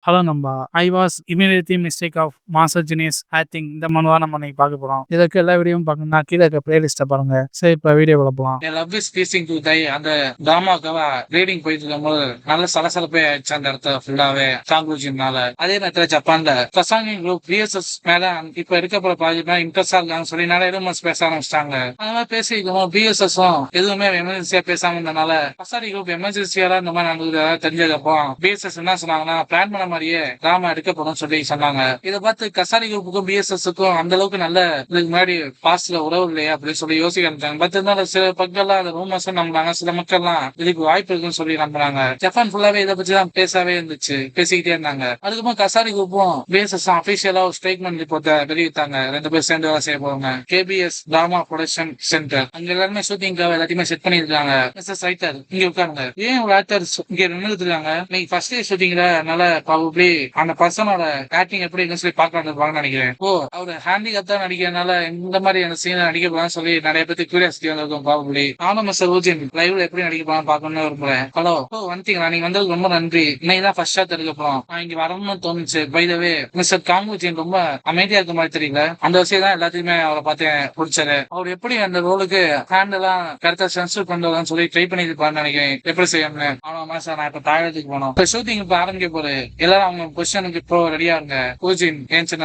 Hello நண்பா. I was immediately mistake of master genius acting. இந்த மனு தான் நம்ம இன்னைக்கு பார்க்க போறோம். இதற்கு எல்லா வீடியோவும் பார்க்கணும்னா கீழே இருக்க பிளேலிஸ்ட்டை பாருங்க. சரி, இப்போ வீடியோக்குள்ள போலாம். லவ் இஸ் பீசிங் டு டை அந்த டிராமாக்காக ரீடிங் போயிட்டு இருக்கும்போது நல்ல சலசலப்பே ஆயிடுச்சு அந்த இடத்துல ஃபுல்லாவே காங்குஜினால. அதே நேரத்துல ஜப்பான்ல கசாங்கி குரூப் பிஎஸ்எஸ் மேல இப்ப இருக்க போற ப்ராஜெக்ட் இன்ட்ரெஸ்டா இருக்காங்க சொல்லி நிறைய ரூமர்ஸ் பேச ஆரம்பிச்சிட்டாங்க. அந்த மாதிரி பேசிக்கணும் பிஎஸ்எஸும் எதுவுமே எமர்ஜென்சியா பேசாம இருந்தனால கசாரி குரூப் எமர்ஜென்சியா இந்த மாதிரி நடந்தது தெரிஞ்சதுக்கப்புறம் பிஎஸ்எஸ் என்ன சொன்னாங்கன்னா பிளான் பண்ண மாதிரியே டிராமா எடுக்கப்படும் சொல்லி சொன்னாங்க. இதை பார்த்து கசாரி குரூப்புக்கும் பிஎஸ்எஸ்க்கும் அந்த அளவுக்கு நல்ல இதுக்கு முன்னாடி பாஸ்ட்ல உறவு இல்லையா அப்படின்னு சொல்லி யோசிக்க ஆரம்பிச்சாங்க. பட் இருந்தாலும் சில பக்கம்லாம் அந்த ரூமர்ஸ் நம்பினாங்க, சில மக்கள்லாம் இதுக்கு வாய்ப்பு இருக்குன்னு சொல்லி நம்புறாங்க. ஜப்பான் ஃபுல்லாவே இதை பத்தி தான் பேசாவே இருந்துச்சு, பேசிக்கிட்டே இருந்தாங்க. அதுக்கப்புறம் கசாரி குரூப்பும் பிஎஸ்எஸ் அபிஷியலா ஒரு ஸ்டேட்மெண்ட் ரிப்போர்ட்டை வெளியிட்டாங்க. ரெண்டு பேர் சேர்ந்து வேலை செய்ய போவாங்க. கேபிஎஸ் டிராமா ப்ரொடக்ஷன் சென்டர் அங்க எல்லாருமே ஷூட்டிங்காக எல்லாத்தையுமே செட் பண்ணிருக்காங்க. மிஸ்டர் ரைட்டர் இங்க உட்காருங்க. ஏன் ஒரு ஆக்டர் இங்க நின்றுட்டு இருக்காங்க? நீங்க ஃபர்ஸ்ட் டே ஷூட்டிங்ல நல்ல ப்ராபப்ளி அந்த பர்சனோட ஆக்டிங் எப்படி இருக்குன்னு சொல்லி பாக்கலாம்னு நினைக்கிறேன். ஓ, அவர் ஹேண்டிகேப் தான் நடிக்கிறதுனால இந்த மாதிரி அந்த சீனை நடிக்க போறான்னு சொல்லி நிறைய பேருக்கு கியூரியாசிட்டி வந்திருக்கும் ப்ராபப்ளி. நானும் மிஸ்டர் ஊஜின் லைவ்ல எப்படி நடிக்க போறான்னு பாக்கணும்னு விரும்புறேன். ஹலோ, வந்துட்டீங்களா? நீங்க வந்ததுக்கு ரொம்ப நன்றி. இன்னைக்கு தான் ஃபர்ஸ்ட் ஷாட் எடுக்க போறோம். நான் இங்க வரணும்னு தோணுச்சு. பை த வே, மிஸ்டர் காங்குஜின் ரொம்ப அமைதியா இருக்க மாதிரி தெரியல. அந்த விஷயம் தான் எல்லாத்தையுமே அவரை பார்த்து பிடிச்சாரு. அவர் எப்படி அந்த ரோலுக்கு ஹேண்ட் எல்லாம் கரெக்டா சென்சிட்டிவ் பண்றதுன்னு சொல்லி ட்ரை பண்ணி இருப்பாருன்னு நினைக்கிறேன். எப்படி செய்யணும்னு. ஆமா சார், நான் இப்ப தாயத்துக்கு போனோம். இப்ப ஷூட்டிங் இப்ப ஆரம்பிக்க போகுது. எல்லாரும் அவங்க பொசிஷனுக்கு இப்போ ரெடியா இருங்க. ஊஜின் ஏன்ச்சு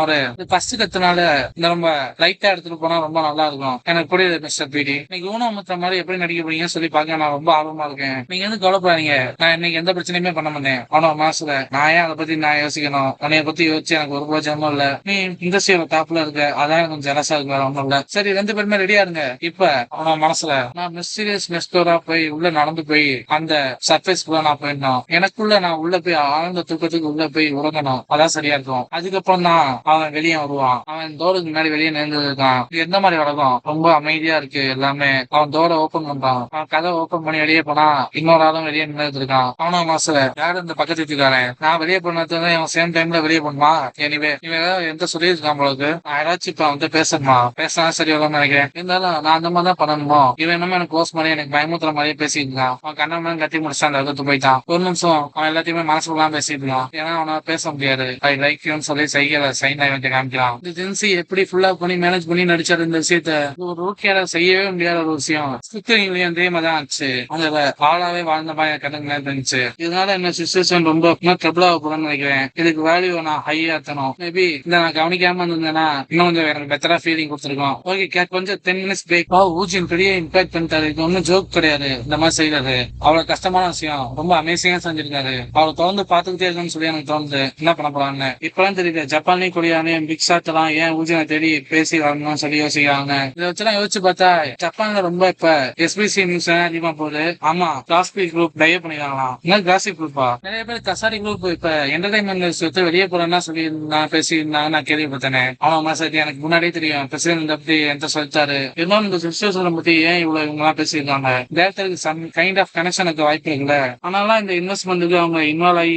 ஒரு ஃபர்ஸ்ட் கத்துனால இந்த ரொம்ப லைட்டா எடுத்துட்டு போனா ரொம்ப நல்லா இருக்கும். எனக்கு புரியுது மிஸ்டர் பிடி. நீங்க ஊனமுத்துற மாதிரி எப்படி நடிக்க போறீங்கன்னு சொல்லி பாக்க நான் ரொம்ப ஆர்வமா இருக்கேன். நீங்க எதுவும் கவலைப்படாதீங்க, நான் இன்னைக்கு எந்த பிரச்சனையுமே பண்ண மாட்டேன். ஆனா மாசுல நான் ஏன் அதை பத்தி நான் யோசிக்கணும்? உன்னைய பத்தி யோசிச்சு எனக்கு ஒரு பிரயோஜனமும் இல்ல. நீ இண்டஸ்ட்ரியோட டாப்ல இருக்க, அதான் எனக்கு கொஞ்சம் ஜெலஸா இருக்கு, வேற ஒன்றும் இல்ல. சரி, ரெண்டு பேருமே ரெடியா இருங்க. இப்ப அவன மனசுல நான் மிஸ்டீரியஸ் மெஸ்டோரா போய் உள்ள நடந்து போய் அந்த சர்ஃபேஸ்க்குள்ள நான் போயிடணும். எனக்குள்ள நான் உள்ள போய் ஆழ்ந்த தூக்கத்துக்கு உள்ள போய் உறங்கணும். அதான் சரியா இருக்கும். அதுக்கப்புறம் தான் அவன் வெளியே வருவான். அவன் டோருக்கு முன்னாடி வெளியே நின்று இருக்கான். எந்த மாதிரி வழக்கம் ரொம்ப அமைதியா இருக்கு எல்லாமே. அவன் டோரை ஓபன் பண்றான். அவன் கதை ஓபன் பண்ணி வெளியே போனா இன்னொரு ஆளும் வெளியே நின்று இருக்கான். அவனா மாசல யாரு இந்த பக்கத்து வீட்டுக்காரன்? நான் வெளியே பண்ணது அவன் சேம் டைம்ல வெளியே பண்ணுமா? எனிவே இவன் ஏதாவது எந்த சொல்லியிருக்கான் போலக்கு. நான் ஏதாச்சும் இப்ப வந்து பேசணுமா? பேசினா சரி வரும்னு நினைக்கிறேன். இருந்தாலும் நான் அந்த மாதிரி தான் பண்ணணுமோ? இவன் என்னமோ எனக்கு க்ளோஸ் பண்ணி எனக்கு பயமுத்துற மாதிரியே பேசிட்டு இருக்கான். அவன் கண்ணாமன் கத்தி முடிச்சான். அந்த இடத்துக்கு போயிட்டான். ஒரு நிமிஷம் அவன் எல்லாத்தையுமே மனசுக்குலாம் பேசிட்டு இருக்கான். ஏன்னா அவனால பேச முடியாது. ஐ லைக் யூன்னு சொல்லி சைக்கிள சைன் ஆகி காமிக்கலாம். இந்த ஜென்சி எப்படி ஃபுல்லா பண்ணி மேனேஜ் பண்ணி நடிச்சாரு இந்த விஷயத்த. ஒரு ரூக்கியால செய்யவே முடியாத ஒரு விஷயம். ஸ்கிரிப்டிங்லயும் அதே மாதிரி தான் ஆச்சு. அந்த ஆளாவே வாழ்ந்த மாதிரி கணக்கு இருந்துச்சு. இதனால என்ன சிச்சுவேஷன் ரொம்ப ட்ரபிள் ஆக போறேன்னு நினைக்கிறேன். இதுக்கு வேல்யூ நான் ஹையா ஏத்தணும். மேபி இதை நான் கவனிக்காம இருந்தேன்னா இன்னும் கொஞ்சம் எனக்கு பெட்டரா ஃபீலிங் கொடுத்துருக்கோம். ஓகே கேட், கொஞ்சம் 10 minutes பிரேக். ஊஜின் பெரிய இம்பாக்ட் பண்ணிட்டாரு. இது ஒன்னும் ஜோக் கிடையாது. இந்த மாதிரி செய்யறது அவ்வளவு கஷ்டமான விஷயம். ரொம்ப அமேசிங்கா செஞ்சிருக்காரு. அவளை தொடர்ந்து பாத்துக்கிட்டே இருக்குன்னு சொல்லி எனக்கு தோணுது. என்ன பண்ண போறான்னு இப்பெல்லாம் தெரியல. ஜப்பான்லயும் கொரியாலையும் பிக் ஷாட் எல்லாம் ஏன் ஊஜினை தேடி பேசி வரணும்னு சொல்லி யோசிக்கிறாங்க. இதை வச்சுலாம் யோசிச்சு பார்த்தா ஜப்பான்ல ரொம்ப இப்ப எஸ்பிசி நியூஸ் அதிகமா போகுது. ஆமா, கிளாஸ்பி குரூப் டைய பண்ணிருக்காங்களாம். என்ன கிளாசிக் குரூப்பா? நிறைய பேர் கசாரி குரூப் இப்ப என்டர்டைன்மெண்ட் விஷயத்தை வெளியே போறேன்னா சொல்லி நான் பேசியிருந்தாங்க. நான் கேள்விப்பட்டேன். ஆமா சார், எனக்கு முன்னாடியே தெரியும். பிரசிடென்ட் பத்தி என்கிட்ட சொல்லிட்டாரு. இருந்தாலும் இந்த சிச்சுவேஷனை பத்தி ஏன் இவ்வளவு இவங்க எல்லாம் பேசியிருக்காங்க? டேரக்டருக்கு சம் கைண்ட் ஆஃப் கனெக்ஷனுக்கு வாய்ப்பு இருக்குல்ல. ஆனாலும் இந்த இன்வெஸ்ட்மெண்ட்டுக்கு அவங்க இன்வால்வ் ஆகி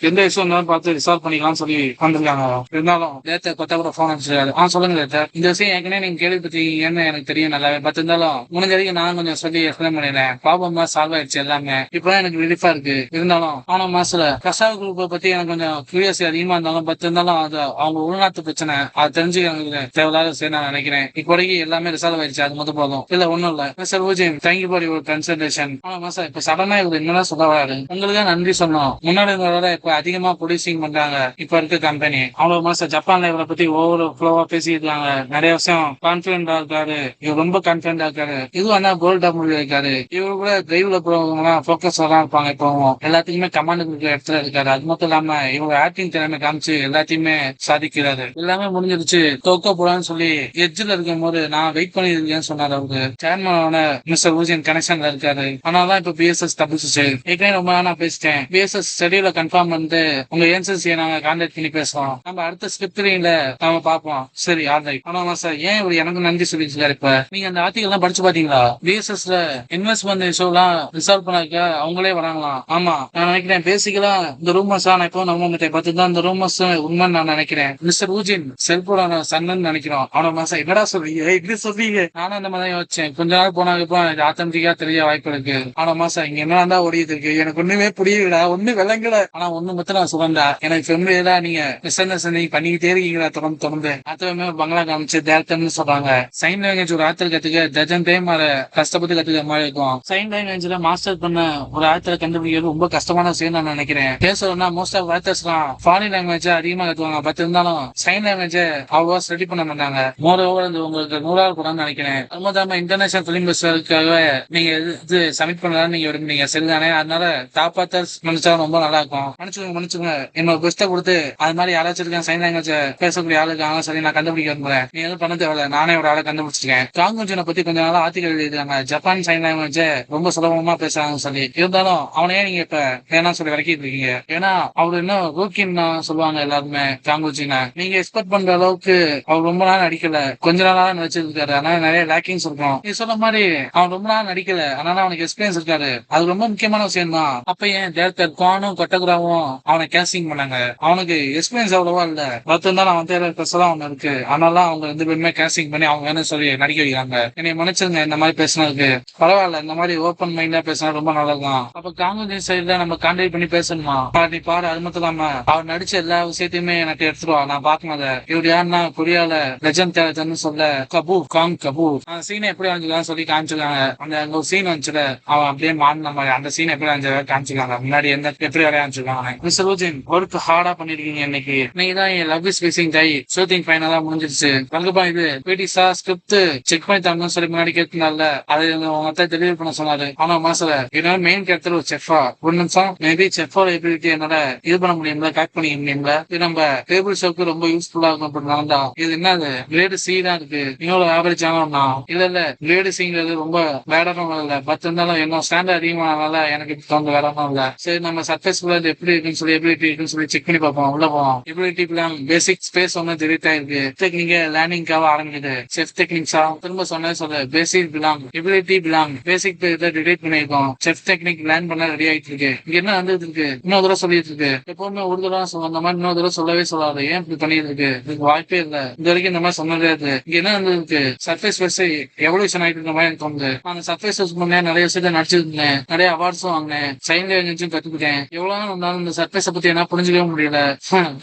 எந்த விஷயம் இருந்தாலும் பார்த்து ரிசால்வ் பண்ணிக்கலாம் சொல்லி வந்திருக்காங்க. இருந்தாலும் டேரக்டர் கொத்த கூட போன் அனுப்பிச்சிருக்காரு. சொல்லுங்க டேரக்டர், இந்த விஷயம் ஏற்கனவே நீங்க கேள்விப்பட்டீங்கன்னு எனக்கு தெரியும் நல்லாவே. பட் இருந்தாலும் முடிஞ்ச வரைக்கும் நான் கொஞ்சம் சொல்லி எக்ஸ்பிளைன் பண்ணிடுறேன். ப்ராப்ளம் சால்வ் ஆயிடுச்சு எல்லாமே. இப்பதான் எனக்கு ரிலீஃபா இருக்கு. இருந்தாலும் ஆனா மாசத்துல கசாவ் குரூப்பை பத்தி எனக்கு கொஞ்சம் கியூரியாசிட்டி அதிகமா இருந்தாலும் பட் இருந்தாலும் அது அவங்க உள்நாட்டு பிரச்சனை. அது தெரிஞ்சு எனக்கு தேவையில்லாத சரி நான் நினைக்கிறேன். இப்போதைக்கு எல்லாமே ரிசால்வ் ஆயிடுச்சு. அது மட்டும் போதும். இல்ல ஒண்ணும் இல்ல mister Woojin, thank you for your consultation. ஆனா மாசா இப்ப சடனா இவர் என்னதான் சொல்ல வராரு? உங்களுக்கு நன்றி சொன்னோம். முன்னாடி இருந்தவரோட இப்ப அதிகமா ப்ரொடியூசிங் பண்றாங்க இப்ப இருக்க கம்பெனி. அவ்வளவு மாசம் ஜப்பான்ல இவரை பத்தி ஒவ்வொரு ஃப்ளோவா பேசியிருக்காங்க. நிறைய விஷயம் கான்பிடண்டா இருக்காரு. இவர் ரொம்ப கான்பிடண்டா இருக்காரு. இதுவும் போல்டா முடிவு இருக்காரு. இவரு கூட டிரைவ்ல போறவங்க போக்கஸ் தான் இருப்பாங்க. இப்போ எல்லாத்தையுமே கமாண்டுக்கு இருக்கிற இடத்துல இருக்காரு. அது மட்டும் இல்லாம இவங்க ஆக்டிங் திறமை காமிச்சு எல்லாத்தையுமே சாதிக்கிறாரு. எல்லாமே முடிஞ்சிருச்சு, தோக்க போறான்னு சொல்லி எட்ஜ்ல இருக்கும் போது நான் வெயிட் பண்ணி இருக்கேன்னு சொன்னாரு. அவரு சேர்மனோட மிஸ்டர் ஊஜின் கனெக்ஷன்ல இருக்காரு. ஆனாலும் இப்ப பிஎஸ்எஸ் தப்பிச்சு. ஏற்கனவே ரொம்ப நான் பேசிட்டேன். பிஎஸ்எஸ் ஷெடியூல கன்ஃபார்ம் பண்ணிட்டு உங்க ஏன்சியை நாங்க கான்டாக்ட் பண்ணி பேசுவோம். நம்ம அடுத்த ஸ்கிரிப்ட்ல நாம பாப்போம். சரி, ஆல்ரைட். ஆனா சார் ஏன் இவர் எனக்கு நன்றி சொல்லிருக்காரு? இப்ப நீங்க அந்த ஆர்டிகல் எல்லாம் படிச்சு பாத்தீங்களா? பிஎஸ்எஸ்ல இன்வெஸ்ட்மெண்ட் இஷ்யூ எல்லாம் ரிசால்வ் பண்ணாக்க அவங்களே வராங்களாம். ஆமா, நான் நினைக்கிறேன் பேசிக்கலா இந்த ரூமர்ஸ் நான் இப்போ நம்ம பார்த்துதான் இந்த ரூமர்ஸ் உண்மைன்னு நான் நினைக்கிறேன். மிஸ்டர் ஊஜின் செல்போட சன்னு நினைக்கிறோம். அவன மாசம் என்னடா சொல்றீங்க, இப்படி சொல்றீங்க? நானும் அந்த மாதிரி யோசிச்சேன். கொஞ்ச நாள் போனாக்க ஆத்தன்டிக்கா தெரிய வாய்ப்பு இருக்கு. ஆனா மாசம் இங்க என்ன ஓடிட்டு இருக்கு எனக்கு ஒண்ணுமே புரியலடா, ஒண்ணு விளங்கல. ஆனா ஒண்ணு மட்டும் நான் சொல்றேன்டா, எனக்கு ஃபெமிலியரா நீங்க பிசினஸ் நீங்க பண்ணிக்கிட்டே இருக்கீங்களா தொடர்ந்து அதுவுமே பங்களா காமிச்சு டேரக்டர்னு சொல்றாங்க. சைன் லாங்குவேஜ் ஒரு ஆத்தர் கத்துக்க டஜன் டைம் அதை கஷ்டப்பட்டு கத்துக்கிற மாதிரி இருக்கும். சைன் லாங்குவேஜ்ல மாஸ்டர் பண்ண ஒரு ஆத்தரை கண்டுபிடிக்கிறது ரொம்ப கஷ்டமான விஷயம் நான் நினைக்கிறேன். பேசுறோம்னா மோஸ்ட் ஆஃப் ஆத்தர்ஸ்லாம் ஃபாரின் லாங்குவேஜ் அதிகமா கத்துவாங்க, பட் இருந்தாலும் சைன் லாங்குவேஜ் அவ்வளவா ஸ்டடி பண்ண மாட்டாங்க. மோர் ஓவர் உங்களுக்கு 100 கூடன்னு நினைக்கிறேன். அது மட்டும் இன்டர்நேஷனல் பிலிம் ஃபெஸ்டிவலுக்காக நீங்க இது சப்மிட் பண்ணலாம் நீங்க விரும்புறீங்க சரிதானே? அதனால டாப் ஆத்தர்ஸ் மன்னிச்சா ரொம்ப நல்லா இருக்கும். மன்னிச்சுங்க என்னோட பெஸ்ட்டை கொடுத்து அது மாதிரி யாராச்சும் இருக்கேன் சைன் லாங்குவேஜ் பேசக்கூடிய ஆளுக்காக சரி நான் கண்டுபிடிக்க விரும்புறேன். நீ எதுவும் பண்ண தேவையில்ல, நானே ஒரு ஆளை கண்டுபிடிச்சிருக்கேன். காங்குஜனை பத்தி கொஞ்ச நாள் ஆர்டிகல் எழுதிருக்காங்க. ஜப்பான் சைன் லாங்குவேஜ் ரொம்ப சுலபமா பேசுறாங்கன்னு சொல்லி. இருந்தாலும் அவனையே நீங்க இப்ப வேணாம் சொல்லி விளக்கிட்டு இருக்கீங்க. ஏன்னா அவரு இன்னும் ரூக்கின் சொல்லுவாங்க எல்லாருமே காங்குஜின. நீங்க எக்ஸ்பெக்ட் பண்ற அளவுக்கு அவர் ரொம்ப நாள் நடிக்கல, கொஞ்ச நாளா நடிச்சிருக்காரு. அதனால நிறைய லேக்கிங்ஸ் இருக்கும். நீ சொன்ன மாதிரி அவன் ரொம்ப நாள் நடிக்கல, அதனால அவனுக்கு எக்ஸ்பீரியன்ஸ் இருக்காரு. அது ரொம்ப முக்கியமான விஷயம் தான். அப்ப ஏன் டேரக்டர் குவானும் கொட்டகுராவும் அவனை கேஸ்டிங் பண்ணாங்க? அவனுக்கு எக்ஸ்பீரியன்ஸ் அவ்வளவா இல்ல, பார்த்திருந்தாலும் அவன் தேவை பெருசா ஒண்ணு இருக்கு. அதனால அவங்க 2 பேருமே கேஸ்டிங் பண்ணி அவங்க வேணும் சொல்லி நடிக்க வைக்கிறாங்க. என்னை மன்னிச்சிருங்க இந்த மாதிரி பேசினதுக்கு. பரவாயில்ல, இந்த மாதிரி ஓப்பன் மைண்டா பேசினா ரொம்ப நல்லதுதான். அப்ப காங்குஜி சைட்ல நம்ம கான்டாக்ட் பண்ணி பேசணுமா? நீ பாரு, அது மட்டும் இல்லாம அவர் நடிச்ச எல்லா விஷயத்தையுமே எனக்கு எடுத்துருவா, நான் பாக்கணும். அதை இவர் யாருன்னா கொரியால லெஜண்ட் தேட்டர்னு சொல்ல கபூர் காங் கபூர் அந்த சீனை எப்படி வந்துருக்கான்னு சொல்லி காமிச்சிருக்காங்க. அந்த ஒரு சீன் வந்துச்சுல அவன் அப்படியே மாறின மாதிரி அந்த சீன் எப்படி வந்து காமிச்சிருக்காங்க. முன்னாடி எந்த எப்படி வரைய ஆரம்பிச்சிருக்காங்க. மிஸ்டர் ரோஜின் ஒர்க் ஹார்டா பண்ணிருக்கீங்க. இன்னைக்கு நீங்க தான் என் love is missing die shooting ஃபைனலா முடிஞ்சிருச்சு. கண்டிப்பா இது பிடிசா ஸ்கிரிப்ட் செக் பண்ணி தரணும்னு சொல்லி முன்னாடி கேட்கனால அது உங்க டெலிவரி பண்ண சொன்னாரு. ஆனா மாசல என்னோட மெயின் கேரக்டர் ஒரு செஃபா. ஒரு நிமிஷம் மேபி செஃபோட எபிலிட்டி என்னால இது பண்ண முடியும்ல, கரெக்ட் பண்ணிக்க முடியும்ல. இது நம்ம டேபிள் ஷோக்கு ரொம்ப யூஸ்ஃபுல்லா இருக்கும். அப்படின்னா இது என்னது கிரேடு சி தான் இருக்கு. நீங்களோட ஆவரேஜ் ஆனா இல்ல கிரேடு சிங்கிறது ரொம்ப வேடனும் இல்ல, பட் இருந்தாலும் என்ன ஸ்டாண்டர்ட் அதிகமானால எனக்கு தோன்ற வேடனும் இல்ல. சரி நம்ம சர்ஃபேஸ் எப்படி இருக்குன்னு சொல்லி எபிலிட்டி இருக்குன்னு சொல்லி செக் பண்ணி பார்ப்போம். உள்ள போவோம். எபிலிட்டி பிளான் பேசிக் ஸ்பேஸ் ஒன்னு டிலீட் ஆயிருக்கு. டெக்னிக் லேர்னிங்காக ஆரம்பிக்குது. செஃப் டெக்னிக்ஸா திரும்ப சொல்லு பேசிக் பிளாங் எபிலிட்டி பிளாங் பேசிக் டிலீட் பண்ணிருக்கோம். செஃப் டெக்னிக் லேர்ன் பண்ண ரெடி ஆயிட்டு இருக்கு. இங்க என்ன வந்துட்டு இருக்கு? இன்னொரு தடவை சொல்லிட்டு இருக்கு. எப்பவுமே ஒரு தடவை சொல்ல மாதிரி இன்னொரு தடவை சொல்லவே சொல்லாது. ஏன் இப்படி பண்ணிட்டு இருக்கு? இதுக்கு வாய்ப்பே இல்ல. இது வரைக்கும் இந்த மாதிரி சொன்னதே இருக்கு. இங்க என்ன வந்துருக்கு? சர்ஃபேஸ் பெருசு எவல்யூஷன் ஆயிட்டு இருக்க மாதிரி எனக்கு தோணுது. அந்த சர்ஃபேஸ் முன்னே நிறைய விஷயத்த நடிச்சிருந்தேன், நிறைய அவார்ட்ஸும் வாங்கினேன், சைன் லாங்குவேஜும் கத்துக்கிட்டேன். எவ்வளவு இருந்தாலும் இந்த சர்ஃபேஸை பத்தி என்ன புரிஞ்சுக்கவே முடியல.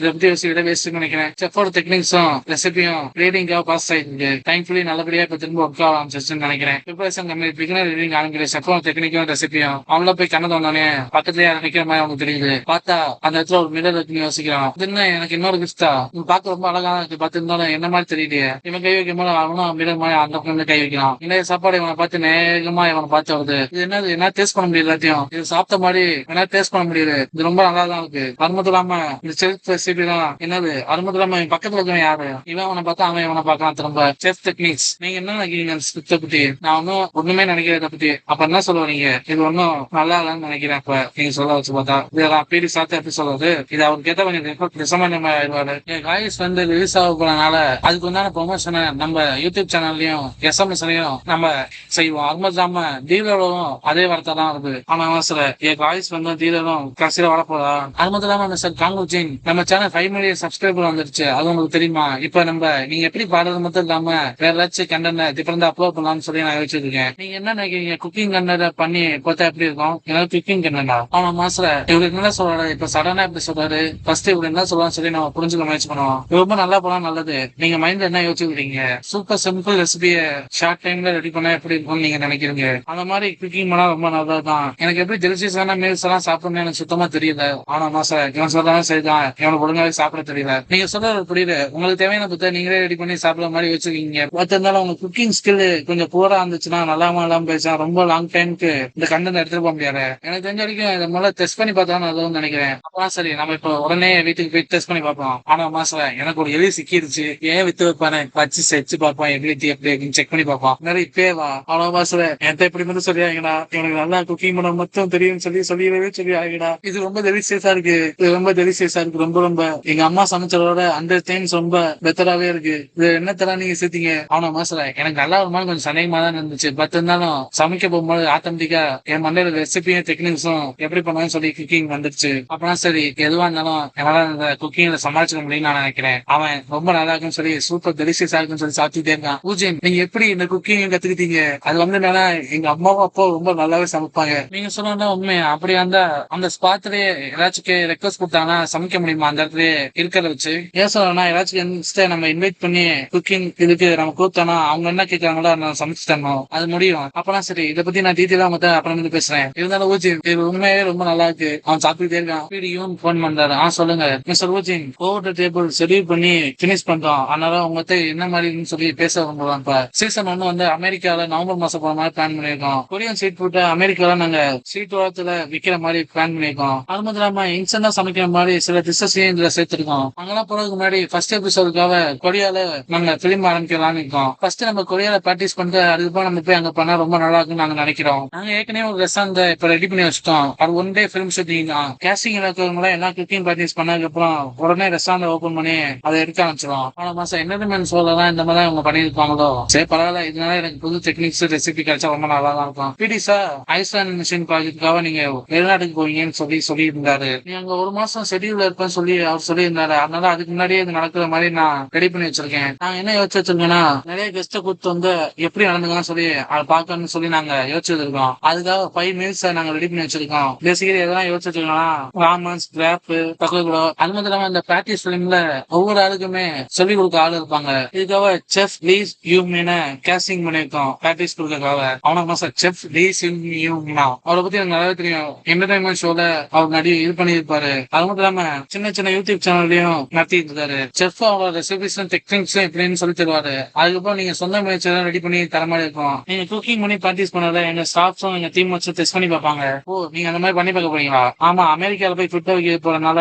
இதை பத்தி யோசிக்கிட்ட வேஸ்ட் நினைக்கிறேன். செஃபோட டெக்னிக்ஸும் ரெசிபியும் ரீடிங்காக பாஸ் ஆயிருக்கு. தேங்க்ஃபுல்லி நல்லபடியா இப்ப திரும்ப ஒர்க் ஆக ஆரம்பிச்சிருச்சுன்னு நினைக்கிறேன். ப்ரிப்பரேஷன் கம்மி பிகினர் ரீடிங் ஆரம்பிக்கிறேன். செஃபோட டெக்னிக்கும் ரெசிபியும் அவங்கள போய் கண்ணது வந்தோடனே பக்கத்துலயே நினைக்கிற மாதிரி அவனுக்கு தெரியுது. பார்த்தா அந்த இடத்துல ஒரு மிரர் இருக்குன்னு யோசிக்கிறான். இது எனக்கு இன்னொரு கிஃப்டா பார்க்க ரொம்ப அழகா இருக்கு. பார்த்து இருந்தாலும் என்ன மாதிரி தெரியலையே. இவன் கை வைக்கும் போது அவனும் மிரர் மாதிரி அந்த பக்கம் கை வைக்கிறான். இந்த சாப்பாடு இவனை பார்த்து நேரமா இவனை பார்த்து வருது. இது என்னது என்ன டேஸ்ட் பண்ண முடியல, எல்லாத்தையும் இது சாப்பிட்ட மாதிரி என்ன டேஸ்ட் பண்ண முடியல. இது ரொம்ப நல்லா தான் இருக்கு. அது மட்டும் இல்லாம இந்த செஃப் ரெசிபி தான் என்னது. அது மட்டும் இல்லாம பக்கத்துல இருக்கவன் யாரு? இவன் அவனை பார்த்தா அவன் இவனை பார்க்கலாம். திரும்ப செஃப் டெக்னிக்ஸ். நீங்க என்ன நினைக்கிறீங்க ஸ்கிரிப்ட பத்தி? நான் ஒண்ணுமே நினைக்கிறத பத்தி. அப்ப என்ன சொல்லுவீங்க? இது ஒன்னும் நல்லா இல்லைன்னு நினைக்கிறேன். அப்ப நீங்க சொல்ல வச்சு பார்த்தா இதெல்லாம் பீடி சாத்த எப்படி சொல்றது? இது அவருக்கு கேட்ட கொஞ்சம் டிசமாண்டமா ஆயிடுவாரு. என் காய்ஸ் வந்து ரிலீஸ் ஆக போறதுனால அதுக்கு உண்டான ப்ரொமோஷனை நம்ம யூடியூப் சேனல்லையும் எஸ்எம்எஸ்லயும் நம்ம செய்வோம். அது மட்டும் இல்லாம டீலரும் அதே வார்த்தை தான் இருக்கு. ஆனா சார் என் காய்ஸ் வந்து டீலரும் கடைசியில வரப்போதா? அது மட்டும் இல்லாம சார் காங்குஜின் நம்ம சேனல் 5 மில்லியன் சப்ஸ்கிரைபர் வந்துருச்சு. அது உங்களுக்கு தெரியுமா? இப்ப நீங்க எப்படி பாடுறது மட்டும் இல்லாம வேற ஏதாச்சும் கண்டென்ட் டிஃபரெண்டா அப்லோட் பண்ணலாம்னு சொல்லி நான் யோசிச்சிருக்கேன். நீங்க என்ன நினைக்கிறீங்க? குக்கிங் கண்டென்ட் பண்ணி பார்த்தா எப்படி இருக்கும்? ஏதாவது குக்கிங் கண்டென்டா? ஆனா மாஸ்டர் இவருக்கு என்ன சொல்றாரு? இப்ப சடனா எப்படி சொல்றாரு? ஃபர்ஸ்ட் இவரு என்ன சொல்றான்னு சொல்லி நம்ம புரிஞ்சுக்க முயற்சி பண்ணுவோம். ரொம்ப நல்லா போனா நல்லது. நீங்க மைண்ட்ல என்ன யோசிக்கிறீங்க? சூப்பர் சிம்பிள் ரெசிபியை ஷார்ட் டைம்ல ரெடி பண்ணா எப்படி இருக்கும்னு நீங்க நினைக்கிறீங்க? அந்த மாதிரி குக்கிங் பண்ணா ரொம்ப நல்லதுதான். எனக்கு எப்படி டெலிஷியஸான மீல்ஸ் எல்லாம் சாப்பிடணும்னு எனக்கு சுத்தமா தெரியல. ஆனா மாஸ்டர் இவன் சொல்றாலும் சரிதான், இவனுக்கு ஒழுங்காவே சாப்பிட தெரியல. நீங்க சொல்றது புரியுது. உங்களுக்கு தேவையான புத்தகம் நீங்களே ரெடி பண்ணி சாப்பிட மாதிரி வச்சிருக்கீங்க. பட் இருந்தாலும் உங்க குக்கிங் ஸ்கில் கொஞ்சம் பூரா இருந்துச்சுன்னா நல்லாம இல்லாம பேசா ரொம்ப லாங் டைமுக்கு இந்த கண்டென்ட் எடுத்துட்டு போக முடியாது. எனக்கு தெரிஞ்ச வரைக்கும் இதை முதல்ல டெஸ்ட் பண்ணி பார்த்தா நல்லதுன்னு நினைக்கிறேன். அப்பதான் சரி நம்ம இப்போ உடனே வீட்டுக்கு போய் டெஸ்ட் பண்ணி பார்ப்போம். ஆனா மாஸ்டர் எனக்கு ஒரு எலி சிக்கிருச்சு, ஏன் வித்து வைப்பானே வச்சு செச்சு பார்ப்போம் எபிலிட்டி எப்படி இருக்குன்னு செக் பண்ணி பார்ப்போம். நிறைய இப்பே வா அவ்வளவு மாஸ்டர் என்கிட்ட எப்படி மட்டும் சொல்லியாங்கடா, எனக்கு நல்லா குக்கிங் பண்ண மட்டும் தெரியும் சொல்லிடவே சொல்லியாங்கடா. இது ரொம்ப டெலிஷியஸா இருக்கு. இது ரொம்ப டெலிஷியஸா இருக்கு. ரொம்ப எங்க அம்மா சமைச்சதோட 100 டைம்ஸ் ரொம்ப பெட்டராவே இருக்கு. இது என்ன தர நீங்க சேர்த்தீங்க? ஆனா மாஸ்டர் எனக்கு நல்லா ஒரு மாதிரி கொஞ்சம் சந்தேகமா தான் இருந்துச்சு. பட் இருந்தாலும் சமைக்க போகும்போது ஆட்டோமேட்டிக்கா என் மண்டையில ரெசிபியும் டெக்னிக்ஸும் எப்படி பண்ணாலும் சொல்லி குக்கிங் வந்துருச்சு. அப்பனா சரி எதுவா இருந்தாலும் என்னால இந்த குக்கிங்ல சமாளிச்சுக்க முடியும்னு நான் நினைக்கிறேன். அவன் ரொம்ப நல்லா இருக்குன்னு சொல்லி சூப்பர் டெலிஷியஸா இருக்குன்னு சொல்லி சாப்பிட்டுட்டே இருக்கான். பூஜன் நீங்க எப்படி இந்த குக்கிங் கத்துக்கிட்டீங்க? அது வந்து என்னன்னா எங்க அம்மாவும் அப்பா ரொம்ப நல்லாவே சமைப்பாங்க. நீங்க சொன்னா உண்மை. அப்படியா இருந்தா அந்த ஸ்பாட் இடத்துலயே ஏதாச்சும் ரெக்வஸ்ட் கொடுத்தாங்கன்னா சமைக்க முடியுமா அந்த இடத்துலயே இருக்கிறத வச்சு? ஏன் சொல்றேன்னா ஏதாச்சும் நம்ம இன்வைட் பண்ணி குக்கிங் இதுக்கு நம்ம கூப்பிட்டோம்னா அவங்க என்ன கேட்கறாங்களோ நான் சமைச்சு தரணும், அது முடியும். அப்பனா சரி, இதை பத்தி நான் டீட்டெயிலா அவங்க அப்புறம் வந்து பேசுறேன். இருந்தாலும் ஊஜின் இது உண்மையே ரொம்ப நல்லா இருக்கு. அவன் சாப்பிட்டுட்டே இருக்கான். வீடியும் போன் பண்றாரு. சொல்லுங்க மிஸ்டர் ஊஜின், ஓவர் டேபிள் ஷெட்யூல் பண்ணி பினிஷ் பண்றோம். அதனால உங்ககிட்ட என்ன மாதிரின்னு சொல்லி பேச விரும்புறோம். இப்ப சீசன் 1 வந்து அமெரிக்கால நவம்பர் மாசம் போற மாதிரி பிளான் பண்ணிருக்கோம். கொரியன் ஸ்ட்ரீட் ஃபுட் அமெரிக்கால நாங்க ஸ்ட்ரீட் ஓரத்துல விக்கிற மாதிரி பிளான் பண்ணிருக்கோம். அது மட்டும் இல்லாம இன்ஸ்டன்டா சமைக்கிற மாதிரி சில டிஷஸையும் இதுல சேர்த்திருக்கோம். அங்கெல்லாம் போறதுக்கு முன்னாடி ஃபர்ஸ்ட் எபிசோடுக்காக கொரியால நாங்க பிலிம் ஆரம்பிக்கலாம்னு இருக்கோம். ஃபர்ஸ்ட் நம்ம கொரியால பிராக்டிஸ் பண்ணிட்டு அதுக்கப்புறம் நம்ம போய் அங்க பண்ணா ரொம்ப நல்லா இருக்கும்னு நாங்க நினைக்கிறோம். நாங்க ஏற்கனவே ஒரு ரெஸ்டாரண்ட் இப்ப ரெடி பண்ணி வச்சிட்டோம். அது 1 டே ஃபிலிம் ஷூட்டிங் தான். கேஸ்டிங் இருக்கிறவங்க எல்லாம் குக்கிங் பிராக்டிஸ் பண்ணதுக்கு அப்புறம் உடனே ரெஸ்டாரண்ட் ஓபன் பண்ணி அதை எடுக்க ஆரம்பிச்சிடும். ஆனா மாசம் என்டர்டைன்மெண்ட் ஷோலாம் இந்த மாதிரி அவங்க பண்ணிருப்பாங்களோ சரி பரவாயில்ல. இதனால எனக்கு புது டெக்னிக்ஸ் ரெசிபி கிடைச்சா ரொம்ப நல்லா தான் இருக்கும். பிடிசா ஐஸ்லாண்ட் மிஷன் ப்ராஜெக்டுக்காக நீங்க வெளிநாட்டுக்கு போவீங்கன்னு சொல்லி இருந்தாரு. நீங்க அங்க 1 மாசம் ஷெட்யூல் இருப்பேன்னு சொல்லி அவர் சொல்லி இருந்தாரு. அதனால அதுக்கு முன்னாடியே இது நடக்கிற மாதிரி நான் ரெடி பண்ணி வச்சிருக்கேன். நாங்க என்ன யோசிச்சு வச்சிருக்கேன்னா நிறைய கெஸ்ட கூப்பிட்டு வந்து எப்படி நடந்துக்கலாம்னு சொல்லி அதை பார்க்கணும்னு சொல்லி நாங்க யோசிச்சு இருக்கோம். அதுக்காக 5 மீல்ஸ் நாங்க ரெடி பண்ணி வச்சிருக்கோம். பேசிக்கலி எதெல்லாம் யோசிச்சு வச்சிருக்கோம்னா ராமன்ஸ், கிராப், தகவல்களோ அது மட்டும் இல்லாம இந்த பிராக்டிஸ் பிலிம்ல ஒவ்வொரு ஆளுக்குமே சொல்லிக் கொடுக்க ஆள் இருப்பாங்க. இதுக்காக செஃப் லீஸ் யூமின கேஸ்டிங் பண்ணிருக்கோம். பிராக்டிஸ் கொடுக்கறதுக்காக அவன மாசம் செஃப் லீஸ் யூமினா அவரை பத்தி எனக்கு நிறைய தெரியும். என்டர்டைன்மெண்ட் ஷோல அவர் இது பண்ணிருப்பாரு. அது மட்டும் இல்லாம சின்ன சின்ன யூடியூப் சேனல்லையும் நடத்திட்டு இருக்காரு. செஃப் அவரோட ரெசிபிஸ் டெக்னிக்ஸ் எப்படின்னு சொல்லி தருவாரு. அதுக்கப்புறம் நீங்க சொந்த முயற்சி ரெடி பண்ணி தர மாதிரி இருக்கும். நீங்க குக்கிங் பண்ணி பிராக்டிஸ் பண்ணத எங்க ஸ்டாஃப்ஸும் எங்க டீம் வச்சு டெஸ்ட் பண்ணி பார்ப்பாங்க. ஓ நீங்க அந்த மாதிரி பண்ணி பார்க்க போறீங்களா? ஆமா, அமெரிக்கால போய் ஃபுட் வைக்க போறதுனால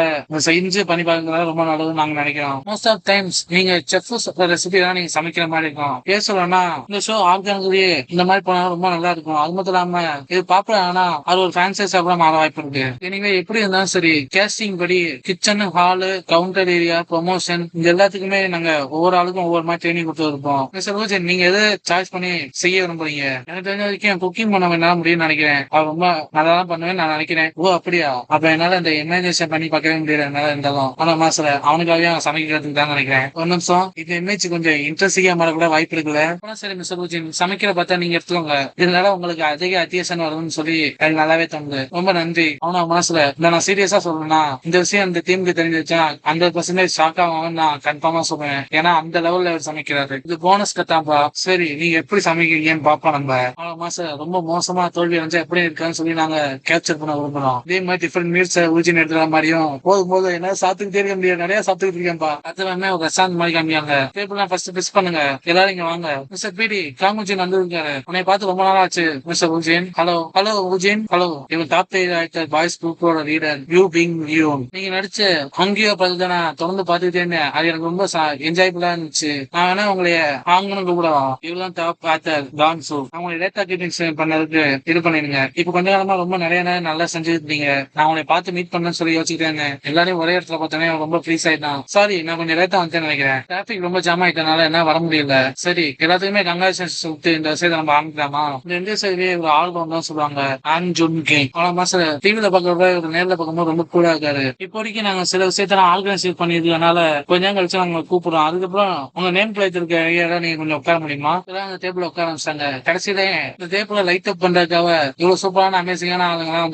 செஞ்சு பண்ணி பார்க்கறது ரொம்ப நல்லதுன்னு நாங்க நினைக்கிறோம். மோஸ்ட் ஆஃப் டைம்ஸ் நீங்க செஃப் ரெசிபி தான் நீங்க சமைக்கிற மாதிரி இருக்கும். பேசலன்னா இந்த ஷோ ஆர்கானிக்லயே இந்த மாதிரி போனா ரொம்ப நல்லா இருக்கும். அது மட்டும் இல்லாம இது பாப்புலர் ஆனா அது ஒரு ஃபேன்சைஸா கூட மாற வாய்ப்பு இருக்கு. எனவே எப்படி இருந்தாலும் சரி கேஸ்டிங் படி kitchen, hall, counter area, promotion இந்த எல்லாத்துக்குமே நாங்க ஒவ்வொரு ஆளுக்கும் ஒவ்வொரு மாதிரி ட்ரைனிங் கொடுத்து இருப்போம். மிஸ்டர் ரோஜன், நீங்க எது சாய்ஸ் பண்ணி செய்ய விரும்புறீங்க? எனக்கு தெரிஞ்ச வரைக்கும் குக்கிங் பண்ண என்னால முடியும்னு நினைக்கிறேன். அவர் ரொம்ப நல்லா தான் பண்ணுவேன் நான் நினைக்கிறேன். ஓ அப்படியா? அப்ப என்னால இந்த இமேஜினேஷன் பண்ணி பார்க்கவே முடியல என்னால இருந்தாலும். ஆனா மாசல அவனுக்காகவே சமைக்கிறதுக்கு தான் நினைக்கிறேன். ஒரு நிமிஷம், இந்த இமேஜ் கொஞ்சம் இன்ட்ரெஸ்டிங்கா மாற கூட வாய்ப்பு இருக்குல்ல. சரி மிஸ்டர் ரோஜன், சமைக்கிற பார்த்தா நீங்க எடுத்துக்கோங்க. இதனால உங்களுக்கு அதிக அத்தியாசம் வரும்னு சொல்லி எனக்கு நல்லாவே தோணுது. ரொம்ப நன்றி. அவனா மனசுல நான் சீரியஸா சொல்றேன்னா இந்த விஷயம் இந்த டீமுக்கு தெரிஞ்சு வச்சா 100% ஷாக் ஆகும் நான் கன்ஃபார்மா சொல்றேன். ஏன்னா அந்த லெவல்ல அவர் சமைக்கிறாரு. இது போனஸ் கட்டாம்பா. சரி நீங்க எப்படி சமைக்கிறீங்கன்னு பாப்போம். நம்ம அவன மாசம் ரொம்ப மோசமா தோல்வி அடைஞ்சா எப்படி இருக்கான்னு சொல்லி நாங்க கேப்சர் பண்ண விரும்புறோம். இதே மாதிரி டிஃபரெண்ட் மீல்ஸ் ஊஜின் எடுக்கிற மாதிரியும் போது என்ன சாப்பிட்டுக்கிட்டே இருக்க முடியாது. நிறைய சாப்பிட்டுக்கிட்டு இருக்கேன்பா. அது ஒரு ரெஸ்டாரண்ட் மாதிரி காமிக்காங்க. டேபிள்லாம் ஃபர்ஸ்ட் பிஸ் பண்ணுங்க. எல்லாரும் இங்க வாங்க. மிஸ்டர் பிடி காமுஜின் வந்து இருக்காரு. உன்னை பார்த்து ரொம்ப நாள் ஆச்சு mister Woojin. Hello Woojin. Hello. இவன் டாப் ஆக்டர் பாய்ஸ் குரூப்போட லீடர் யூ பிங் யூ. நீங்க நடிச்ச அங்கேயோ பார்த்து நான் தொடர்ந்து பார்த்துக்கிட்டே இருந்தேன். அது எனக்கு ரொம்ப என்ஜாய்புல்லா இருந்துச்சு. நான் வேணா உங்களைய ஆங்கன்னு கூப்பிடுவோம். இவெல்லாம் டாப் ஆக்டர் டான் சூ. அவங்களை டேட்டா கீப்பிங் பண்ணதுக்கு இது பண்ணிடுங்க. இப்ப கொஞ்ச காலமா ரொம்ப நிறைய நேரம் நல்லா செஞ்சுருந்தீங்க. நான் உங்களை பார்த்து மீட் பண்ணணும்னு சொல்லி யோசிச்சுட்டே இருந்தேன். எல்லாரையும் ஒரே இடத்துல பார்த்தோன்னே ரொம்ப ப்ளீஸ் ஆயிட்டான். சாரி நான் கொஞ்சம் லேட்டா வந்துட்டேன்னு நினைக்கிறேன். டிராபிக் ரொம்ப ஜாம் ஆயிட்டனால என்ன வர முடியல. சரி எல்லாத்துக்குமே கங்காச்சுலேஷன்ஸ் விட்டு இந்த விஷயத்தை நம்ம ஆரம்பிக்கலாமா? இந்த இந்திய சைட்லயே ஒரு ஆல்பம் தான் சொல்லுவாங்க ஆன் ஜூன் கேம். அவ்வளவு மாசம் டிவில பாக்குறப்ப ஒரு நேர்ல பார்க்கும்போது ரொம்ப கூலா இருக்காரு. இப்போதைக்கு நாங்க சில விஷயத்த ஆர்கனைஸ் பண்ணிருக்கனால கொஞ்ச நேரம் கழிச்சு நாங்க கூப்பிடுறோம். அதுக்கப்புறம் உங்க நேம் பிளேட் இருக்க ஏரியால நீங்க கொஞ்சம் உட்கார முடியுமா? அந்த டேபிள் உட்கார ஆரம்பிச்சாங்க. கடைசியில இந்த டேபிள லைட் அப் பண்றதுக்காக இவ்வளவு சூப்பரான அமேசிங்கான ஆளுங்கலாம்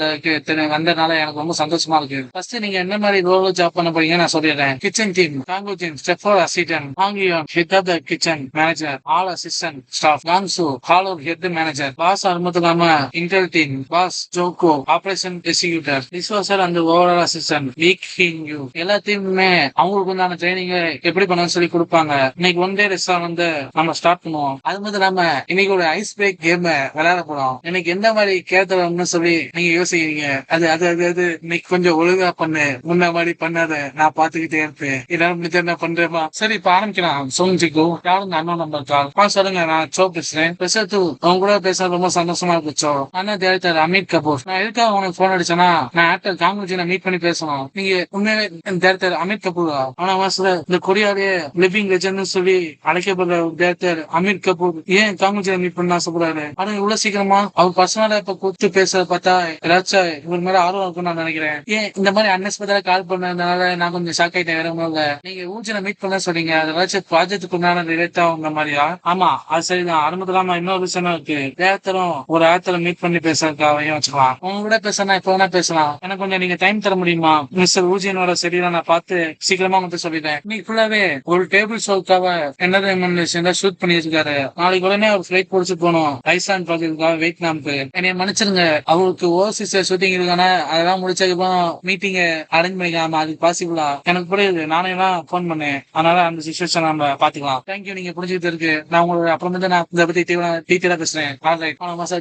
வந்ததுனால எனக்கு ரொம்ப சந்தோஷமா இருக்கு. ஃபர்ஸ்ட் நீங்க என்ன மாதிரி ரோல் ஜாப் பண்ண போறீங்க நான் சொல்லிடுறேன். கிச்சன் டீம் காங்குஜின் ஸ்டெஃபர் அசிஸ்டன்ட் ஹாங்கியோன் head of the kitchen manager all assistant staff கான்சு ஹாலோ ஹெட் மேனேஜர் பாஸ் அருமத்துலாம இன்டெல் டீம் பாஸ் ஜோகோ ஆபரேஷன் எக்ஸிக்யூட்டர் விஸ்வாசர் அந்த ஓவரால் அசிஸ்டன்ட் வீக் யூ. எல்லாத்தையுமே அவங்களுக்கு உண்டான ட்ரைனிங் எப்படி பண்ணணும்னு சொல்லி கொடுப்பாங்க. இன்னைக்கு 1 டே ரெஸ்டாரண்ட் வந்து நம்ம ஸ்டார்ட் பண்ணுவோம். அது மட்டும் இல்லாம இன்னைக்கு ஒரு ஐஸ் பிரேக் கேம் விளையாட போறோம். எனக்கு எந்த மாதிரி கேட்கணும்னு சொல்லி நீங்க யோசிக்கிறீங்க. அது அது அது அது இன்னைக்கு கொஞ்சம் ஒழுங்கா பண்ணு. முன்ன மாதிரி பண்ணாத நான் பாத்துக்கிட்டே இருப்பேன். எல்லாரும் முடிஞ்ச என்ன பண்றேமா? சரி இப்ப ஆரம்பிக்கலாம். சொல்லுங்க யாரும் அண்ணன் நம்பர் கால் சொல்லுங்க. நான் சோ பேசுறேன். அவங்க கூட பேச ரொம்ப சந்தோஷமா இருந்துச்சோ. அண்ணா டேரக்டர் அமித் கபூர். நான் எதுக்காக உனக்கு போன் அடிச்சேன்னா நான் ஆக்டர் காங்குஜினை மீட் பண்ணி பேசணும். நீங்க உண்மையிலே டேரக்டர் அமித் கபூரா? ஆனா மாசத்துல இந்த கொரியாலேயே லிவிங் லெஜெண்ட் சொல்லி அழைக்கப்படுற டேரக்டர் அமித் கபூர் ஏன் காங்குஜினை மீட் பண்ண ஆசைப்படுறாரு? ஆனா இவ்வளவு சீக்கிரமா அவர் பர்சனலா இப்ப கூப்பிட்டு பேச பார்த்தா ஏதாச்சும் இவர் மேல ஆர்வம் இருக்கும்னு நான் நினைக்கிறேன். ஏன் இந்த மாதிரி அன்எக்ஸ்பெக்டடா கால் பண்ணதுனால நான் கொஞ்சம் ஷாக் ஆயிட்டேன். வேற ஒன்றும் இல்ல. நீங்க ஊஜினை மீட் பண்ண சொல்றீங்க. அதாச்சும் ப்ராஜெக்டுக்கு உண்டான ரிலேட் ஆகுங்க மாதிரியா? ஆமா அது சரிதான். ஆரம்பத்துல இன்னொரு விஷயம் இருக்கு. டேரக்டரும் ஒரு ஆக்டரை மீட் பண்ணி பேசுறதுக்காகவும் வச்சுக்கலாம். உங்க கூட பேசினா இப்ப வேணா பேசலாம். எனக்கு கொஞ்சம் நீங்க டைம் தர முடியுமா? மிஸ்டர் ஊஜியனோட ஷெட்யூலை நான் பார்த்து சீக்கிரமா வந்து சொல்லிட்டேன். இன்னைக்கு ஃபுல்லாவே ஒரு டேபிள் ஷோக்காக என்டர்டைன்மெண்ட் ஷூட் பண்ணிருக்காரு. நாளைக்கு உடனே ஒரு ஃபிளைட் பிடிச்சு போகணும் ஐஸ்லாண்ட் பார்க்கறதுக்காக வியட்நாமுக்கு. என்னைய மன்னிச்சிருங்க, அவருக்கு ஓவர்சீஸ் ஷூட்டிங் இருக்கானே அதெல்லாம் முடிச்சதுக்கப்புறம் மீட்டிங் அரேஞ்ச் பண்ணிக்காம அது பாசிபிளா? எனக்கு புரியுது, நானே தான் போன் பண்ணேன். அதனால அந்த சிச்சுவேஷன் நம்ம பாத்துக்கலாம். தேங்க்யூ, நீங்க புரிஞ்சுக்கிட்டு இருக்கு. நான் உங்களுக்கு அப்புறம் நான் இதை பத்தி டீட்டெயிலா பேசுறேன்.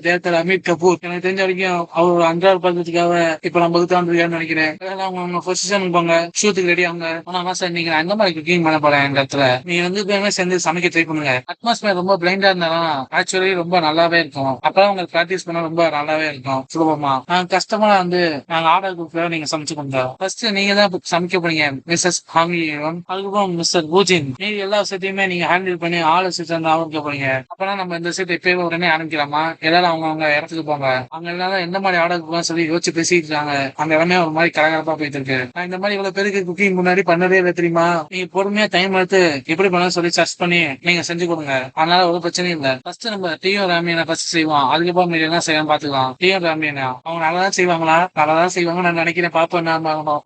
டேரக்டர் அமீர் கபூர் எனக்கு தெரிஞ்ச வரைக்கும் அவர் அன்றாட பண்றதுக்காக இப்ப நம்ம வந்துருக்கான்னு நினைக்கிறேன். அவங்க பொசிஷனுக்கு போங்க, ஷூட்டுக்கு ரெடி ஆகுங்க. ஆனா சார் நீங்க அந்த மாதிரி குக்கிங் பண்ண போறேன் இந்த இடத்துல. நீங்க வந்து சேர்ந்து சமைக்க ட்ரை பண்ணுங்க. அட்மாஸ்பியர் ரொம்ப பிளைண்டா இருந்தாலும் ஆக்சுவலி ரொம்ப நல்லாவே இருக்கும். அப்பதான் உங்களுக்கு பிராக்டிஸ் பண்ண ரொம்ப நல்லாவே இருக்கும் சுலபமா. கஷ்டமா வந்து நாங்க ஆர்டர் குரூப்ல நீங்க சமைச்சு கொடுங்க. ஃபர்ஸ்ட் நீங்க தான் சமைக்க போறீங்க மிஸ்ஸஸ் ஹாமியோன், அதுக்கப்புறம் மிஸ்டர் பூஜின். நீங்க எல்லா விஷயத்தையுமே நீங்க ஹேண்டில் பண்ணி ஆர்டர் சீட் ஆரம்பிக்க போறீங்க. அப்பனா நம்ம இந்த சீட் எப்பயும் உடனே ஆரம்பிக்கலாமா? எல்லாரும் அவங்க இடத்துக்கு போங்க. அவங்க எல்லாரும் எந்த மாதிரி ஆர்டர் கொடுக்கலாம் சொல்லி யோசிச்சு பேசிட்டு இருக்காங்க. அந்த இடமே ஒரு மாதிரி கலகலப்பா போயிட்டு இருக்கு. நான் இந்த மாதிரி இவ்வளவு பேருக்கு குக்கிங் முன்னாடி பண்ணதே இல்லை தெரியுமா? நீங்க பொறுமையா டைம் எடுத்து எப்படி பண்ண சொல்லி சர்ச் பண்ணி நீங்க செஞ்சு கொடுங்க. அதனால ஒரு பிரச்சனையும் இல்ல. ஃபர்ஸ்ட் நம்ம டீயோ ராமியனை ஃபர்ஸ்ட் செய்வோம், அதுக்கப்புறம் மீதி என்ன செய்யலாம் பாத்துக்கலாம். டீயோ ராமியனா அவங்க நல்லாதான் செய்வாங்களா? நல்லாதான் செய்வாங்க நான் நினைக்கிறேன். பாப்போம்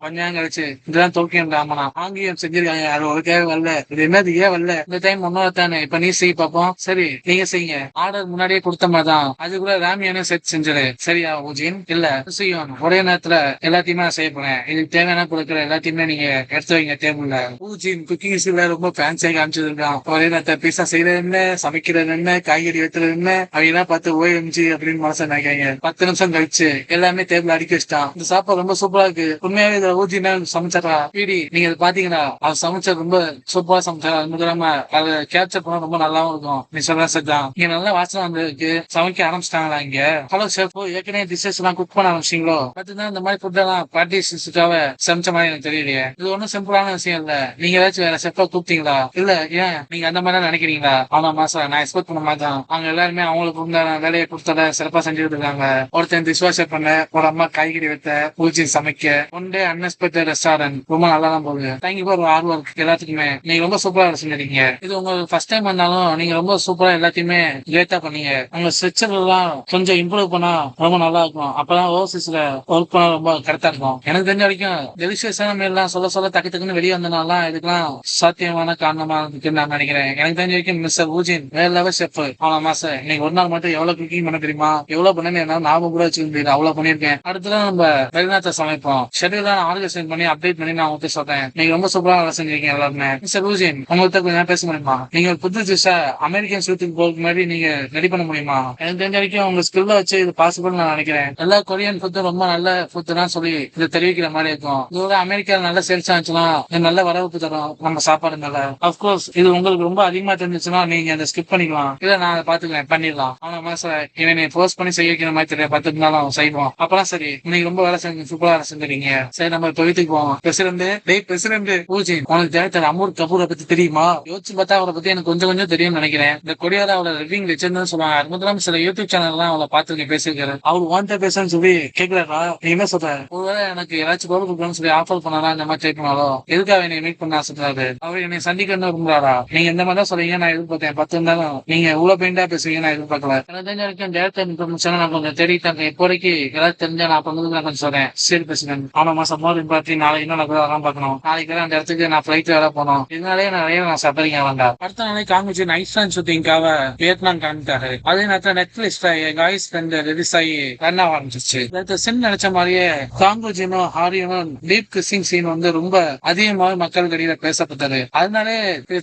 கொஞ்சம் கழிச்சு இதுதான் தோக்கியம் ராமனா ஆங்கிலம் செஞ்சிருக்காங்க. அது ஒரு தேவை வரல. இது என்னது ஏன் வரல? இந்த டைம் ஒன்னோட தானே. இப்ப நீ செய்ய பாப்போம். சரி நீங்க செய்யுங்க. ஆர்டர் முன்னாடியே கொடுத்த மாதிரி தான் அது கூட ராமியான செட் செஞ்சிரு. சரியா ஊஜின்? இல்ல செய்யும். ஒரே நேரத்துல எல்லாத்தையுமே நான் செய்ய போறேன். இதுக்கு தேவையான கொடுக்குற எல்லாத்தையுமே நீங்க எடுத்து வைங்க டேபிள்ல. ஊஜின் குக்கிங் ஸ்கில்ல ரொம்ப ஃபேன்சியா காமிச்சிருக்கான். ஒரே நேரத்தை பீஸா செய்யறது என்ன, சமைக்கிறது என்ன, காய்கறி வெட்டுறது என்ன அப்படின்னா பார்த்து OMG அப்படின்னு மனசு நினைக்காங்க. 10 நிமிஷம் கழிச்சு எல்லாமே டேபிள் அடிக்க வச்சுட்டான். இந்த சாப்பாடு ரொம்ப சூப்பரா இருக்கு. உண்மையாவே இதை ஊஜினா சமைச்சாரா? வீடி நீங்க பாத்தீங்கன்னா அவர் சமைச்சது ரொம்ப சூப்பரா சமைச்சாரு. அது மட்டும் இல்லாம அதை கேப்சர் பண்ண ரொம்ப நல்லாவும் இருக்கும். நீ சொல்ற சரிதான். இங்க நல்ல வாசனை வந்திருக்கு. சமைக்க ஆரம்பிச்சிட்டாங்களா இங்க? ஹலோ ஷெஃப், ஏற்கனவே டிஷஸ் எல்லாம் குக் பண்ண ஆரம்பிச்சிங்களோ? பாத்தீங்கன்னா இந்த மாதிரி ஃபுட் எல்லாம் பார்ட்டிஸ்க்காக சமைச்ச மாதிரி எனக்கு தெரியலையே. இது ஒன்னும் சிம்பிளான விஷயம் இல்ல. நீங்க ஏதாச்சும் வேற ஷெஃபா கூப்பிட்டீங்களா? இல்ல ஏன் நீங்க அந்த மாதிரி நினைக்கிறீங்களா? ஆமா மாசம் நான் எக்ஸ்பெக்ட் பண்ண மாதிரி தான். அவங்க எல்லாருமே அவங்களுக்கு வேலையை கொடுத்தத சிறப்பா செஞ்சுட்டு இருக்காங்க. ஒருத்தன் டிஷ்வாஷ் பண்ண, ஒரு அம்மா காய்கறி வைத்த, பூச்சி சமைக்க, ஒன் டே அன்எக்ஸ்பெக்டட் ரெஸ்டாரண்ட் ரொம்ப நல்லா தான் போகுது. தேங்க்யூ ஃபார் ஹார்ட் ஒர்க் எல்லாத்துக்குமே. நீங்க ரொம்ப சூப்பரா செஞ்சிருக்கீங்க. இது உங்களுக்கு ஃபர்ஸ்ட் டைம் வந்தாலும் நீங்க ரொம்ப சூப்பரா எல்லாத்தையுமே கிரேட்டா பண்ணீங்க. உங்க ஸ்ட்ரக்சர் எல்லாம் கொஞ்சம் இம்ப்ரூவ் பண்ணா ரொம்ப நல்லா இருக்கும். அப்பதான் ஓவர்சீஸ்ல ஒர்க் பண்ண ரொம்ப கரெக்டா இருக்கும். எனக்கு தெரிஞ்ச வரைக்கும் டெலிஷியஸான மீல் எல்லாம் சொல்ல டக்கு டக்குன்னு வெளியே வந்தனால இதுக்கெல்லாம் சாத்தியமான காரணமா இருக்குன்னு நான் நினைக்கிறேன். எனக்கு தெரிஞ்ச வரைக்கும் மிஸ்டர் ஊஜின் வேற லெவல் ஷெஃப். ஆனா மாசம் இன்னைக்கு ஒரு நாள் மட்டும் எவ்வளவு குக்கிங் பண்ண தெரியுமா? எவ்வளவு பண்ணு என்னால ஞாபகம் கூட வச்சுக்க முடியாது. அவ்வளவு பண்ணிருக்கேன். அடுத்ததான் நம்ம வெளிநாட்டை சமைப்போம். ஷெட்யூல் ஆர்கனைசேஷன் பண்ணி அப்டேட் பண்ணி நான் உங்களுக்கு சொல்றேன். நீங்க ரொம்ப சூப்பரா வேலை செஞ்சிருக்கீங்க எல்லாருமே. மிஸ்டர் ஊஜின் உங்கள்கிட்ட கொஞ்சம் பேச முடியுமா? நீங்க ஒரு புது டிஷ்ஷா அமெரிக்கன் ஸ்வீட்டுக்கு போறதுக்கு முன்னாடி நீங்க ரெடி பண்ண முடியுமா? எனக்கு தெரிஞ்ச வரைக்கும் உங்க ஸ்கில்ல வச்சு இது பாசிபிள் நான் நினைக்கிறேன். எல்லா கொரியன் ஃபுட்டும் ரொம்ப நல்ல ஃபுட் தான் சொல்லி இதை தெரிவிக்கிற மாதிரி இருக்கும். இதோட அமெரிக்கா நல்ல சேல்ஸ் ஆச்சுன்னா நல்ல வரவுக்கு தரும் நம்ம சாப்பாடு மேல. அப்கோர்ஸ் இது உங்களுக்கு ரொம்ப அதிகமா தெரிஞ்சிச்சுன்னா நீங்க அதை ஸ்கிப் பண்ணிக்கலாம். இல்ல நான் அதை பாத்துக்கிறேன் பண்ணிடலாம். ஆனா மாசம் இவனை போர்ஸ் பண்ணி செய்ய வைக்கிற மாதிரி தெரியல. 10 நாளும் செய்வோம். அப்பெல்லாம் சரி நீங்க ரொம்ப வேலை செஞ்சு சூப்பரா வேலை செஞ்சுறீங்க. சரி நம்ம இப்ப வீட்டுக்கு போவோம். பிரசிடண்ட் ஊஜின் உனக்கு டேரக்டர் அமீர் கபூரை பத்தி தெரியுமா? யோசிச்சு பார்த்தா அவரை பத்தி எனக்கு கொஞ்சம் தெரியும் நினைக்கிறேன். இந்த கொரியால அவளை ரிவ்யூங் வச்சிருந்தேன்னு சொல்லுவாங்க. அது மட்டும் சில யூடியூப் சேனல் எல்லாம் அவளை பாத்துருக்கேன் பேசிருக்காரு. அவர் வாண்ட பேசன்னு சொல்லி கேட்கிறாரா? நீ என்ன சொல்ற? ஒருவேளை எனக்கு ஏதாச்சும் பொருள் கொடுக்கணும்னு சொல்லி ஆஃபர் பண்ணாரா? இந்த மாதிரி ட்ரை பண்ணாலோ எதுக்காக என்னை மீட் பண்ண ஆசைப்படுறாரு? அவர் என்னை சந்திக்கணும் விரும்புறாரா? நீங்க இந்த மாதிரி தான் சொல்றீங்க நான் எதிர்பார்த்தேன். 10 இருந்தாலும் நீங்க இவ்வளவு பெயிண்டா பேசுவீங்க நான் எதிர்பார்க்கல. எனக்கு தெரிஞ்ச வரைக்கும் டேரக்டர் இன்ஃபர்மேஷன் நான் கொஞ்சம் தேடிட்டாங்க. இப்போதைக்கு ஏதாவது தெரிஞ்சா நான் பண்ணதுக்கு நான் கொஞ்சம் சொல்றேன். சரி பிரசிடண்ட். ஆனா மாசம் மோர் இம்பார்ட்டி நாளைக்கு இன்னும் நான் அதெல்லாம் பார்க்கணும். நாளைக்கு அந்த இடத்துக்கு நான் ஃபிளைட் வேலை போனோம். இதனாலே நிறைய நான் சப்பரிங்க வேண்டாம். அடுத்த நாளைக்கு காமிச்சு ஐஸ்லாண்ட் ஷூட்டிங்காக வியட்நாம் காமிட்டாரு. அதே நேரத்தில் நெட்ஃபிளிக்ஸ்ல காய்ஸ் ஃப்ரெண்ட் ரிலீஸ் ஆகி ரன் ஆக ஆரம்பிச்சிச்சு. சின் நினைச்ச மாதிரியே காங்குஜினும் ஹாரியனும் டீப் கிஸ்ஸிங் சீன் வந்து ரொம்ப அதிகமாக மக்கள் கடையில பேசப்பட்டது. அதனாலே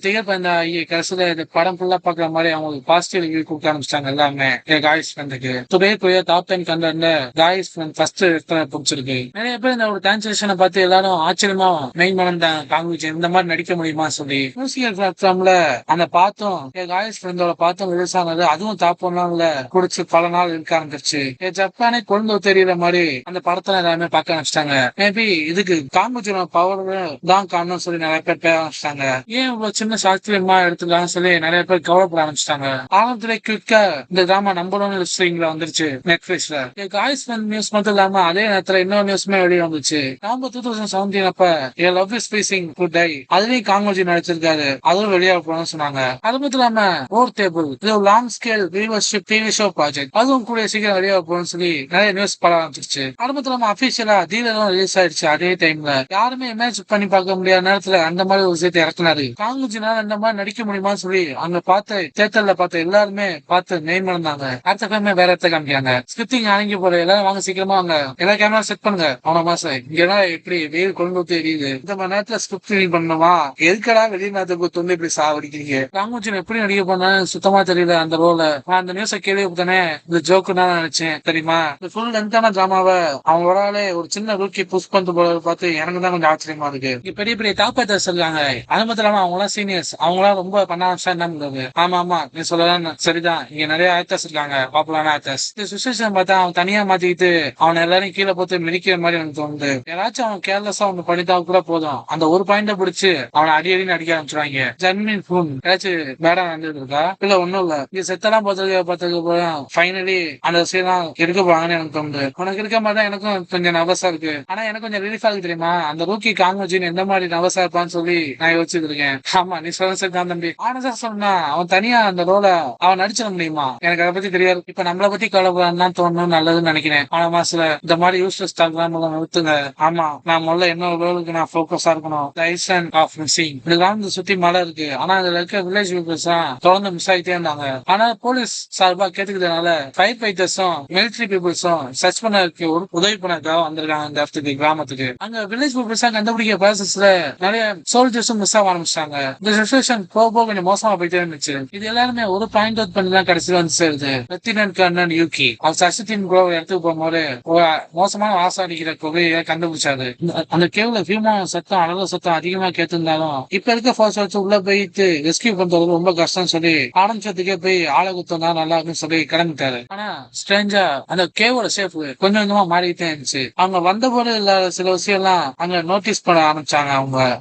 திகழ்பந்த கடைசியில இந்த படம் ஃபுல்லா பாக்குற மாதிரி அவங்களுக்கு பாசிட்டிவ் ரிவ்யூ கொடுக்க ஆரம்பிச்சிட்டாங்க எல்லாமே காய்ஸ் ஃப்ரெண்டுக்கு. டுடே டாப் 10 கண்டென்ட்ல காய்ஸ் ஃப்ரெண்ட் ஃபர்ஸ்ட் பிடிச்சிருக்கு. நிறைய பேர் இந்த ஒரு டிரான்ஸ்லேஷனை பார்த்து எல்லாரும் ஆச்சரியமா மெயின் மனம் காங்குஜி இந்த மாதிரி நடிக்க முடியுமா சொல்லி மியூசிக்கல் பிளாட்ஃபார்ம்ல அந்த பாத்தும் காய்ஸ் ஃப்ரெண்டோட பாத்தும் ரிலீஸ் ஆனது. அதுவும் டாப் 1 குடிச்சு பல நாள் இருக்க ஆரம்பிச்சிருச்சு. ஜப்பானே கொண்டு தெரியற மாதிரி அந்த படத்துல எல்லாருமே பார்க்க ஆரம்பிச்சிட்டாங்க. மேபி இதுக்கு காங்குஜினோட பவர் தான் காரணம் சொல்லி நிறைய பேர் பேச ஆரம்பிச்சிட்டாங்க. ஏன் இவ்வளவு சின்ன சாஸ்திரியமா எடுத்துக்கலாம் சொல்லி நிறைய பேர் கவலைப்பட ஆரம்பிச்சிட்டாங்க. ஆரம்பத்துல குயிக்கா இந்த டிராமா நம்பர் 1 லிஸ்டிங்ல வந்துருச்சு நெட்ஃபிளிக்ஸ்ல. காய்ஸ் ஃப்ரெண்ட் நியூஸ் மட்டும் இல்லாம அதே நேரத்துல இன்னொரு நியூஸ்மே வெளியே வந்துச்சு. நவம்பர் 2017 அப்ப love is facing good die அதுலயும் காங்குஜி நடிச்சிருக்காரு. அதுவும் வெளியாக போகணும்னு சொன்னாங்க. அது மட்டும் இல்லாம ஓர் டேபிள் இது long scale viewership TV show project அதுவும் கூட சீக்கிரம் வெளியாக போகணும்னு சொல்லி நிறைய நியூஸ் பட ஆரம்பிச்சிருச்சு. அது மட்டும் இல்லாம அபிஷியலா டீலரும் ரிலீஸ் ஆயிடுச்சு அதே டைம்ல. யாருமே இமேஜின் பண்ணி பார்க்க முடியாத நேரத்துல அந்த மாதிரி ஒரு விஷயத்தை இறக்குனாரு. காங்குஜினால இந்த மாதிரி நடிக்க முடியுமான்னு சொல்லி அங்க பார்த்த தேட்டர்ல பார்த்த எல்லாருமே பார்த்து மெயின் பண்ணாங்க. அடுத்த டைமே வேற இடத்த காமிக்காங்க. ஸ்கிரிப்டிங் அடங்கி போற எல்லாரும் வாங்க சீக்கிரமா வாங்க, எல்லா கேமரா செட் பண்ணுங்க. அவன மாசம் இங்க எப்படி வெயில் கொண்டு தெரியுது, இந்த மாதிரி நேரத்துல ஸ்கிரிப்ட் ரீட் பண்ணுமா, எதுக்கடா வெளிநாட்டுக்கு வந்து இப்படி சாவடிக்கிறீங்க. காங்குஜின் எப்படி நடிக்க பண்ணாலும் சுத்தமா தெரியல அந்த ரோல. நான் அந்த நியூஸை கேள்விப்பட்டனே இந்த ஜோக்கு தான் நினைச்சேன் தெரியுமா. இந்த ஃபுல் லென்த்தான டிராமாவை அவங்க ஒரு ஆளே ஒரு சின்ன ரூக்கி புஷ் பண்ணிட்டு போல பார்த்து எனக்கு தான் கொஞ்சம் ஆச்சரியமா இருக்கு. இங்க பெரிய பெரிய டாப் ஆக்டர்ஸ் இருக்காங்க, அது மட்டும் இல்லாம அவங்க எல்லாம் சீனியர்ஸ், அவங்க எல்லாம் ரொம்ப பண்ண ஆரம்பிச்சா என்ன பண்றது. ஆமா ஆமா நீ சொல்லலாம் சரிதான், இங்க நிறைய ஆக்டர்ஸ் இருக்காங்க, பாப்புலரான ஆக்டர்ஸ். இந்த சுச்சுவேஷன் பார்த்தா அவன் தனியா மாத்திக்கிட்டு அவன் எல்லாரையும் கீழே போட்டு மிதிக்கிற மாதிரி எனக்கு தோணுது. யாராச்சும் அவன் கேர்லெஸ்ஸா ஒண்ணு பண்ணிட்டா கூட போதும், அந்த ஒரு பாயிண்ட பிடிச்சு அவனை அடி அடிக்க ஆரம்பிச்சிருவாங்க. ஜன்மின் ஃபூன் ஏதாச்சும் பேடா நடந்துட்டு இருக்கா இல்ல ஒண்ணும் இல்ல, இங்க செத்தெல்லாம் பார்த்ததுக்கு அப்புறம் ஃபைனலி அந்த விஷயம் இருக்க போறாங்கன்னு எனக்கு தோணுது. உனக்கு இருக்க மாதிரி தான் எனக்கும் கொஞ்சம் நர்வஸா இருக்கு. ஆனா எனக்கு கொஞ்சம் ரிலீஃபா இருக்கு தெரியுமா, அந்த ரூக்கி காங்குஜின் எந்த மாதிரி நர்வஸா இருப்பான்னு சொல்லி நான் யோசிச்சுட்டு இருக்கேன். ஆமா நீ சொல்ல சரி தான் தம்பி. ஆனதா சொன்னா அவன் தனியா அந்த ரோல அவன் நடிச்சிட முடியுமா, எனக்கு அதை பத்தி தெரியாது. இப்ப நம்மளை பத்தி கவலைப்படான்னு தோணும் நல்லதுன்னு நினைக்கிறேன். ஆனா மாசத்துல இந்த மாதிரி யூஸ்லெஸ் டாக்லாம் நிறுத்துங்க. ஆமா நான் முதல்ல என்னோட ரோலுக்கு நான் போக்கஸா இருக்கணும். லைசன் ஆஃப் மிஸ்ஸிங் இந்த கிராமத்தை சுத்தி மலை இருக்கு, ஆனா அதுல இருக்க வில்லேஜ் பீப்புள்ஸ் தொடர்ந்து மிஸ் ஆகிட்டே இருந்தாங்க. ஆனா போலீஸ் சார்பா கேட்டுக்கிறதுனால ஃபைட் ஃபைட்டர்ஸும் மிலிட்டரி பீப்புள்ஸும் சர்ச் பண்ணதுக்கு உதவி பண்ணதுக்காக வந்திருக்காங்க இந்த இடத்துக்கு கிராமத்துக்கு. அங்க வில்லேஜ் பீப்புள்ஸா கண்டுபிடிக்க ப்ராசஸ்ல நிறைய சோல்ஜர்ஸும் மிஸ் ஆக ஆரம்பிச்சாங்க. இந்த சிச்சுவேஷன் போக போக கொஞ்சம் மோசமா போயிட்டே இருந்துச்சு. இது எல்லாருமே ஒரு பாயிண்ட் அவுட் பண்ணி தான் கடைசியில் வந்து சேருது. லெப்டினன்ட் கர்னல் யூகி அவர் சசித்தின் கூட ஒரு இடத்துக்கு போகும்போது ஒரு மோசமான வாசம் அடிக்கிற குகையை கண்டுபிடிச்சாரு. அந்த கேவ்ல விமான சத்தம் அழகு சத்தம் அதிகமா கேட்டிருந்தாலும் இப்ப இருக்க ஃபோர்ஸ் வச்சு உள்ள போயிட்டு ரெஸ்கியூ பண்றது ரொம்ப கஷ்டம் சொல்லி ஆரம்பிச்சதுக்கே போய் ஆளை குத்தம் தான் நல்லா இருக்குன்னு சொல்லி கிளம்பிட்டாரு. ஆனா ஸ்ட்ரேஞ்சா அந்த கேவோட சேஃப் கொஞ்சம் கொஞ்சமா மாறிக்கிட்டே இருந்துச்சு. அவங்க வந்த போது இல்லாத சில விஷயம் எல்லாம் அங்க நோட்டீஸ் பண்ண ஆரம்பிச்சாங்க.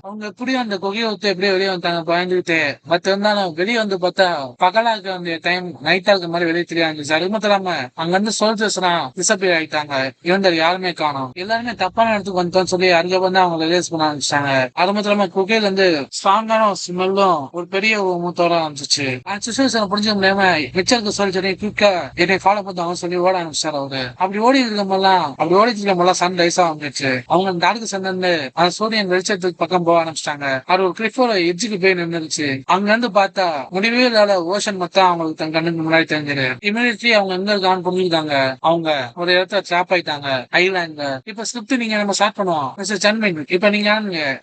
அவங்க எப்படியும் அந்த குகையை விட்டு எப்படியே வெளியே வந்தாங்க பயந்துகிட்டு. பட் இருந்தாலும் வெளியே வந்து பார்த்தா பகலா இருக்க வேண்டிய டைம் நைட்டா இருக்க மாதிரி வெளியே தெரிய இருந்துச்சு. அது மட்டும் இல்லாம அங்க இருந்து சோல்ஜர்ஸ் எல்லாம் டிசப்பியர் ஆயிட்டாங்க. இவங்க யாருமே காணும், எல்லாருமே தப்பான இடத்துக்கு வந்துட்டோம்னு சொல்லி அங்க வந்து அவங்க ரிலீஸ் பண்ண ஆரம்பிச்சாங்க. அது மட்டும் இல்லாம குகையில இருந்து ஸ்ட்ராங்கான ஸ்மெல்லும் ஒரு பெரிய மூத்தோட ஆரம்பிச்சிச்சு. அந்த சுச்சுவேஷன் புரிஞ்சுக்க முடியாம மிச்சருக்கு சோல்ஜரை குயிக்கா என்னை ஃபாலோ பண்ணாங்க சொல்லி ஓட ஆரம்பிச்சாரு அவரு. அப்படி ஓடிட்டு இருக்கம்போதெல்லாம் சன் ரைஸ் ஆரம்பிச்சு அவங்க அந்த டார்க்கு சன் அந்த சூரியன் வெளிச்சத்துக்கு பக்கம் போக ஆரம்பிச்சிட்டாங்க. அவர் ஒரு கிளிஃபோட எட்ஜுக்கு போய் நின்றுச்சு. அங்க இருந்து பார்த்தா முடிவே இல்லாத ஓஷன் மொத்தம் அவங்களுக்கு தன் கண்ணுக்கு முன்னாடி தெரிஞ்சது. இமீடியட்லி அவங்க எங்க இருக்கான்னு புரிஞ்சுக்கிட்டாங்க. அவங்க ஒரு இடத்துல ட்ராப் ஆயிட்டாங்க ஐலாண்ட்ல. இப்ப ஸ்கிரிப்ட் நீங்க நம்ம ஸ்டார்ட் பண்ணுவோம். மிஸ்டர் சன்மின் இப்ப நீங்க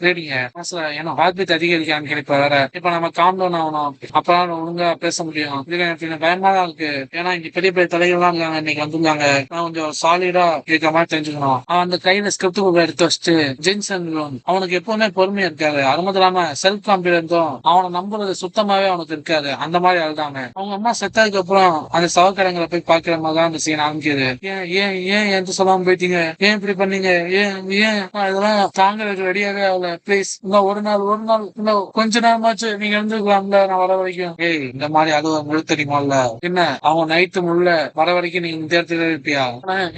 ரேடிங்க ஏன்னா ஹார்ட் பீட் அதிகரிக்கான்னு கேட்ப வேற. இப்ப நம்ம காம் டவுன் ஆகணும், அப்பதான் ஒழுங்கா பேச முடியும். இது எனக்கு பயமா தான் இருக்கு. ஏன்னா இங்க பெரிய பெரிய தலைகள்லாம் இருக்காங்க, இன்னைக்கு வந்துருக்காங்க. நான் கொஞ்சம் சாலிடா இருக்க மாதிரி தெரிஞ்சுக்கணும். அவன் அந்த கையில ஸ்கிரிப்ட் புக் எடுத்து வச்சுட்டு ஜென்சன் அவனுக்கு எப்பவுமே பொறுமையா இருக்காது. அது மட்டும் இல்லாம செல்ஃப் கான்பிடன்ஸும் அவனை நம்புறது சுத்தமாவே அவனுக்கு இருக்காது. அந்த மாதிரி ஆள்தாங்க. அவங்க அம்மா செத்ததுக்கு அப்புறம் அந்த சவக்கடங்களை போய் பாக்குற மாதிரி தான் அந்த சீன் ஆரம்பிக்குது. ஏன் ஏன் ஏன் எந்த சொல்லாம போயிட்டீங்க, ஏன் இப்படி பண்ணீங்க, ஏன் ஏன் இதெல்லாம் தாங்கிறதுக்கு ரெடியாவே ஆகல. பிளீஸ் இன்னும் ஒரு நாள் இன்னும் கொஞ்ச நேரமாச்சு நீங்க இருந்துக்கலாம்ல நான் வர வரைக்கும். ஏய் இந்த மாதிரி அது முழு தெரியுமால என்ன, அவங்க நைட்டு முள்ள வர வரைக்கும் நீங்க இந்த இடத்துல இருப்பியா.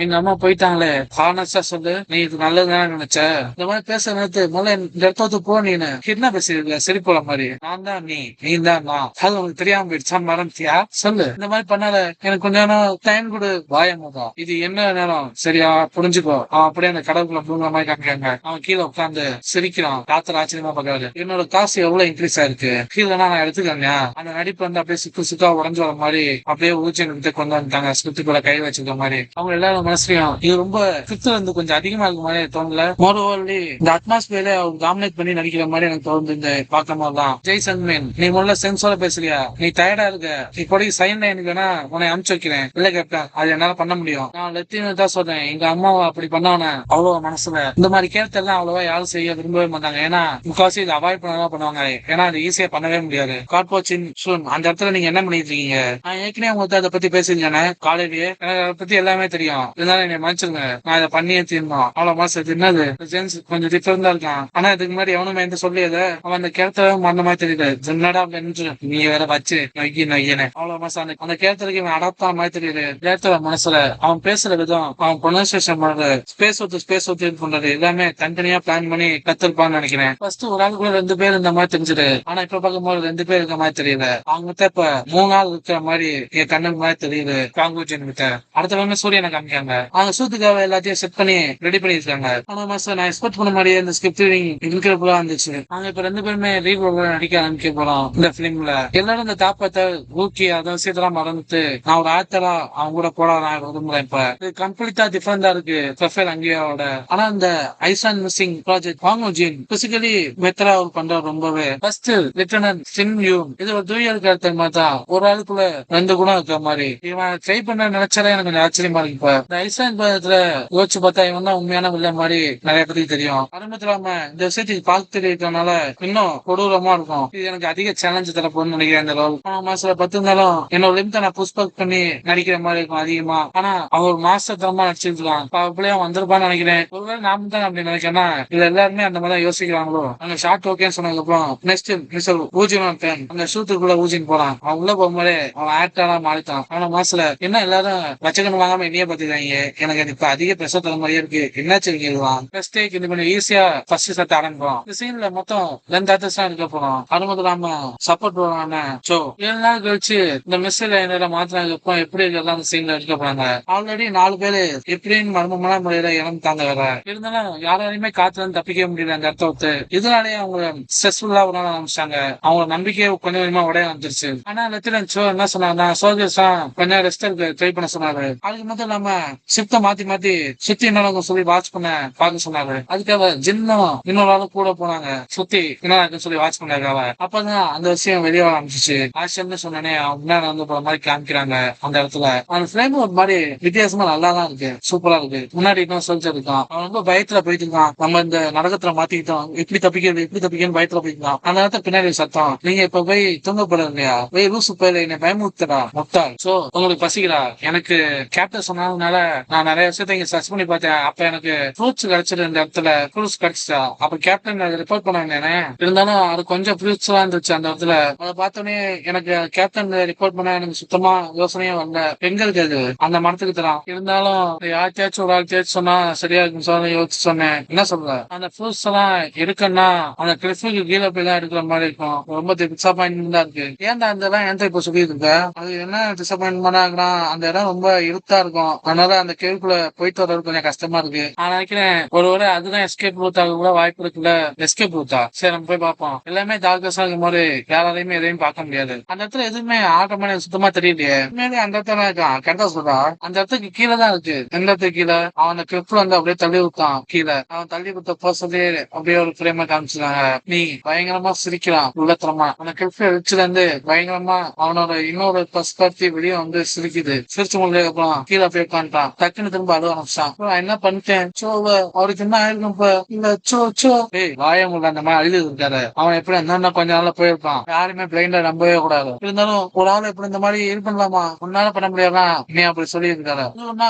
எங்க அம்மா போயிட்டாங்களே ஹானஸ்டா சொல்லு, நீ இது நல்லதுதான் நினைச்ச. இந்த மாதிரி பேச நேரத்து முதல்ல இந்த இடத்த போ. நீனு என்ன பேசிருக்க சிரிப்போல மாதிரி. நான் தான் நீ தான் நான். அது உனக்கு தெரியாம போயிடுச்சா மறந்துட்டியா சொல்லு. இந்த மாதிரி பண்ணாத, எனக்கு கொஞ்ச நேரம் டைம் கொடு. வாயமாதான் இது என்ன நேரம் சரியா புரிஞ்சுக்கோ. அவன் அப்படியே அந்த கடவுளுக்குள்ள பூங்குற மாதிரி காமிக்காங்க. அவன் கீழே உட்காந்து சிரிக்கிறான். காத்தர் ஆச்சரியமா பாக்காது. என்னோட காசு எவ்வளவு இன்க்ரீஸ் ஆயிருக்கு கீழே நான் எடுத்துக்கங்க. அந்த நடிப்பு வந்து அப்படியே சுக்கா உடஞ்சு வர மாதிரி அப்படியே ஊச்சி கொண்டு வந்துட்டாங்க. ஸ்கிரிப்டுக்குள்ள கை வச்சிருக்க மாதிரி. அவங்க எல்லாரும் மனசுலயும் இது ரொம்ப ஸ்கிரிப்ட் வந்து கொஞ்சம் அதிகமா இருக்க மாதிரி தோணல. மோரோவர்லி இந்த அட்மாஸ்பியரை அவங்க டாமினேட் பண்ணி நடிக்கிற மாதிரி எனக்கு தோணுது இந்த பார்க்கும் போதுதான். ஜெய் சன்மேன் நீ முதல்ல சென்சோட பேசுறியா, நீ டயர்டா இருக்க, நீ பொடி சைன் எனக்கு வேணா உன்னை அனுப்பிச்சு வைக்கிறேன். இல்ல கேப்டன் அது என்னால பண்ண முடியும். நான் லெத்தின்னு தான் சொல்றேன். எங்க அம்மாவை அப்படி பண்ணவன அவ்வளவு மனசுல இந்த மாதிரி கேரக்டர் எல்லாம் அவ்வளவா யாரும் செய்ய விரும்பவே மாட்டாங்க. ஏன்னா முக்காசி இதை அவாய்ட் பண்ணதான் பண்ணுவாங்க. ஏன்னா அது ஈஸியா பண்ணவே முடியாது. கார்போச்சின் சூன் அந்த இடத்துல நீங்க என்ன பண்ணிட்டு இருக்கீங்க. நான் ஏற்கனவே உங்கள்கிட்ட அதை பத்தி பேசிருக்கேன் காலையிலேயே. எனக்கு அதை பத்தி எல்லாமே தெரியும். இருந்தாலும் என்னை மன்னிச்சிருங்க, நான் இதை பண்ணியே தீரணும். அவ்வளவு மாசம் என்னது ஜென்ஸ் கொஞ்சம் டிஃபரெண்டா இருக்கான். ஆனா இதுக்கு முன்னாடி எவனுமே எந்த சொல்லியத அவன் அந்த கேரக்டர் அந்த மாதிரி தெரியல. ஜென்னடா நீ வேற வச்சு நொய்யனே அவ்வளவு மாசம் அந்த கேரக்டருக்கு இவன் அடாப்ட் ஆன மாதிரி தெரியல. கேரக்டர் மனசுல அவன் பேசுற விதம், அவன் ப்ரொனன்சியேஷன் பண்றது, ஸ்பேஸ் ஒத்து பண்றது எல்லாமே தனித்தனியா பிளான் பண்ணி கத்திருப்பான்னு நினைக்கிறேன். ஃபர்ஸ்ட் ஒரு ஆள் கூட 2 பேர் இந்த மாதிரி தெரிஞ்சுது. ஆனா இப்ப பார்க்கும்போது 2 பேர் இருக்க மாதிரி தெரியல. அவங்க இப்ப 3 ஆள் இருக்கிற மாதிரி என் கண்ணுக்கு மாதிரி தெரியுது. காங்குஜன் கிட்ட அடுத்த சூரியனை காமிக்காங்க. அவங்க ஷூட்டுக்காக எல்லாத்தையும் செட் பண்ணி ரெடி பண்ணிருக்காங்க. ஆனா மாசம் நான் எக்ஸ்பெக்ட் பண்ண மாதிரியே இந்த ஸ்கிரிப்ட் இன்கிரெடிபிளா இருந்துச்சு. நாங்க இப்ப 2 பேருமே ரீரோல நடிக்க ஆரம்பிக்க போறோம் இந்த பிலிம்ல. எல்லாரும் இந்த தாப்பத்தை ஊக்கி அந்த விஷயத்தெல்லாம் மறந்துட்டு நான் ஒரு ஆக்டரா அவங்க கூட போட நான் விரும்புறேன். இப்ப இது கம்ப்ளீட்டா டிஃபரெண்டா இருக்கு ப்ரொஃபைல் அங்கேயோட. ஆனா இந்த ஐசான் மிஸ்ஸிங் ப்ராஜெக்ட் வாங்கோஜின் பிசிக்கலி மெத்தரா அவர் பண்றாரு ரொம்பவே. ஃபர்ஸ்ட் லிட்டனன்ட் சின் யூ இது ஒரு தூயல் கேரக்டர் மாதிரி தான். ஒரு ஆளுக்குள்ள 2 குணம் இருக்கிற மாதிரி இவன் ட்ரை பண்ண நினைச்சாலே எனக்கு கொஞ்சம் ஆச்சரியமா இருக்கு. இப்ப இந்த ஐசான் படத்துல யோசிச்சு பார்த்தா இவன் தான் உண்மையான வில்ல மாதிரி நிறைய பேருக்கு தெரியும். ஆரம்பத்துல இந்த விஷயத்துக்கு பார்த்து தெரியறதுனால இன்னும் கொடூரமா இருக்கும். இது எனக்கு அதிக சேலஞ்சு தரப்போன்னு நினைக்கிறேன் இந்த ரோல். மாசத்துல 10 இருந்தாலும் என்னோட லிமிட்ட நான் புஷ் பேக் பண்ணி நடிக்கிற மாதிரி இருக்கும் அதிகமா. ஆனா அவர் மாசத்தரமா நடிச்சிருக்கலாம். அப்படியே வந்திருப்பான்னு நினைக்கிறேன். ஒருவேளை நாம தான் அப்படி நினைக்கிறேன்னா இல்ல எல்லாருமே அந்த மாதிரி யோசிக்கிறாங்களோ. அங்க ஷார்ட் ஓகேன்னு சொன்னதுக்கு அப்புறம் நெக்ஸ்ட் மிஸ்டர் ஊஜின் அந்த ஷூட்டுக்குள்ள ஊஜின் போறான். அவன் உள்ள போகும்போதே அவன் ஆக்டரா மாறிட்டான். ஆனா மாசத்துல என்ன எல்லாரும் வச்சக்கணும் வாங்காம என்னையே பாத்துக்காங்க. எனக்கு இப்ப அதிக பிரசவ தர மாதிரியே இருக்கு. என்னாச்சு ஃபர்ஸ்ட் டேக் இது கொஞ்சம் ஈஸியா ஃபர்ஸ்ட் சத்த ஆரம்பிக்கும். இந்த சீன்ல மொத்தம் 2 ஆர்டிஸ்ட் தான் இருக்க போறோம். அது மட்டும் இல்லாம சப்போர்ட் வருவாங்க. சோ 7 நாள் கழிச்சு இந்த மிஸ்ல என்ன மாத்தினதுக்கு அப்புறம் எப்படி இருக்கலாம் அந்த சீன்ல எடுக்க போறாங்க. ஆல்ரெடி 4 பேரு எப்படின்னு மர்மமான முறையில இறந்துட்டாங்க. வேற இருந்தாலும் யாராலையுமே காத்துல இருந்து தப்பிக்க முடியல அந்த இடத்த. இதனாலேயே அவங்க ஸ்ட்ரெஸ்ஃபுல்லா உணர ஆரம்பிச்சாங்க. அவங்க நம்பிக்கையை கொஞ்சம் கொஞ்சமா உடைய வந்துருச்சு. ஆனா லெப்டினன்ட் ஷோ என்ன சொன்னாங்கன்னா சோல்ஜர்ஸ் கொஞ்சம் ரெஸ்ட் ட்ரை பண்ண சொன்னாரு. அதுக்கு மட்டும் இல்லாம ஷிப்ட மாத்தி மாத்தி சுத்தி என்ன சொல்லி வாட்ச் பண்ண பாக்க சொன்னாரு. அதுக்காக ஜின்னும் இன்னொரு ஆளும் கூட போனாங்க சுத்தி என்ன சொல்லி வாட்ச் பண்ணாங்க. அப்பதான் அந்த விஷயம் வெளியே வர ஆரம்பிச்சிச்சு. ஆஷன்னு சொன்னே அவங்க வந்து போற மாதிரி காமிக்கிறாங்க அந்த இடத்துல. அந்த ஃபிரேம் ஒரு மாதிரி வித்தியாசமா நல்லா தான் இருக்கு. சூப்பரா இருக்கு. முன்னாடி இன்னும் சோல்ஜர் இருக்கான். அவன் ரொம்ப பயத்துல போயிட்டு இருக்கான். நம்ம இந்த நரகத்துல மாத்திக்கிட்டோம் எப்படி தப்பிக்கிறது பயத்துல போயிக்கலாம். அந்த நேரத்துல பின்னாடி சத்தம் நீங்க இப்ப போய் தூங்கப்பட இல்லையா போய் லூசு போயில என்னை பயமுறுத்தடா முட்டாள். சோ உங்களுக்கு பசிக்கிறா எனக்கு கேப்டன் சொன்னதுனால நான் நிறைய விஷயத்த இங்க சர்ச் பண்ணி பார்த்தேன். அப்ப எனக்கு ஃப்ரூட்ஸ் கிடைச்சிட்டு இந்த இடத்துல ஃப்ரூட்ஸ் கிடைச்சா. அப்ப கேப்டன் ரிப்போர்ட் பண்ணாங்க. இருந்தாலும் அது கொஞ்சம் ஃப்ரூட்ஸ் எல்லாம் இருந்துச்சு அந்த இடத்துல. அதை பார்த்தோன்னே எனக்கு கேப்டன் ரிப்போர்ட் பண்ண எனக்கு சுத்தமா யோசனையே வரல. எங்க இருக்கு அது அந்த மரத்துக்கு தரான். இருந்தாலும் யார்த்தாச்சும் ஒரு ஆள்த்தாச்சும் சொன்னா சரியா இருக்குன்னு சொல்லி யோசிச்சு சொன்னேன். என்ன சொல்ற அந்த ஃப்ரூட்ஸ் எல்லாம் இருக்குன்னா அந்த கிளிஃபுக்கு கீழே போய் தான் இருக்கிற மாதிரி இருக்கும். ரொம்ப டிசப்பாயின்மெண்ட் தான் இருக்கு. ஏன்டா அந்த இடம் ஏன் இப்ப சொல்லிட்டு இருக்க அது என்ன டிசப்பாயின்மெண்ட் ஆகுனா அந்த இடம் ரொம்ப இருட்டா இருக்கும். அதனால அந்த கேவுக்குள்ள போயிட்டு வர்றது கொஞ்சம் கஷ்டமா இருக்கு. நான் நினைக்கிறேன் ஒருவேளை அதுதான் எஸ்கேப் ரூட்டாக கூட வாய்ப்பு இருக்குல்ல. எஸ்கேப் ரூட்டா சரி நம்ம போய் பார்ப்போம். எல்லாமே டார்கஸா இருக்கும் போது யாராலையுமே எதையும் பார்க்க முடியாது. அந்த இடத்துல எதுவுமே ஆட்டமான சுத்தமா தெரியலையே. உண்மையிலே அந்த இடத்துல இருக்கான் கரெக்டா சொல்றா. அந்த இடத்துக்கு கீழே தான் இருக்கு. எந்த இடத்துக்கு கீழே அவன் கிளிப்ல வந்து அப்படியே தள்ளி விட்டான். கீழே அவன் தள்ளி விட்ட பர்சன்டே அப்படியே ஒரு ஃப்ரேமா காமிச்சிருக்காங்க. நீ பயங்கரமா சிரிக்கிறான் உள்ளத்தரமா. அந்த கிளிப் வச்சுல இருந்து பயங்கரமா அவனோட இன்னொரு பர்ஸ்பெக்டிவ் வெளியே வந்து சிரிக்குது. சிரிச்சு முடிஞ்சதுக்கு அப்புறம் கீழே போய் உட்காந்துட்டான். டக்குன்னு திரும்ப அழுவ ஆரம்பிச்சான். என்ன பண்ணிட்டேன் சோவ அவருக்கு என்ன ஆயிருக்கும் இப்ப இல்ல சோ சோ ஏய் வாயமுள்ள அந்த மாதிரி அழுது இருக்காரு. அவன் எப்படி என்னன்னா கொஞ்ச நாள்ல போயிருப்பான். யாருமே பிளைண்டா நம்பவே கூடாது. இருந்தாலும் ஒரு ஆள் எப்படி இந்த மாதிரி இது பண்ணலாமா உன்னால பண்ண முடியாதா நீ அப்படி சொல்லி இருக்காரு.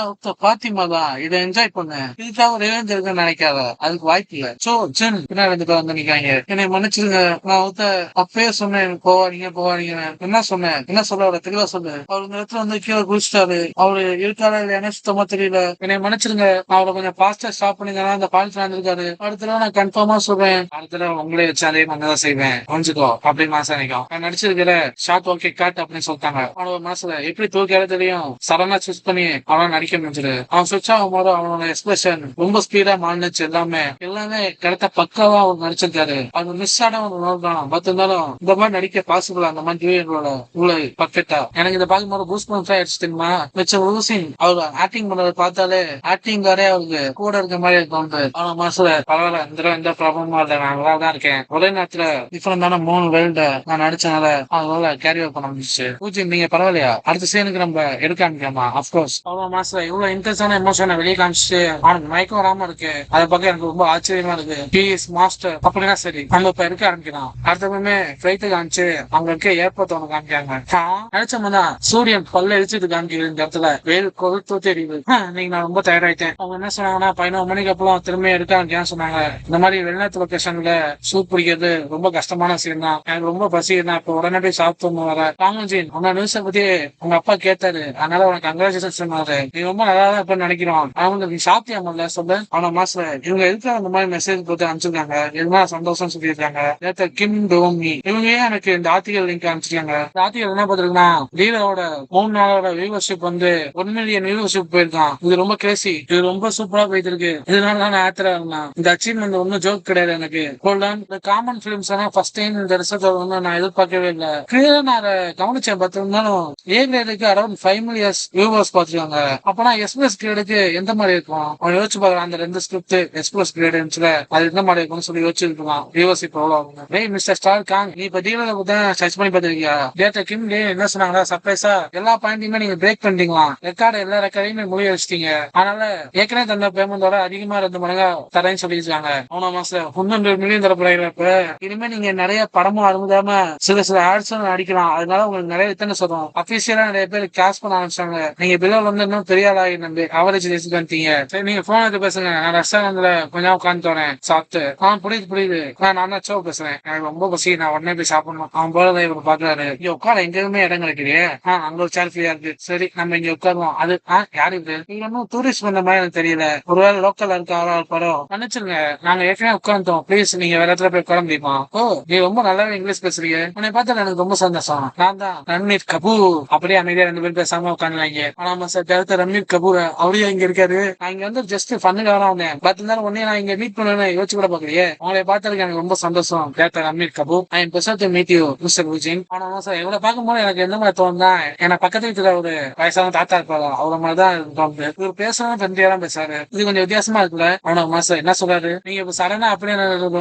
பாத்திமா தான் இதை என்ஜாய் பண்ணு. இதுக்காக ரிவெஞ்ச் இருக்குன்னு நினைக்காத. அதுக்கு வாய்ப்பு இல்ல. சோ ஜென் பின்னாடி 2 பேர் வந்து நிக்காங்க. என்னை மன்னிச்சிருங்க நான் அப்பயே சொன்னேன் போவாதீங்க என்ன சொன்னேன் என்ன சொல்ல அவரை தெளிவா சொல்லு. அவர் இந்த இடத்துல வந்து கீழே குளிச்சிட்டாரு. அவரு இருக்காரா இல்லையானே சுத்தமா தெரியல. என்னை மன்னிச்சிருங்க நான் அவரை கொஞ்சம் பாஸ்டா ஸ்டாப் பண்ணிங்கன்னா அந்த பாலிசி நடந்திருக்காரு. அடுத்த நான் கன்ஃபார்மா சொல்றேன். அடுத்த உங்களே வச்சு அதே மாதிரிதான் செய்வேன் கொஞ்சிக்கோ அப்படின்னு மாசம் நினைக்கும். நான் நடிச்சிருக்கிற ஷார்ட் ஓகே காட் அப்படின்னு சொல்லிட்டாங்க. அவனோட மனசுல எப்படி தூக்கியாலே தெரியும். சடனா சூஸ் பண்ணி அவன் நடிக்க முடிஞ்சது. அவன் சுவிட்ச் ஆகும் போது அவனோட எக்ஸ்பிரஷன் ரொம்ப ஸ்பீடா மாறினுச்சு. எல்லாமே கரெக்டா பக்காவா அவர் நடிச்சிருக்காரு. அது மிஸ் ஆன ஒரு ரோல் தான். பட் இருந்தாலும் இந்த மாதிரி நடிக்க பாசிபிள் அந்த மாதிரி பர்ஃபெக்டா எனக்கு இதை பார்க்கும்போது பூஸ்ட் ஆயிடுச்சு தெரியுமா. அவர் ஆக்டிங் பண்றதை பார்த்தாலே ஆக்டிங் காரே அவருக்கு கூட இருக்க மாதிரி தோணுது. ஆனா மாசத்துல பரவாயில்ல எந்த ப்ராப்ளமும் இல்லை. நான் நல்லா தான் இருக்கேன். ஒரே நேரத்துல டிஃபரெண்டான 3 வேல்ட நான் நடிச்சனால அதனால கேரி ஓவர் பண்ண முடிச்சு. பூஜி நீங்க பரவாயில்லையா அடுத்த சீனுக்கு நம்ம எடுக்க ஆரம்பிக்கலாமா. அப்கோர்ஸ் அவ்வளவு மாசத்துல இவ்வளவு இன்ட்ரெஸ்டான எமோஷனை வெளியே காமிச்சு அவனுக்கு மயக்கம் வராம இருக்கு. அதை பார்க்க எனக்கு ரொம்ப ஆச்சரியமா இருக்கு. பிஎஸ் மாஸ்டர் அப்படின்னா சரி நம்ம இப்ப எடுக்க ஆரம்பிக்கலாம். அடுத்தமே ஃபிளைட் காமிச்சு அங்க இருக்க ஏர்போர்ட் ஒண்ணு காமிக்காங்க. நினைச்சோம்னா சூரியன் பல்ல இடிச்சது காமிக்கிறது இந்த இடத்துல வெயில் கொழுத்து தெரியுது. நீங்க நான் ரொம்ப தயாராயிட்டேன். அவங்க என்ன சொன்னாங்கன்னா 11 மணிக்கு அப்புறம் திரும்ப எடுக்க ஆரம்பிக்கான்னு சொன்னாங்க. இந்த மாதிரி வெளிநாட்டு லொகேஷன்ல சூப் பிடிக்கிறது ரொம்ப கஷ்டமான விஷயம் தான். எனக்கு ரொம்ப பசி தான். இப்ப உடனே போய் சாப்பிட்டு வர காங்கஜின் உங்க நியூஸ பத்தி உங்க அப்பா கேட்டாரு. அதனால உனக்கு கங்க்ராச்சுலேஷன் சொன்னாரு. நீ ரொம்ப நல்லா தான் இப்ப நினைக்கிறோம். அவங்க நீ சாப்பிட்டியா முதல்ல சொல்லு. அவன மாசத்துல இவங்க எதுக்கு அந்த மாதிரி மெசேஜ் போட்டு அனுப்பிச்சிருக்காங்க. எதுனா சந்தோஷம் சொல்லியிருக்காங்க. கிம் டோமி இவங்க எனக்கு இந்த ஆர்டிகல் லிங்க் அனுப்பிச்சிருக்காங்க. இந்த ஆர்டிகல் என்ன பார்த்திருக்குன்னா லீலாவோட 3 நாளோட வியூவர்ஷிப் வந்து 1 மில்லியன் வியூவர்ஷிப் போயிருக்கான். இது ரொம்ப கிரேசி, இது ரொம்ப சூப்பரா போயிட்டு இருக்கு, இதனால நான் ஆத்தரா இருந்தேன். இந்த அச்சீவ்மெண்ட் ஒன்னும் ஜோக் கிடையாது எனக்கு. இந்த காமன் பிலிம்ஸ் எல்லாம் ஃபர்ஸ்ட் டைம் இந்த ரிசல்ட் வரும்னு நான் எதிர்பார்க்கவே இல்லை. கிளியரா நான் அதை கவனிச்சேன். பார்த்திருந்தாலும் ஏ கிரேடுக்கு அரௌண்ட் 5 மில்லியன் வியூவர்ஸ் பார்த்துருக்காங்க. அப்பனா எக்ஸ்பிரஸ் கிரேடுக்கு எந்த மாதிரி இருக்கும் அவன் யோசிச்சு பாக்குறான். அந்த 2 ஸ்கிரிப்ட் எக்ஸ்பிரஸ் கிரேடு இருந்துச்சுல, அது எந்த மாதிரி இருக்கும்னு சொல்லி யோசிச்சிருக்கலாம். வியூவர்ஸ் இப்போ எவ்வளவு ஆகும்? டேய் மிஸ்டர் ஸ்டார் காங், நீ இப்ப டீலரை தான் சர்ச் பண்ணி பார்த்திருக்கியா? டேட்டா கிம் டே என்ன சொன்னாங்களா சர்ப்ரைஸா எல்லா பாயிண்டையுமே நீங்க பிரேக் பண்ணிட்டீங்களா? எல்லா ரெக்கார்டையுமே மொழி வச்சிட்டீங்க. அதனால ஏற்கனவே தந்த பேமெண்டோட அதிகமா 2 மடங்கா தரேன்னு சொல்லியிருக்காங்க. அவன மாசம் 100 மில்லியன் தரப்படுறப்ப இனிமே நீங்க நிறைய படமும் அனுமதாம சில ஆட்ஸும் நடிக்கலாம். அதனால உங்களுக்கு நிறைய வித்தனை சொல்றோம். அபிஷியலா நிறைய பேர் கேஷ் பண்ண ஆரம்பிச்சாங்க. நீங்க பிலோல் வந்து இன்னும் பெரிய ஆளாகி நம்பி அவரேஜ் ரேஸுக்கு வந்துட்டீங்க. சரி நீங்க போன் எடுத்து பேசுங்க, நான் ரெஸ்டாரண்ட்ல கொஞ்சம் உட்காந்து வரேன் சாப்பிட்டு. புரியுது நான் சோ பேசுறேன், எனக்கு ரொம்ப பசி, நான் உடனே போய் சாப்பிடணும். அவன் போல இவங்க பாக்குறாரு, இங்க உட்கார எங்கேயுமே இடம் கிடைக்கிறே, அங்க ஒரு சேர் ஃப்ரீயா இருக்கு, சரி நம்ம இங்க உட்காருவோம். அது யாரு இது? நீங்க இன்னும் டூரிஸ்ட் வந்த மாதிரி எனக்கு தெரியல, ஒருவேளை லோக்கல்ல இருக்க படம் மன்னிச்சிருங்க, நாங்க ஏற்கனவே உட்காந்துட்டோம், ப்ளீஸ் நீங்க வேற இடத்துல போய் உட்கார முடியுமா? ஓ நீ ரொம்ப நல்லாவே இங்கிலீஷ் பேசுறீங்க, உன்னை பார்த்தா எனக்கு ரொம்ப சந்தோஷம். நான் தான் ரன்வீர் கபூர். அப்படியே அமைதியா 2 பேரும் பேசாம உட்காந்துவாங்க. ஆனா சார் டேரக்டர் ரன்வீர் கபூர் அவரே இங்க இருக்காரு. நான் இங்க வந்து ஜஸ்ட் ஃபன்னுக்காக தான் வந்தேன். பட் இருந்தாலும் உடனே நான் இங்க மீட் பண்ணுவேன்னு யோசிச்சு கூட பாக்கலையே. உங்களை பார்த்ததுக்கு எனக்கு ரொம்ப சந்தோஷம் director Ranveer Kapoor. I am pleasure to meet you mister Vijayan. ஆனா சார் இவரை பார்க்கும்போது எனக்கு எந்த மாதிரி தோணுதா, எனக்கு பக்கத்து வீட்டுல ஒரு வயசான தாத்தா இருப்பாரு, அவரை மாதிரிதான் தோணுது. இவர் பேசணும் ஃப்ரெண்ட்லியா தான் பேசாரு. இது கொஞ்சம் வித்தியாசமா இருக்குல்ல. அவன மாசம் என்ன சொல்றாரு? நீங்க இப்ப சடனா அப்படியே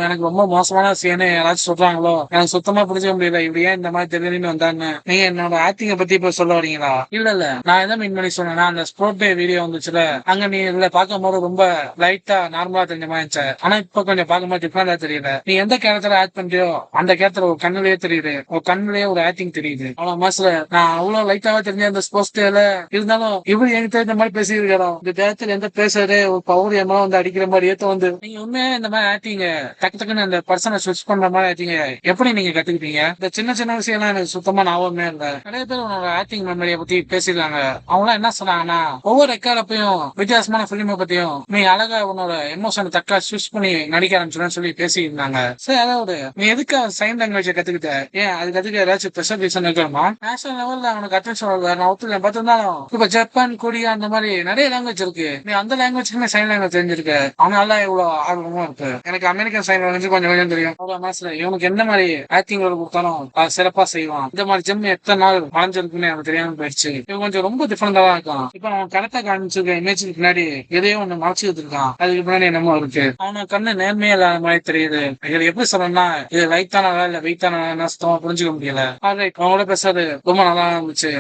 எனக்கு ரொம்ப மோசமான சீனு யாராச்சும் சொல்றாங்களோ, எனக்கு சுத்தமா புரிஞ்சுக்க முடியல, இப்படி ஏன் இந்த மாதிரி தெரியுன்னு வந்தாங்க. நீங்க என்னோட ஆக்டிங்க பத்தி இப்ப சொல்ல வரீங்களா? இல்ல நான் எதை மீன் பண்ணி சொன்னேன்னா, அந்த ஸ்போர்ட் டே வீடியோ வந்துச்சுல, அங்க நீ இதுல பார்க்கும் போது ரொம்ப லைட்டா நார்மலா தெரிஞ்ச மாதிரி இருந்துச்சு. ஆனா இப்ப கொஞ்சம் பார்க்கும்போது டிஃபரெண்டா தெரியல. நீ எந்த கேரக்டர் ஆக்ட் பண்றியோ அந்த கேரக்டர் ஒரு கண்ணுலயே தெரியுது, ஒரு கண்ணுலயே ஒரு ஆக்டிங் தெரியுது. அவ்வளவு மாசத்துல நான் அவ்வளவு லைட்டாவா தெரிஞ்ச அந்த ஸ்போர்ட்ஸ் டேல இருந்தாலும் இவரு எனக்கு தெரிஞ்ச மாதிரி பேசியிருக்கிறோம். இந்த தேரத்துல எந்த பேசுறது ஒரு பவர் எம்மா வந்து அடிக்கிற மாதிரி ஏத்த வந்து நீங்க உண்மையா இந்த மாதிரி ஆக்டிங்க டக்குன்னு அந்த பர்சனை ஸ்விட்ச் பண்ற மாதிரி ஆக்டிங்க எப்படி நீங்க கத்துக்கிட்டீங்க? இந்த சின்ன சின்ன விஷயம் எனக்கு சுத்தமா ஞாபகமே இல்ல. நிறைய பேர் உன்னோட ஆக்டிங் மெமரியை பத்தி பேசிருக்காங்க. அவங்க என்ன சொன்னாங்கன்னா, ஒவ்வொரு ரெக்கார்டப்பையும் வித்தியாசமான பிலிமை பத்தியும் நீ அழகா உன்னோட எமோஷன் தக்கா ஸ்விட்ச் பண்ணி நடிக்க ஆரம்பிச்சுன்னு சொல்லி பேசியிருந்தாங்க. சரி அதாவது நீ எதுக்கு சைன் லாங்குவேஜ் கத்துக்கிட்ட? ஏன் அது கத்துக்க ஏதாச்சும் ஸ்பெஷல் ரீசன் இருக்கணுமா? நேஷனல் லெவல்ல அவனுக்கு அட்டென்ஷன் நான் ஒத்துக்க பார்த்திருந்தாலும் இப்ப ஜப்பான் கொரியா அந்த மாதிரி நிறைய லாங்குவேஜ் இருக்கு. நீ அந்த லாங்குவேஜ்க்குமே சைன் லாங்குவேஜ் தெரிஞ்சிருக்க. அவனால இவ்வளவு ஆர்வமா இருக்கு. எனக்கு அமெரிக்கன் சைன் லாங்குவேஜ் கொஞ்சம் தெரியும். மனசுல இவனுக்கு எந்த மாதிரி ஆக்டிங் ரோல் கொடுத்தாலும் சிறப்பா செய்வான். இந்த மாதிரி ஜெம் எத்தனை நாள் வளைஞ்சிருக்குன்னு எனக்கு தெரியாம போயிடுச்சு. இவன் கொஞ்சம் ரொம்ப டிஃபரெண்டா தான் இருக்கான். இப்ப அவன் கரெக்டா காமிச்சிருக்க இமேஜுக்கு பின்னாடி எதையோ ஒண்ணு மறைச்சிட்டு இருக்கான். அதுக்கு பின்னாடி என்னமோ இருக்கு. அவன கண்ணு நேர்மையா இல்லாத மாதிரி தெரியுது. இதுல எப்படி சொல்றேன்னா, இது லைட்டானதா இல்ல வெயிட்டான சுத்தமா புரிஞ்சுக்க முடியல. அவங்களோட பேசுறது ரொம்ப நல்லா இருந்துச்சு.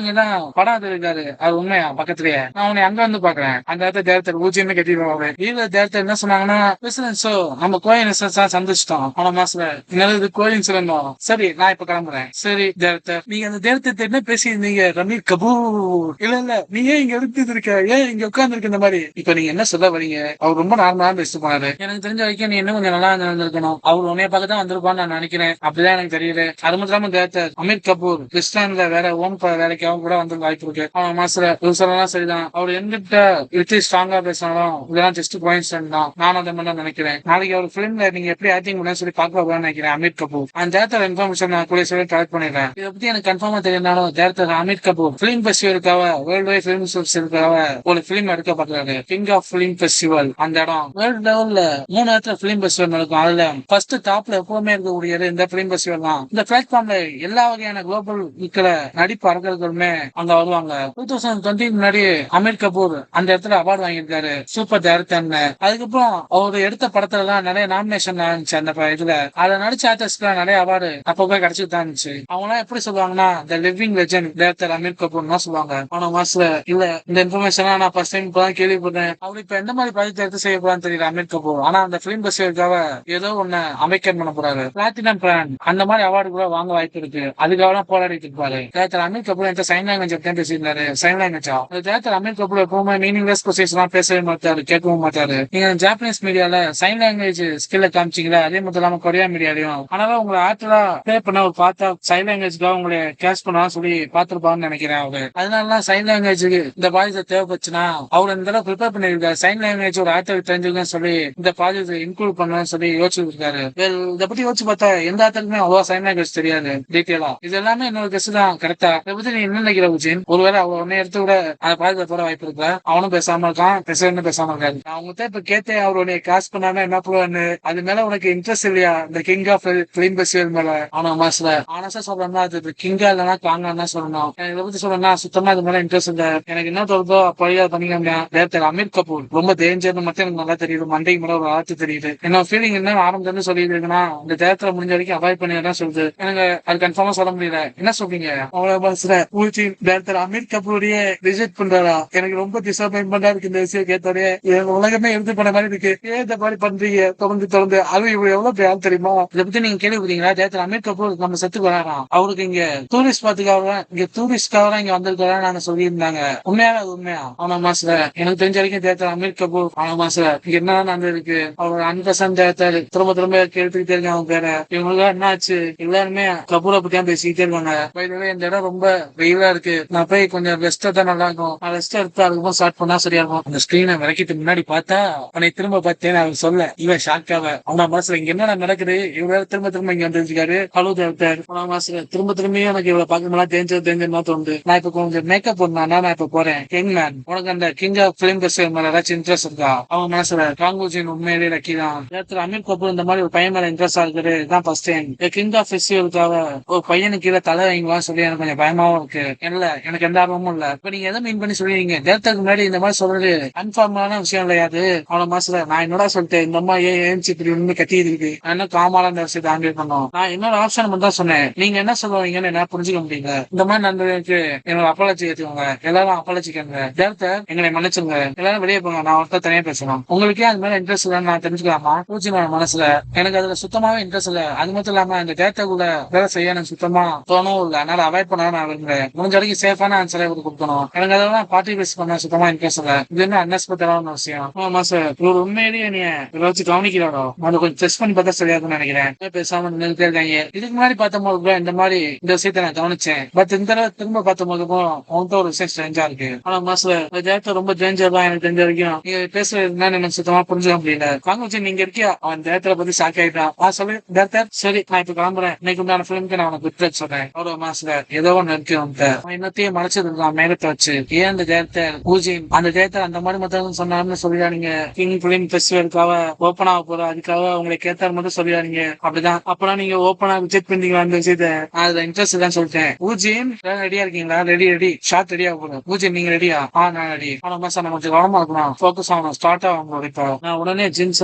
இங்கதான் படம் இருக்காரு, அது உண்மையா பக்கத்துலயே நான் உன்னை அங்க வந்து பாக்குறேன். அந்த இடத்துல தேர்தல் ஊஜின்னு கட்டிடுவாங்க. இதுல தேர்தல் என்ன சொன்னாங்கன்னா, நம்ம கோயில் சந்திச்சிட்டோம். ஆனா மாசத்துல என்னது கோயில் சொல்லணும். சரி நான் இப்ப கிளம்புறேன். சரி தேர்தல், நீங்க அந்த தேர்தத்தை என்ன பேசியிருந்தீங்க? ரமீர் கபூர் இல்ல நீ ஏன் இங்க எடுத்து இருக்க, ஏன் இங்க உட்கார்ந்து இருக்க? இந்த மாதிரி இப்ப நீங்க என்ன சொல்ல வரீங்க? அவர் ரொம்ப நார்மலா பேசிட்டு போனாரு. எனக்கு தெரிஞ்ச வரைக்கும் நீ இன்னும் கொஞ்சம் நல்லா இருந்திருக்கணும். அவர் உன்னைய பார்க்க தான் வந்திருப்பான்னு நான் நினைக்கிறேன். அப்படிதான் எனக்கு தெரியல. அது மட்டும் இல்லாம தேர்தல் அமீர் கபூர் கிறிஸ்டான்ல வேற ஓன் வேலைக்கு அவங்க கூட வந்து வாய்ப்பு இருக்கு. அவன் மாசத்துல சொல்லலாம் சரிதான். அவர் எங்கிட்ட விட்டு ஸ்ட்ராங்கா பேசினாலும் இதெல்லாம் ஜஸ்ட் கோயின்சிடென்ட் தான். நானும் அதை மாதிரி நினைக்கிறேன். நாளைக்கு அவர் பிலிம்ல நீங்க எப்படி ஆக்டிங் பண்ண சொல்லி பார்க்க நினைக்கிறேன். அமீர் கபூர் அந்த தேர்தல் இன்ஃபர்மேஷன் நான் கூட சொல்லி கலெக்ட் பண்ணிடுறேன். இதை பத்தி எனக்கு கன்ஃபார்மா தெரியும்னாலும் தேர்தல் அமீர் கபூர் பிலிம் ஃபெஸ்டிவலுக்காக வேர்ல்டு வைட் பிலிம் ஃபெஸ்டிவலுக்காக ஒரு பிலிம் எடுக்க பார்க்கறாரு. King of film festival. அந்த இடம் வேர்ல்டு லெவல்ல 3 இடத்துல பிலிம் ஃபெஸ்டிவல் நடக்கும். அதுல ஃபர்ஸ்ட் டாப்ல எப்பவுமே இருக்கக்கூடியது இந்த பிலிம் ஃபெஸ்டிவல் தான். இந்த பிளாட்ஃபார்ம்ல எல்லா வகையான குளோபல் இருக்கிற நடிப்பு அரங்கர்களுமே அங்க வருவாங்க. 2020 முன்னாடி அமீர் கபூர் அந்த இடத்துல அவார்டு வாங்கியிருக்காரு, சூப்பர் டைரக்டர். அதுக்கப்புறம் அவர் எடுத்த படத்துல எல்லாம் நிறைய நாமினேஷன் இருந்துச்சு. அந்த இதுல அதை நடிச்ச ஆர்டிஸ்ட்ல நிறைய அவார்டு அப்பவே கிடைச்சிட்டு தான் இருந்துச்சு. அவங்க எல்லாம் எப்படி சொல்லுவாங்கன்னா, the living legend director Aamir Kapoor தான் சொல்லுவாங்க. ஆனா மாசத்துல இல்ல இந்த இன்ஃபர்மேஷன் நான் ஃபர்ஸ்ட் டைம் இப்பதான் கேள்விப்பட்டேன். அவர் இப்ப எந்த மாதிரி ப்ராஜெக்ட் எடுத்து செய்ய போறான்னு தெரியல அமீர் கபூர். ஆனா அந்த பிலிம் ஃபெஸ்டிவலுக்காக ஏதோ ஒண்ணு அமைக்கன் பண்ண போறாரு. பிளாட்டினம் பிராண்ட் அந்த மாதிரி அவார்டு கூட வாங்க வாய்ப்பு இருக்கு. அதுக்காக தான் போராடிட்டு இருப்பாரு. அமீர் கபூர் என்ற சைன் லாங்குவேஜ் தான் பேசியிருந்தாரு. சைன் லாங்குவேஜா அமீர் கபூர் எப்பவுமே மீனிங்லெஸ் கொஸ்டின்ஸ் எல்லாம் பேசவே மாட்டாரு, கேட்கவும் மாட்டாரு. நீங்க ஜாப்பனீஸ் மீடியால சைன் லாங்குவேஜ் ஸ்கில்ல காமிச்சீங்களா, அதே மட்டும் இல்லாம கொரியா மீடியாலையும். ஆனாலும் உங்களை ஆக்டரா ப்ளே பண்ண ஒரு பார்த்தா சைன் லாங்குவேஜ்க்காக உங்களை கேஷ் பண்ணா சொல்லி பாத்துருப்பான்னு நினைக்கிறேன் அவரு. அதனால சைன் லாங்குவேஜுக்கு இந்த ப்ராஜெக்ட் தேவைப்பச்சுன்னா அவர் இந்த தடவை ப்ரிப்பேர் பண்ணிருக்காரு. சைன் லாங்குவேஜ் ஒரு ஆக்டருக்கு தெரிஞ்சுக்கன்னு சொல்லி இந்த ப்ராஜெக்ட் இன்க்ளூட் பண்ணணும்னு சொல்லி யோசிச்சிருக்காரு. இதை பத்தி யோசிச்சு பார்த்தா எந்த ஆக்டருக்குமே அவ்வளவு சைன் லாங்குவேஜ் தெரியாது டீட்டெயிலா. இது எல்லாமே என்னோட கெஸ்ட் தான் கரெக்டா. இதை பத்தி நீ என்ன நினைக்கிற விஜயன்? ஒருவேளை அவங்க உடனே எடுத்து கூட அந்த ப்ராஜெக்ட் கூட வாய்ப்பு இருக்குல்ல. அவனும் பேசாம இருக்கான், பேசுறேன்னு பேசாம இருக்காரு. அவங்ககிட்ட இப்ப கேட்டேன், அவர் உன்னை காசு பண்ணாம என்ன பண்ணுவான்னு. அது மேல உனக்கு இன்ட்ரெஸ்ட் இல்லையா இந்த கிங் ஆஃப் பிலிம் ஃபெஸ்டிவல் மேல? அவன மாசல ஆனஸ்டா சொல்றேன்னா அது கிங்கா இல்லைன்னா காங்கா சொல்லணும். எனக்கு இதை பத்தி சொல்றேன்னா சுத்தமா இது மேல இன்ட்ரெஸ்ட் இல்ல. எனக்கு என்ன தோணுதோ அப்ப பண்ணிக்காம டேரக்டர் அமீர் கபூர் ரொம்ப டேஞ்சர்னு மட்டும் எனக்கு நல்லா தெரியுது. மண்டைக்கு மேல ஒரு ஆத்து தெரியுது. என்ன ஃபீலிங் என்ன ஆரம்பத்துல சொல்லிட்டு இருக்குன்னா இந்த டேரக்டர் முடிஞ்ச வரைக்கும் அவாய்ட் பண்ணிதான் சொல்லுது. எனக்கு அது கன்ஃபார்மா சொல்ல முடியல. என்ன சொல்றீங்க? அவ்வளவு மாசத்துல ஊச்சி டேரக்டர் அமீர் கபூரையே ரிஜெக்ட் பண்றாரா? எனக்கு ரொம்ப டிசப்பாயின்மெண்டா இருக்கு இந்த விஷயம் கேட்டோடய. உலகமே எழுதி பண்ண மாதிரி இருக்கு. ஏன் இந்த மாதிரி பண்றீங்க தொடர்ந்து அது இவ்வளவு எவ்வளவு பேர் தெரியுமா? இதை பத்தி நீங்க கேள்விப்பட்டீங்களா? டேரக்டர் அமீர் கபூர் நம்ம செத்துக்கு வராராம். அவருக்கு இங்க டூரிஸ்ட் டூரிஸ்ட்காக இங்க வந்திருக்காரு நாங்க சொல்லியிருந்தாங்க. உண்மையா அது உண்மையா? அவன மாசல எனக்கு தெரிஞ்ச வரைக்கும் டேரக்டர் அமீர் கபூர் அவன மாசல இங்க என்ன நடந்திருக்கு? அவர் அன்பசன் டேரக்டர் திரும்ப கேட்டுக்கிட்டே இருக்காங்க அவங்க பேரை. இவங்களுக்கு என்ன ஆச்சு? எல்லாருமே கபூரை பத்தியா பேசிக்கிட்டே இருக்காங்க. இந்த இடம் ரொம்ப வெயிலா இருக்கு. நான் போய் கொஞ்சம் ரெஸ்ட் தான் நல்லா இருக்கும். நான் ரெஸ்ட் எடுத்து அதுக்கப்புறம் ஸ்டார்ட் பண்ணா சரியா இருக்கும். அந்த ஸ்கிரீனை விளக்கிட்டு முன்னாடி பார்த்தா உன்னை திரும்ப பார்த்தேன் அவர் சொல்ல இவன் ஷாக்காவ. அவன மாசல இங்க என்ன நடக்குது? இவ்வளவு திரும்ப இங்க வந்துருக்காரு. Hello director. அவன மாசல திரும்பியும் எனக்கு இவ்வளவு பார்க்கணும் தேஞ்சர் தோணுது. நான் இப்ப கொஞ்சம் மேக்கப் பண்ணா நான் இப்ப போறேன். கிங் மேன் உனக்கு அந்த கிங் ஆஃப் பிலிம் ஃபெஸ்டிவல் மேல ஏதாச்சும் இன்ட்ரெஸ்ட் இருக்கா? அவன் மனசுல காங்கோஜின் உண்மையிலேயே லக்கி தான். டேரக்டர் அமீர் கபூர் இந்த மாதிரி ஒரு பையன் மேல இன்ட்ரெஸ்ட் ஆகுது. இதுதான் ஃபர்ஸ்ட் டைம் கிங் ஆஃப் ஃபெஸ்டிவலுக்காக ஒரு பையனுக்கு கீழே தலை வாங்கலாம் சொல்லி எனக்கு கொஞ்சம் பயமாவும் இருக்கு. இல்ல எனக்கு எந்த ஆர்வமும் இல்ல. இப்ப நீங்க எதை மீன் பண்ணி சொல்லுவீங்க? டேரக்டருக்கு முன்னாடி இந்த மாதிரி சொல்றது கன்ஃபார்மான விஷயம் இல்லையாது. அவன மாசத்துல நான் என்னடா சொல்லிட்டேன் இந்த அம்மா ஏன்ச்சு இப்படி ஒண்ணு கத்திட்டு இருக்கு. நான் என்ன காமால இந்த விஷயத்தை ஹேண்டில் பண்ணோம். நான் என்னோட ஆப்ஷன் மட்டும் தான் சொன்னேன். நீங்க என்ன சொல்லுவீங்கன்னு என்ன புரிஞ்சுக்க முடியல. இந்த மாதிரி நடந்ததுக்கு என்னோட அப்பாலஜி ஏற்றுக்கோங்க. எல்லாரும் அப்பாலஜிக்காங்க. டேரக்டர் எங்களை மன்னிச்சுங்க. எல்லாரும் வெளியே போங்க. நான் ஒருத்தர் தனியா பேசணும். உங்களுக்கே அது மேல இன்ட்ரெஸ்ட் இல்லைன்னு நான் தெரிஞ்சுக்கலாமா? பூச்சினோட மனசுல எனக்கு அதுல சுத்தமாவே இன்ட்ரெஸ்ட் இல்ல. அது மட்டும் இல்லாம இந்த டேரக்டருக்குள்ள வேலை செய்ய எனக்கு சுத்தமா தோணவும் இல்லை. அதனால அவாய்ட் பண்ண நான் விரும்புறேன். முடிஞ்ச வரைக்கும் சேஃபான ஆன்சரை கொடுக்கணும். எனக்கு அதெல்லாம் பார்ட்டி பேஸ் பண்ண சுத்தமா இன்ட்ரெஸ்ட் இல்ல. இது என்ன அன்எக்ஸ்பெக்டடான விஷயம். ஆமா சார் இவர் உண்மையிலேயே நீ இதை வச்சு கவனிக்கிறாரோ? நான் கொஞ்சம் டெஸ்ட் பண்ணி பார்த்தா சரியாதுன்னு நினைக்கிறேன். பேசாம நின்றுட்டே இருக்காங்க. இதுக்கு முன்னாடி பார்த்த போது இந்த மாதிரி இந்த விஷயத்தை நான் கவனிச்சேன். பட் இந்த திரும்ப பார்த்த போதுக்கும் அவன்கிட்ட ஒரு விஷயம் ஸ்ட்ரேஞ்சா இருக்கு. ஆனா மாசல டேரக்டர் ரொம்ப டேஞ்சர் தான். எனக்கு தெரிஞ்ச வரைக்கும் நீங்க பேசுறது என்னன்னு எனக்கு சுத்தமா புரிஞ்சுக்க முடியல. காங்கோஜி நீங்க இருக்கியா? அவன் டேரக்டரை பத்தி ஷாக் ஆயிட்டான். சொல்லு டேரக்டர். சரி நான் இப்ப கிளம்புறேன். இன்னைக்கு உண்டான பிலிம்க்கு நான் உனக்கு குட் சொல்றேன். அவ்வளவு மாசல ஏதோ ஒன்று இருக்கு அவன் என்னத்தையும் மறைச்சது இருக்கான் மேகத்தை வச்சு. ஏன் அந்த டேரக்டர் பூஜின் அந்த டேரக்டர் அந்த மாதிரி மட்டும் சொன்னாருன்னு சொல்லிடாதீங்க. கிங் பிலிம் ஃபெஸ்டிவலுக்காக ஓப்பன் ஆக போற அதுக்காக உங்களை கேட்டார் மட்டும் சொல்லிடாதீங்க. அப்படிதான் அப்பெல்லாம் நீங்க ஓப்பனா விசிட் பண்ணீங்களா அந்த விஷயத்த? அதுல இன்ட்ரெஸ்ட் தான் சொல்லிட்டேன். பூஜின் ரெடியா இருக்கீங்களா? ரெடி ஷார்ட் ரெடியா போகணும். பூஜின் நீங்க ரெடியா? நான் ரெடி. ஆனா மாசம் நம்ம கொஞ்சம் கவனமா இருக்கணும். ஃபோக்கஸ் ஆகணும். ஸ்டார்ட் ஆகும். இப்போ நான் உடனே ஜின்ஸ்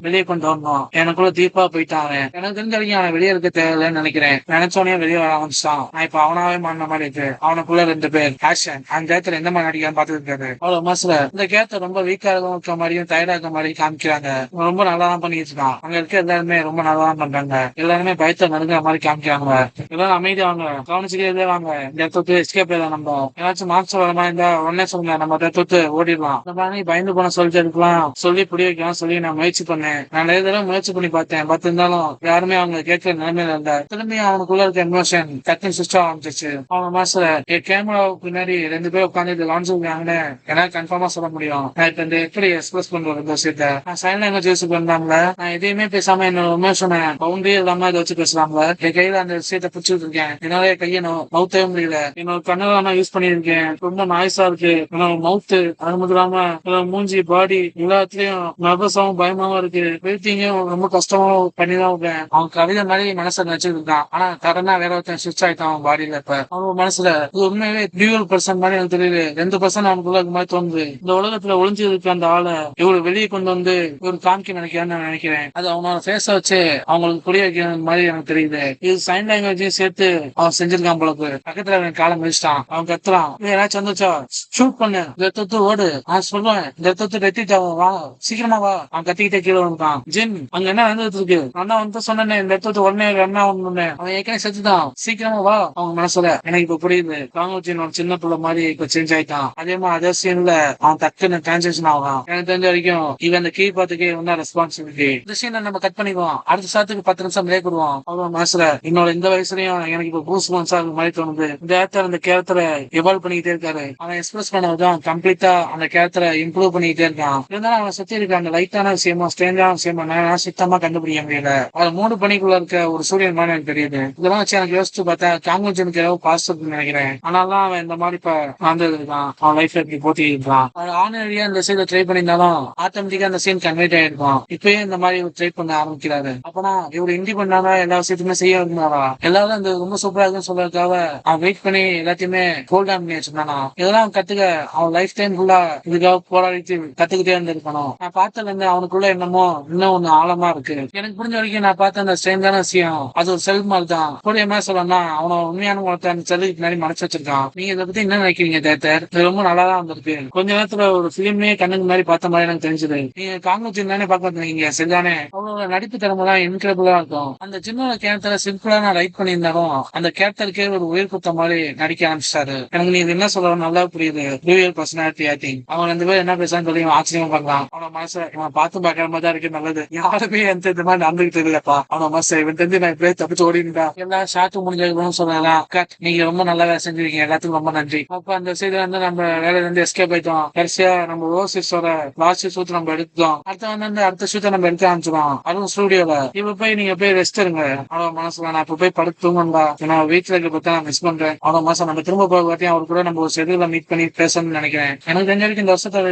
வெளியே கொண்டு வரணும். எனக்குள்ள தீப்பா போயிட்டாங்க. எனக்கு தெரிஞ்ச வரைக்கும் அவன் வெளியே இருக்க தேவையில்லைன்னு நினைக்கிறேன். நினைச்சோடனே வெளியே வர ஆரம்பிச்சிட்டான். நான் இப்ப அவனாவே மாறின மாதிரி இருக்கு. அவனுக்குள்ள 2 பேர் ஆக்ஷன் அந்த கேரக்டர் எந்த மாதிரி நடிக்கான்னு பாத்துட்டு இருக்காரு. அவ்வளவு மாசத்துல இந்த கேரக்டர் ரொம்ப வீக்கா இருக்க மாதிரியும் டயர்டா இருக்க மாதிரி காமிக்கிறாங்க. ரொம்ப நல்லா தான் பண்ணிட்டு இருக்கான். அங்க இருக்க எல்லாருமே ரொம்ப நல்லா தான் பண்றாங்க. எல்லாருமே பயத்தை நடுங்கிற மாதிரி காமிக்கிறாங்க. எல்லாரும் அமைதியா வாங்க, கவனிச்சுக்கிட்டே வாங்க. இந்த இடத்துக்கு எஸ்கேப் ஆயிடலாம். நம்ம ஏதாச்சும் மார்க்ஸ் வர மாதிரி இருந்தா உடனே சொல்லுங்க. நம்ம இடத்துக்கு ஓடிடலாம். இந்த மாதிரி பயந்து போன சொல்லிட்டு இருக்கலாம். சொல்லி புரிய வைக்கலாம் சொல்லி நான் முயற்சி பண்ணேன். நான் நிறைய தடவை முயற்சி பண்ணி பார்த்தேன். பட் இருந்தாலும் யாருமே அவங்க கேட்கிற நிலைமையில இருந்தா திரும்பி அவனுக்குள்ள இருக்க எமோஷன் டக்குன்னு சுவிட்ச் ஆரம்பிச்சிச்சு. அவங்க மாசத்துல கேமராவுக்கு பின்னாடி 2 பேர் உட்காந்து லான்ச் இருக்காங்கன்னு என்னால கன்ஃபார்மா சொல்ல முடியும். நான் இப்ப இந்த எப்படி எக்ஸ்பிரஸ் பண்றது இந்த விஷயத்த நான் சைன் லாங்குவேஜ் யூஸ் பண்ணாமல நான் எதையுமே பேசாம என்னோட எமோஷனை பவுண்டரி இல்லாம இதை வச்சு பேசலாம்ல. என் கையில அந்த விஷயத்த பிடிச்சிட்டு இருக்கேன். என்னால கையை மவுத்தவே முடியல. என்னோட கண்ணை நான் யூஸ் பண்ணிருக்கேன். ரொம்ப நாய்ஸா இருக்கு. என்னோட மவுத்து அது மட்டும் இல்லாம என்னோட மூஞ்சி பாடி எல்லாத்துலயும் நர்வஸாவும் பயமாவும் இருக்கு. வெயிட்டிங்கும் ரொம்ப கஷ்டமாவும் பண்ணிதான் இருக்கேன். அவன் கவிதை மாதிரி மனசை நினைச்சிருக்கான். ஆனா கடனா வேற ஒருத்தன் சுவிட்ச் ஆயிட்டான் அவன் பாடியில. இப்ப அவன் மனசுல உண்மையிலே டியூவல் பர்சன் மாதிரி எனக்கு தெரியுது. 2% அவனுக்குள்ள இருக்க மாதிரி தோணுது. இந்த உலகத்துல ஒளிஞ்சு இருக்க அந்த ஆளை இவ்வளவு வெளியே கொண்டு வந்து ஒரு காமிக்க நினைக்கிறான்னு நான் நினைக்கிறேன். அது அவனோட ஃபேஸ வச்சு அவங்களுக்கு புரிய வைக்கிற மாதிரி எனக்கு தெரியுது. இது சைன் லாங்குவேஜையும் சேர்த்து அவன் செஞ்சிருக்கான் போலக்கு. பக்கத்துல அவன் காலை மிதிச்சிட்டான். அவன் கத்துறான். ஏதாச்சும் வந்துச்சா ஷூட் பண்ணு. இந்த இடத்து ஓடு. நான் சொல்லுவேன் இந்த இடத்து ரெத்திட்டாவும் வா சீக்கிரமா வா. அவன் கத்திக்கிட்டே கீழே வந்துட்டான். ஜின் அங்க என்ன நடந்துட்டு இருக்கு? அண்ணா வந்து சொன்னேன் இந்த இடத்து உடனே அண்ணா ஒண்ணு அவன் ஏற்கனவே செத்துட்டான். சீக்கிரமா வா. அவங்க மனசுல எனக்கு இப்ப புரியுது. காங்கோஜின் சின்ன பிள்ளை மாதிரி இப்ப சேஞ்ச் ஆயிட்டான். அதே மாதிரி அதே சீன்ல அவன் டக்குன்னு டிரான்சாக்ஷன் ஆகும். எனக்கு தெரிஞ்ச வரைக்கும் இவன் அந்த கீ பாத்துக்கு என்ன ரெஸ்பான்சிபிலிட்டி. இந்த சீனை நம்ம கட் பண்ணிக்குவோம். அடுத்த சாத்துக்கு 10 நிமிஷம் பிரேக் விடுவோம். அவங்க மனசுல என்னோட இந்த வயசுலயும் எனக்கு இப்ப பூஸ் மன்ஸா மாதிரி தோணுது. இந்த இடத்துல அந்த கேரக்டரை எவால்வ் பண்ணிக்கிட்டே இருக்காரு. அவன் எக்ஸ்பிரஸ் பண்ணதான் கம்ப்ளீட்டா அந்த கேரக்டரை இம்ப்ரூவ் பண்ணிக்கிட்டே இருக்கான். இருந்தாலும் அவனை சுத்தி இருக்க அந்த லைட்டான விஷயமா ஸ்ட்ரேஞ்சான விஷயமா நான் சுத்தமா கண்டுபிடிக்க முடியல. அது 3 பணிக்குள்ள இருக்க ஒரு சூரியன் மாதிரி எனக்கு தெரியுது. இதெல்லாம் வச்சு எனக்கு யோசிச்சு பார்த்தா காங்கோஜனுக்கு ஏதாவது பாசிட்டிவ் நினைக்கிறேன். ஆனாலும் அவன் இந்த மாதிரி இப்ப வாழ்ந்துருக்கான். அவன் லைஃப் எப்படி போட்டி இருக்கான். அவன் ஆனரியா இந்த சைட்ல ட்ரை பண்ணியிருந்தாலும் ஆட்டோமேட்டிக்கா அந்த சீன் கன்வெர்ட் ஆயிருக்கும். இப்பயே இந்த மாதிரி ட்ரை பண்ண ஆரம்பிக்கிறாரு. அப்பனா இவர் இண்டிபெண்டா எல்லா விஷயத்தையுமே செய்ய இருந்தாரா? எல்லாரும் அந்த ரொம்ப சூப்பரா இருக்குன்னு சொல்றதுக்காக அவன் வெயிட் பண்ணி எல்லாத்தையுமே ஹோல்ட் ஆன் பண்ணி வச்சிருந்தானா? இதெல்லாம் கத்துக்க அவன் லைஃப் டைம் ஃபுல்லா இதுக்காக போராடிட்டு கத்துக்கிட்டே இருந்திருக்கணும். நான் பார்த்ததுல இருந்து அவனுக்குள்ள என்னமோ இன்னும் ஒண்ணு ஆழமா இருக்கு. எனக்கு புரிஞ்ச வரைக்கும் நான் பார்த்த அந்த ஸ்ட்ரேஞ்சான விஷயம் அது ஒரு செல் மாதிரி தான். கூட என்ன சொல்லணும்னா அவனை உண்மையான முகத்தை அந்த செல்லுக்கு பின்னாடி மறைச்சு வச்சிருக்கான். நீங்க இதை பத்தி என்ன நினைக்கிறீங்க தேட்டர்? இது ரொம்ப நல்லா தான் வந்திருக்கு. கொஞ்ச நேரத்துல ஒரு பிலிமே கண்ணுக்கு மாதிரி பார்த்த மாதிரி எனக்கு தெரிஞ்சது. நீங்க காங்கிரஸ் தானே பார்க்க வந்தீங்க செல்லானே அவங்களோட நடிப்பு திறமை தான் இன்கிரெடிபிளா இருக்கும். அந்த சின்ன கேரக்டரை சிம்பிளா நான் லைக் பண்ணியிருந்தாலும் அந்த கேரக்டருக்கே ஒரு உயிர் குத்த மாதிரி நடிக்க ஆரம்பிச்சாரு. எனக்கு நீங்க என்ன சொல்ற நல்லா புரியுது. Real personality acting. அவங்க ரெண்டு பேரும் என்ன பேசுறான்னு சொல்லி ஆச்சரியமா பார்க்கலாம். அவன மனசு இவன் பார்த்து பார்க்கற மாதிரி தான் இருக்கு. நல்லது யாருமே எந்த இந்த மாதிரி நடந்துகிட்டு இல்லப்பா. அவன மனசு இவன் தெரிஞ்சு நான் இப்படியே தப்பிச்சு ஓடிட்டா எல்லா ஷார்ட் முடிஞ்சதுன்னு சொல்லலாம். நீங்க ரொம்ப நல்லா வேலை செஞ்சிருக்கீங்க. எல்லாத்துக்கும் ரொம்ப நன்றி. அப்ப அந்த சைடு வந்து நம்ம வேலையில இருந்து எஸ்கேப் ஆயிட்டோம். கடைசியா நம்ம ஓசிஸோட லாஸ்ட் ஷூட் நம்ம எடுத்தோம். அடுத்த ஷூட்டை நம்ம எடுக்க ஆரம்பிச்சிடும். அதுவும் ஸ்டூடியோல இப்ப போய் நீங்க போய் ரெஸ்ட் எடுங்க. அவன் மனசுல நான் இப்ப போய் படுத்து தூங்கண்டா. ஏன்னா வீட்டுல இருக்க பத்தி நான் மிஸ் பண்றேன். அவன மாசம் நம்ம திரும்ப போகாட்டி அவர் கூட நம்ம ஒரு ஷெட்யூல மீட் பண்ணி பேசணும்னு நினைக்கிறேன். எனக்கு தெரிஞ்ச வரைக்கும் இந்த வருஷத்தோட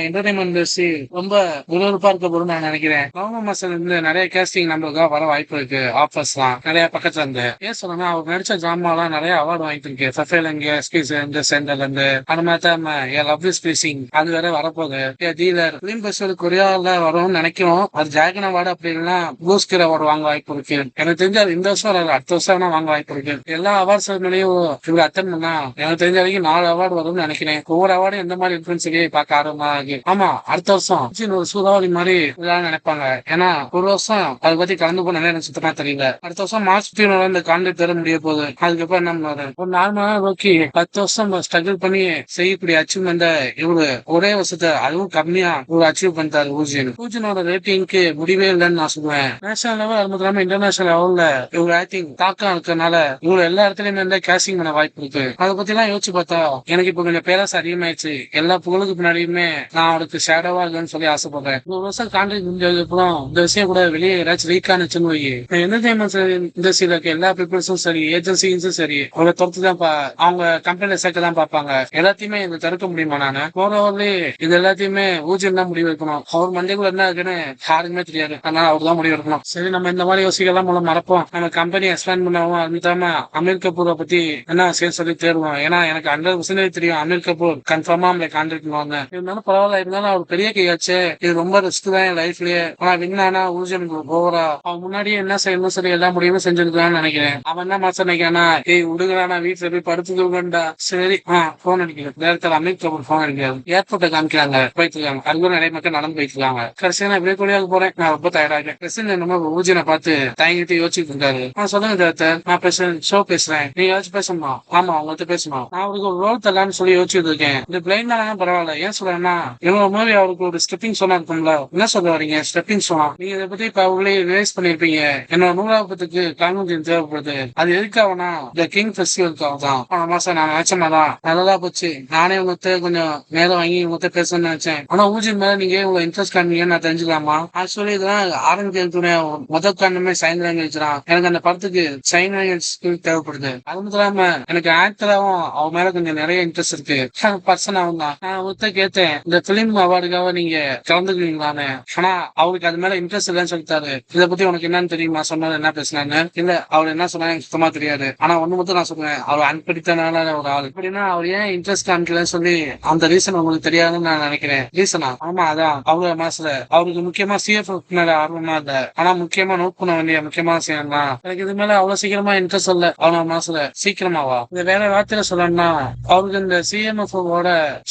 என்டர்டைன்மெண்ட் இண்டஸ்ட்ரி ரொம்ப விறுவிறுப்பா இருக்க போதுன்னு நான் நினைக்கிறேன். நவம்பர் மாசத்துல இருந்து நிறைய கேஸ்டிங் நம்மளுக்காக வர வாய்ப்பு இருக்கு. ஆஃபர்ஸ் எல்லாம் நிறைய பக்கத்துல இருந்து ஏன் சொல்லணும்னா அவர் நடிச்ச டிராமா எல்லாம் நிறைய அவார்டு வாங்கிட்டு இருக்கு. சஃபேலங்க ஸ்பீஸ் இருந்து சென்டர்ல இருந்து அந்த மாதிரி தான் லவ்லி ஸ்பீசிங் அது வேற வரப்போகுது. டீலர் பிலிம் ஃபெஸ்டிவல் கொரியால வரும்னு நினைக்கிறோம். அது ஜாகன் அவார்டு அப்படி இல்லைன்னா ப்ளூஸ்கிர் அவார்டு வாங்க வாய்ப்பு இருக்கு. எனக்கு தெரிஞ்ச இந்த வருஷம் அடுத்த வருஷம் வாங்க வாய்ப்பு இருக்கு. எல்லா அவார்ட்ஸ் மேலேயும் இவர் அட்டன் பண்ணா எனக்கு தெரிஞ்ச வரைக்கும் 4 அவார்டு வரும்னு நினைக்கிறேன். ஒவ்வொரு அவார்டும் எந்த மாதிரி இருக்குன்னு சொல்லி பார்க்க ஆர்வமா இருக்கு. ஆமா அடுத்த வருஷம் ஒரு சூறாவளி மாதிரி நினைப்பாங்க. ஏன்னா ஒரு வருஷம் அதை பத்தி கலந்து போன எனக்கு சுத்தமா தெரியல. அடுத்த வருஷம் மார்ச் இந்த கான்ட்ராக்ட் தர முடிய போகுது. அதுக்கப்புறம் என்ன பண்ணுவாரு ஒரு 4 மணி நேரம் நோக்கி 10 வருஷம் ஸ்ட்ரகிள் பண்ணி செய்யக்கூடிய அச்சீவ்மெண்ட் இவரு ஒரே வருஷத்தை அதுவும் கம்மியா ஒரு அச்சீவ் பண்ணிட்டாரு. ஊஜினோட ரேட்டிங்க்கு முடிவே இல்லைன்னு நான் சொல்லுவேன். நேஷனல் லெவல் அது மட்டும் இல்லாம இன்டர்நேஷனல் லெவல்ல இவரு ஆக்டிங் தாக்கம் இருக்கிறதுனால இவரு எல்லா இடத்துலயுமே இருந்தா கேஸ்டிங் பண்ண வாய்ப்பு இருக்கு. அதை பத்தி எல்லாம் யோசிச்சு பார்த்தா எனக்கு இப்ப கொஞ்சம் பேராசை அதிகமாயிடுச்சு. எல்லா புகழுக்கு பின்னாடியுமே நான் அவருக்கு ஷேடோவா இருக்குன்னு சொல்லி ஆசைப்படுறேன். ஒரு வருஷம் கான்ட்ராக்ட் முடிஞ்சதுக்கு அப்புறம் இந்த விஷயம் கூட வெளியே ஏதாச்சும் லீக் ஆனிச்சுன்னு வை என்டர்டைன்மெண்ட் இண்டஸ்ட்ரியில இருக்க எல்லா பீப்புள்ஸும் சரி ஏஜென்சிஸும் சரி அவரை தொடுத்து தான் அவங்க கம்பெனில சேர்க்க தான் பார்ப்பாங்க. எல்லாத்தையுமே இதை தடுக்க முடியுமா? நானு போறவர்களே இது எல்லாத்தையுமே ஊஜன் தான் முடிவு இருக்கணும். அவர் மண்டைக்குள்ள என்ன இருக்குன்னு யாருக்குமே தெரியாது. அதனால அவர் தான் முடிவு இருக்கணும். சரி நம்ம இந்த மாதிரி யோசிக்கலாம் மூலம் மறப்போம். நம்ம கம்பெனி எக்ஸ்பேண்ட் பண்ணவும் அதுமாதிரி அமீர் கபூரை பத்தி என்ன விஷயம் சொல்லி தேடுவோம். ஏன்னா எனக்கு 100% தெரியும் அமீர் கபூர் கன்ஃபார்மா நம்மளை கான்டாக்ட் பண்ணுவாங்க. இருந்தாலும் பரவாயில்ல. இருந்தாலும் அவர் பெரிய கையாச்சு. இது ரொம்ப ரிஸ்க் தான் என் லைஃப்லயே. ஆனா வின்னானா ஊஜனுக்கு ஓவரா அவன் முன்னாடியே என்ன செய்யணும் சரி எல்லா முடியுமே செஞ்சிருக்கான்னு நினைக்கிறேன். அவன் என்ன மாசம் நினைக்கிறானா விடுங்கடா வீட்டுல போய் படுத்துக்கோங்கடா. சரி போன் அடிக்கல நேரத்தில் அமீர் கபூர் போன் அடிக்காது. ஏர்போர்ட்டை காமிக்கிறாங்க போயிட்டு இருக்காங்க. அதுக்கு நிறைய மக்கள் நடந்து போயிட்டு இருக்காங்க. கடைசியா நான் இப்படியே கொடியாக போறேன். நான் ரொம்ப தயாராக பிரசிடன்ட் நம்ம ஊஜனை பார்த்து தயங்கிட்டு யோசிச்சுட்டு இருக்காரு. சொல்லுங்க தேர்தல் நான் பிரசிடன்ட் ஷோ பேசுறேன். நீங்க ஏதாச்சும் பேசணுமா? ஆமா அவங்கள்ட்ட பேசணும். நான் அவருக்கு ஒரு ரோல் தரலான்னு சொல்லி யோசிச்சுட்டு இருக்கேன். இந்த பிளைன் தானே பரவாயில்ல. ஏன் சொல்றேன்னா இவங்க மூவி அவருக்கு ஒரு ஸ்டெப்பிங் சோனா இருக்கும்ல. என்ன சொல்ல வரீங்க ஸ்டெப்பிங் சோனா? நீங்க இதை பத்தி இப்ப அவங்களே ரிவைஸ் பண்ணிருப்பீங்க. என்னோட 100வது கான்வென்ஷன் தேவைப்படுது. அது எதுக்காகனா இந்த கிங் ஃபெஸ்டிவலுக்காக தான். போன மாசம் நான் நினைச்சமாதான் நல்லதா போச்சு. நானே உங்ககிட்ட கொஞ்சம் நேரம் வாங்கி உங்ககிட்ட பேசணும்னு நினைச்சேன். ஆனா ஊஜின் மேல நீங்க உங்க இன்ட்ரெஸ்ட் காண்பீங்கன்னு நான் தெரிஞ்சுக்கலாமா? ஆக்சுவலி இதெல்லாம் ஆரம்பிக்கிறதுக்குனே முதல் காரணமே சைன் லாங்குவேஜ் தான். எனக்கு அந்த படத்துக்கு சைன் லாங்குவேஜ் ஸ்கில் தேவைப்படுது. அது மட்டும் இல்லாம எனக்கு ஆக்டராவும் அவன் மேல கொஞ்சம் நிறைய இன்ட்ரெஸ்ட் இருக்கு. பர்சனாவும் தான். நான் உங்ககிட்ட கேட்டேன் இந்த பிலிம் அவார்டுக்காக நீங்க கலந்துக்குவீங்களான்னு. ஆனா அவருக்கு அது மேல இன்ட்ரெஸ்ட் இல்லைன்னு சொல்லிட்டாரு. இதை பத்தி உனக்கு என்னன்னு தெரியுமா? சொன்னது என்ன பேசினான்னு இல்ல அவர் என்ன சொன்னா எனக்கு சுத்தமா தெரியாது. ஆனா ஒண்ணு மட்டும் நான் சொல்லுவேன் அவர் அன்படித்தனால ஒரு ஆள். அப்படின்னா அவர் ஏன் இன்ட்ரெஸ்ட் காமிக்கலன்னு சொல்லி அந்த ரீசன் உங்களுக்கு தெரியாதுன்னு நான் நினைக்கிறேன். ரீசனா? ஆமா அதான் அவங்க மனசுல அவருக்கு முக்கியமா சிஎஃப் மேல ஆர்வமா இல்ல. ஆனா முக்கியமா நோட் பண்ண வேண்டிய முக்கியமான விஷயம் தான் எனக்கு இது மேல அவ்வளவு சீக்கிரமா இன்ட்ரெஸ்ட் இல்ல. அவங்க மனசுல சீக்கிரமாவா இந்த வேற வார்த்தையில சொல்லணும்னா அவருக்கு இந்த சிஎம்எஃப்